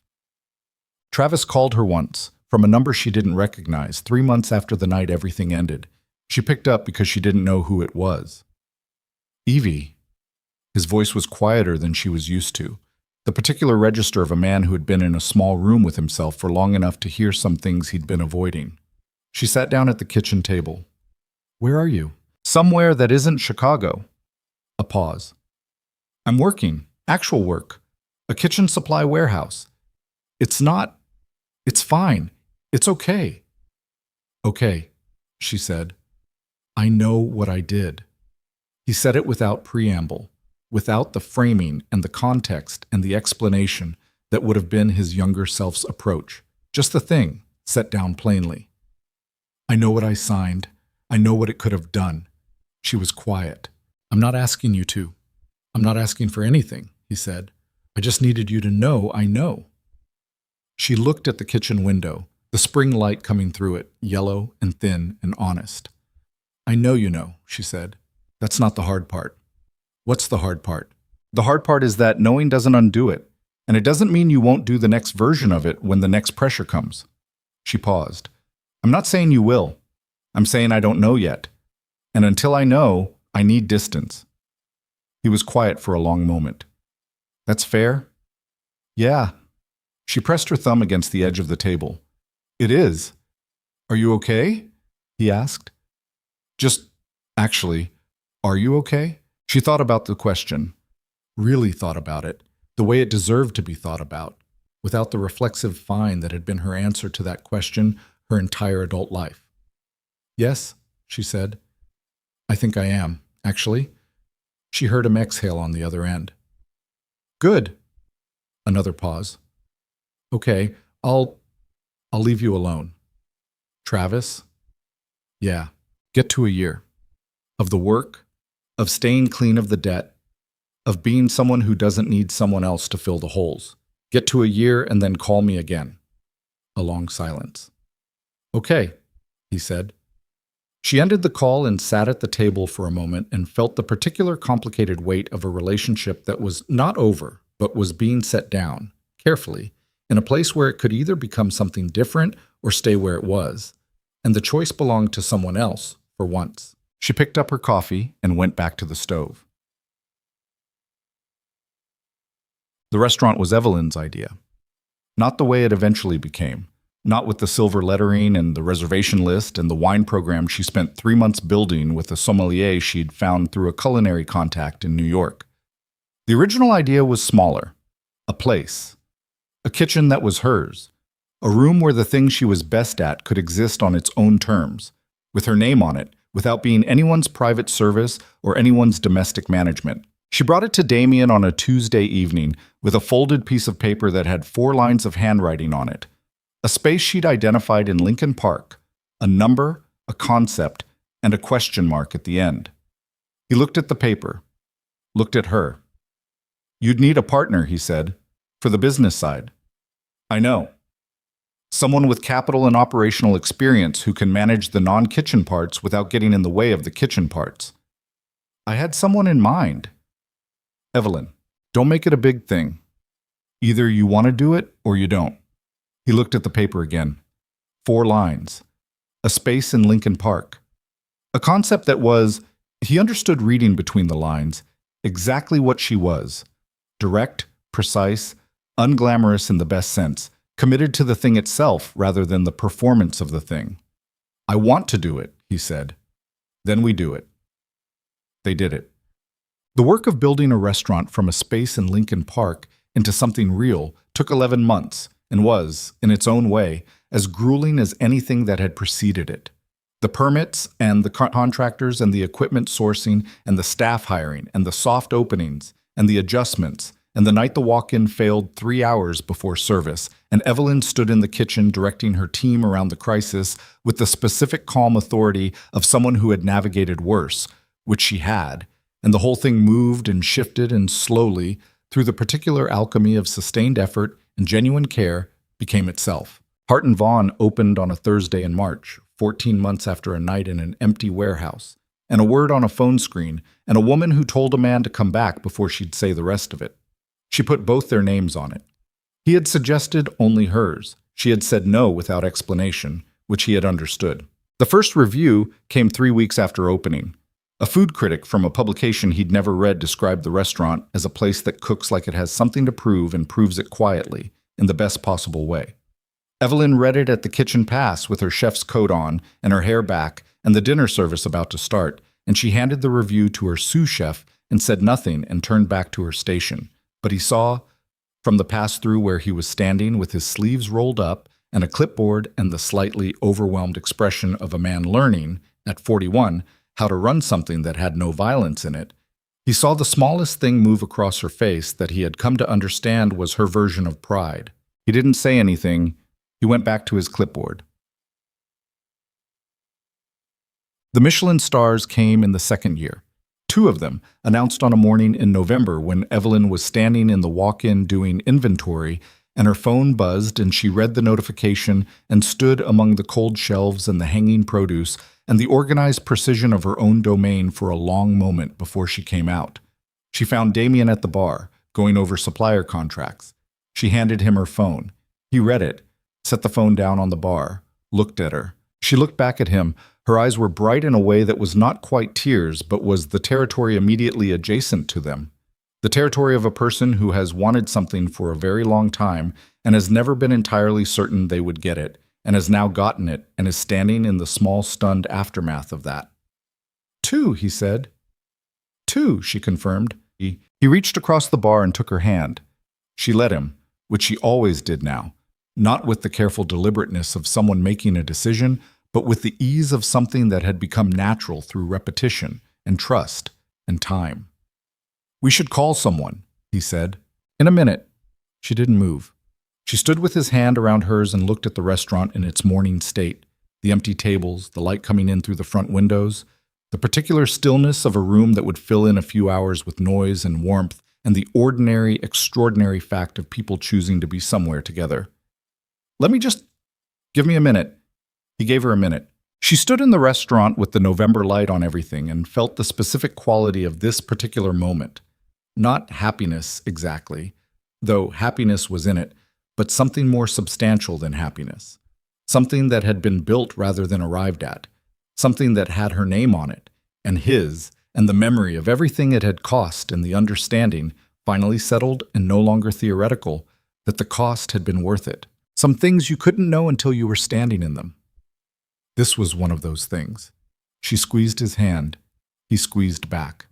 Travis called her once, from a number she didn't recognize, 3 months after the night everything ended. She picked up because she didn't know who it was. Evie. His voice was quieter than she was used to. The particular register of a man who had been in a small room with himself for long enough to hear some things he'd been avoiding. She sat down at the kitchen table. "Where are you?" "Somewhere that isn't Chicago." A pause. "I'm working. Actual work. A kitchen supply warehouse. It's not. It's fine. It's okay." "Okay," she said. "I know what I did." He said it without preamble, without the framing and the context and the explanation that would have been his younger self's approach. Just the thing, set down plainly. "I know what I signed. I know what it could have done." She was quiet. "I'm not asking you to. I'm not asking for anything," he said. "I just needed you to know I know." She looked at the kitchen window, the spring light coming through it, yellow and thin and honest. "I know you know," she said. "That's not the hard part." "What's the hard part?" "The hard part is that knowing doesn't undo it, and it doesn't mean you won't do the next version of it when the next pressure comes." She paused. "I'm not saying you will. I'm saying I don't know yet. And until I know, I need distance." He was quiet for a long moment. "That's fair?" "Yeah." She pressed her thumb against the edge of the table. "It is. Are you okay?" he asked. Actually, are you okay?" She thought about the question, really thought about it, the way it deserved to be thought about, without the reflexive fine that had been her answer to that question her entire adult life. "Yes," she said. "I think I am, actually." She heard him exhale on the other end. "Good." Another pause. "Okay, I'll leave you alone." "Travis?" "Yeah, get to a year. Of the work, of staying clean of the debt, of being someone who doesn't need someone else to fill the holes. Get to a year and then call me again." A long silence. "Okay," he said. She ended the call and sat at the table for a moment and felt the particular complicated weight of a relationship that was not over, but was being set down, carefully, in a place where it could either become something different or stay where it was. And the choice belonged to someone else, for once. She picked up her coffee and went back to the stove. The restaurant was Evelyn's idea. Not the way it eventually became. Not with the silver lettering and the reservation list and the wine program she spent 3 months building with a sommelier she'd found through a culinary contact in New York. The original idea was smaller. A place. A kitchen that was hers. A room where the thing she was best at could exist on its own terms, with her name on it, without being anyone's private service or anyone's domestic management. She brought it to Damien on a Tuesday evening with a folded piece of paper that had 4 lines of handwriting on it. A space she'd identified in Lincoln Park, a number, a concept, and a question mark at the end. He looked at the paper. looked at her. "You'd need a partner," he said, "for the business side." "I know. Someone with capital and operational experience who can manage the non-kitchen parts without getting in the way of the kitchen parts." "I had someone in mind." "Evelyn, don't make it a big thing. Either you want to do it or you don't." He looked at the paper again. 4 lines. A space in Lincoln Park. A concept that was, he understood reading between the lines, exactly what she was. Direct, precise, unglamorous in the best sense, committed to the thing itself rather than the performance of the thing. "I want to do it," he said. "Then we do it." They did it. The work of building a restaurant from a space in Lincoln Park into something real took 11 months and was, in its own way, as grueling as anything that had preceded it. The permits and the contractors and the equipment sourcing and the staff hiring and the soft openings and the adjustments, and the night the walk-in failed 3 hours before service, and Evelyn stood in the kitchen directing her team around the crisis with the specific calm authority of someone who had navigated worse, which she had, and the whole thing moved and shifted and slowly, through the particular alchemy of sustained effort and genuine care, became itself. Hart and Vaughn opened on a Thursday in March, 14 months after a night in an empty warehouse, and a word on a phone screen, and a woman who told a man to come back before she'd say the rest of it. She put both their names on it. He had suggested only hers. She had said no without explanation, which he had understood. The first review came 3 weeks after opening. A food critic from a publication he'd never read described the restaurant as a place that cooks like it has something to prove and proves it quietly, in the best possible way. Evelyn read it at the kitchen pass with her chef's coat on and her hair back and the dinner service about to start, and she handed the review to her sous chef and said nothing and turned back to her station. But he saw, from the pass-through where he was standing with his sleeves rolled up and a clipboard and the slightly overwhelmed expression of a man learning, at 41, how to run something that had no violence in it, he saw the smallest thing move across her face that he had come to understand was her version of pride. He didn't say anything. He went back to his clipboard. The Michelin stars came in the second year. 2 of them, announced on a morning in November when Evelyn was standing in the walk-in doing inventory, and her phone buzzed and she read the notification and stood among the cold shelves and the hanging produce and the organized precision of her own domain for a long moment before she came out. She found Damien at the bar, going over supplier contracts. She handed him her phone. He read it, set the phone down on the bar, looked at her. She looked back at him. Her eyes were bright in a way that was not quite tears, but was the territory immediately adjacent to them. The territory of a person who has wanted something for a very long time and has never been entirely certain they would get it, and has now gotten it and is standing in the small, stunned aftermath of that. 2, he said. 2, she confirmed. He reached across the bar and took her hand. She let him, which she always did now, not with the careful deliberateness of someone making a decision, but with the ease of something that had become natural through repetition and trust and time. "We should call someone," he said. "In a minute." She didn't move. She stood with his hand around hers and looked at the restaurant in its morning state, the empty tables, the light coming in through the front windows, the particular stillness of a room that would fill in a few hours with noise and warmth, and the ordinary, extraordinary fact of people choosing to be somewhere together. Give me a minute." He gave her a minute. She stood in the restaurant with the November light on everything and felt the specific quality of this particular moment. Not happiness exactly, though happiness was in it, but something more substantial than happiness. Something that had been built rather than arrived at. Something that had her name on it, and his, and the memory of everything it had cost, and the understanding, finally settled and no longer theoretical, that the cost had been worth it. Some things you couldn't know until you were standing in them. This was one of those things. She squeezed his hand. He squeezed back.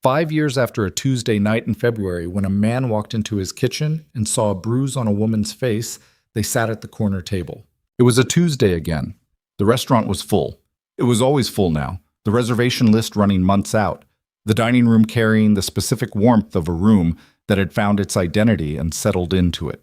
5 years after a Tuesday night in February, when a man walked into his kitchen and saw a bruise on a woman's face, they sat at the corner table. It was a Tuesday again. The restaurant was full. It was always full now, the reservation list running months out, the dining room carrying the specific warmth of a room that had found its identity and settled into it.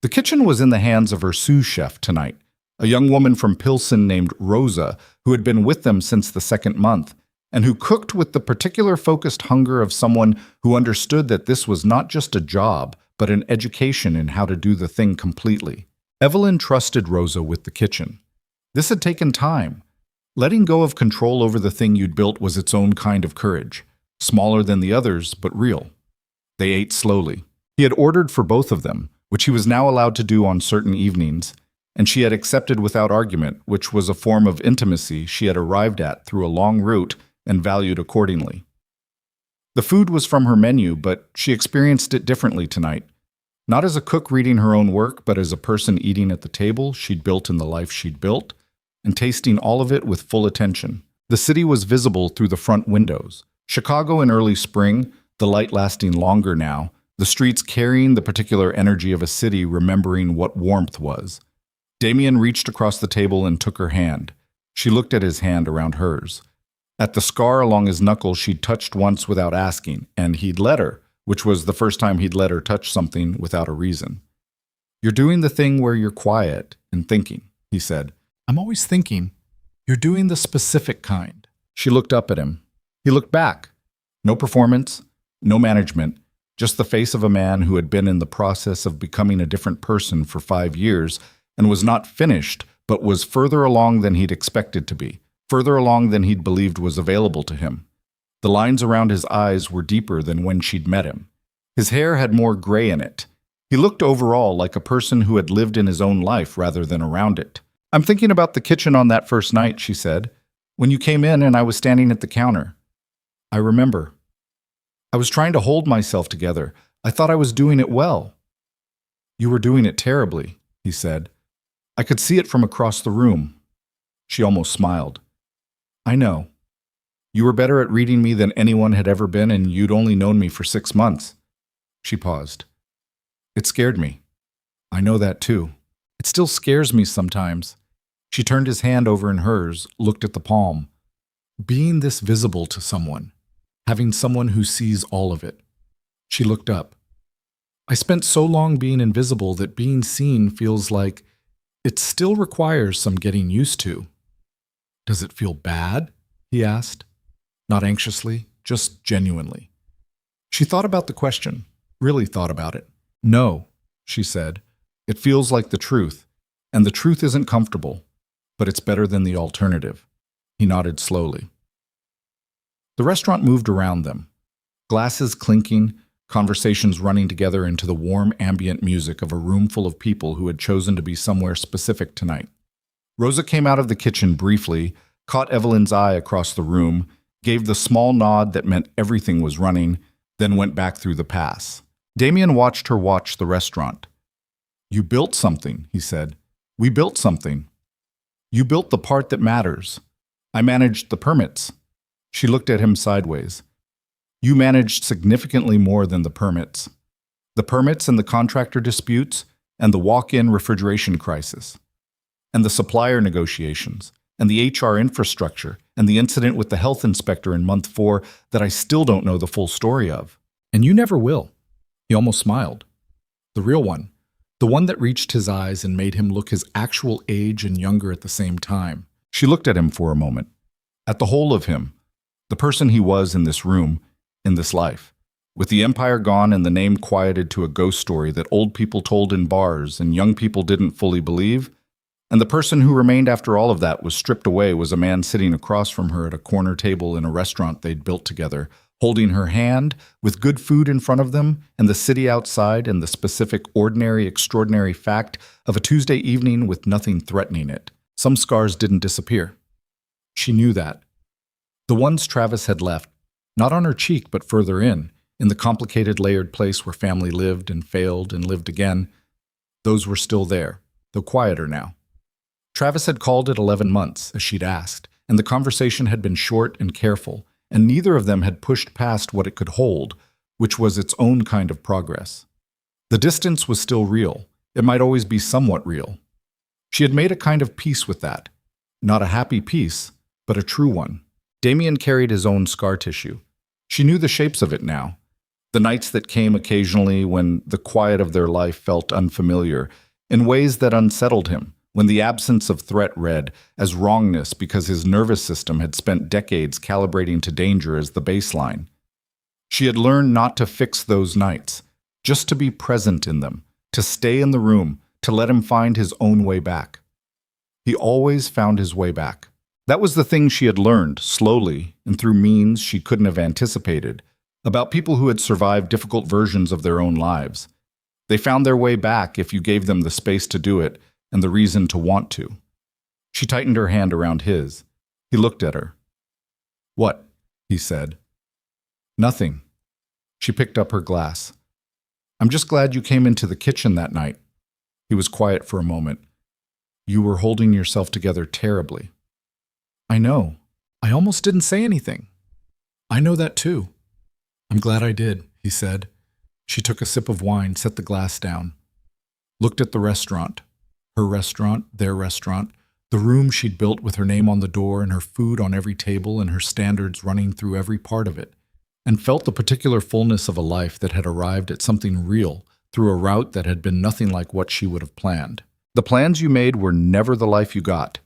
The kitchen was in the hands of her sous chef tonight, a young woman from Pilsen named Rosa, who had been with them since the second month, and who cooked with the particular focused hunger of someone who understood that this was not just a job, but an education in how to do the thing completely. Evelyn trusted Rosa with the kitchen. This had taken time. Letting go of control over the thing you'd built was its own kind of courage, smaller than the others, but real. They ate slowly. He had ordered for both of them, which he was now allowed to do on certain evenings, and she had accepted without argument, which was a form of intimacy she had arrived at through a long route and valued accordingly. The food was from her menu, but she experienced it differently tonight. Not as a cook reading her own work, but as a person eating at the table she'd built in the life she'd built, and tasting all of it with full attention. The city was visible through the front windows. Chicago in early spring, the light lasting longer now, the streets carrying the particular energy of a city remembering what warmth was. Damien reached across the table and took her hand. She looked at his hand around hers. At the scar along his knuckle she'd touched once without asking, and he'd let her, which was the first time he'd let her touch something without a reason. "You're doing the thing where you're quiet and thinking," he said. "I'm always thinking. You're doing the specific kind." She looked up at him. He looked back. No performance, no management, just the face of a man who had been in the process of becoming a different person for 5 years and was not finished, but was further along than he'd expected to be, further along than he'd believed was available to him. The lines around his eyes were deeper than when she'd met him. His hair had more gray in it. He looked overall like a person who had lived in his own life rather than around it. "I'm thinking about the kitchen on that first night," she said, "when you came in and I was standing at the counter. I remember. I was trying to hold myself together. I thought I was doing it well." "You were doing it terribly," he said. "I could see it from across the room." She almost smiled. "I know. You were better at reading me than anyone had ever been, and you'd only known me for 6 months. She paused. "It scared me. I know that too. It still scares me sometimes." She turned his hand over in hers, looked at the palm. "Being this visible to someone. Having someone who sees all of it." She looked up. "I spent so long being invisible that being seen feels like it still requires some getting used to." "Does it feel bad?" he asked. Not anxiously, just genuinely. She thought about the question, really thought about it. "No," she said. "It feels like the truth, and the truth isn't comfortable, but it's better than the alternative." He nodded slowly. The restaurant moved around them, glasses clinking, conversations running together into the warm ambient music of a room full of people who had chosen to be somewhere specific tonight. Rosa came out of the kitchen briefly, caught Evelyn's eye across the room, gave the small nod that meant everything was running, then went back through the pass. Damien watched her watch the restaurant. "You built something," he said. "We built something. You built the part that matters. I managed the permits." She looked at him sideways. "You managed significantly more than the permits. The permits and the contractor disputes, and the walk-in refrigeration crisis, and the supplier negotiations, and the HR infrastructure, and the incident with the health inspector in month 4 that I still don't know the full story of. And you never will." He almost smiled. "The real one. The one that reached his eyes and made him look his actual age and younger at the same time." She looked at him for a moment. At the whole of him. The person he was in this room, in this life. With the empire gone and the name quieted to a ghost story that old people told in bars and young people didn't fully believe, and the person who remained after all of that was stripped away was a man sitting across from her at a corner table in a restaurant they'd built together, holding her hand, with good food in front of them, and the city outside, and the specific ordinary, extraordinary fact of a Tuesday evening with nothing threatening it. Some scars didn't disappear. She knew that. The ones Travis had left, not on her cheek but further in the complicated layered place where family lived and failed and lived again, those were still there, though quieter now. Travis had called it 11 months, as she'd asked, and the conversation had been short and careful, and neither of them had pushed past what it could hold, which was its own kind of progress. The distance was still real. It might always be somewhat real. She had made a kind of peace with that. Not a happy peace, but a true one. Damien carried his own scar tissue. She knew the shapes of it now. The nights that came occasionally when the quiet of their life felt unfamiliar, in ways that unsettled him, when the absence of threat read as wrongness because his nervous system had spent decades calibrating to danger as the baseline. She had learned not to fix those nights, just to be present in them, to stay in the room, to let him find his own way back. He always found his way back. That was the thing she had learned, slowly and through means she couldn't have anticipated, about people who had survived difficult versions of their own lives. They found their way back if you gave them the space to do it and the reason to want to. She tightened her hand around his. He looked at her. "What?" he said. "Nothing." She picked up her glass. "I'm just glad you came into the kitchen that night." He was quiet for a moment. "You were holding yourself together terribly." "I know. I almost didn't say anything." "I know that too." "I'm glad I did," he said. She took a sip of wine, set the glass down. Looked at the restaurant. Her restaurant, their restaurant, the room she'd built with her name on the door and her food on every table and her standards running through every part of it, and felt the particular fullness of a life that had arrived at something real through a route that had been nothing like what she would have planned. The plans you made were never the life you got.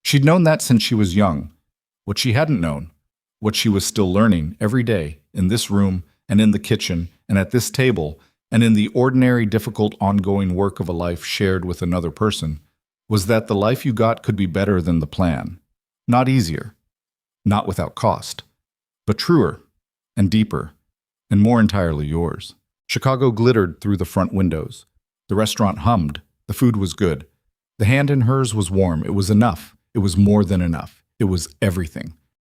She'd known that since she was young. What she hadn't known, what she was still learning every day, in this room and in the kitchen and at this table and in the ordinary, difficult, ongoing work of a life shared with another person, was that the life you got could be better than the plan. Not easier, not without cost, but truer and deeper and more entirely yours. Chicago glittered through the front windows. The restaurant hummed. The food was good. The hand in hers was warm. It was enough. It was more than enough. It was everything.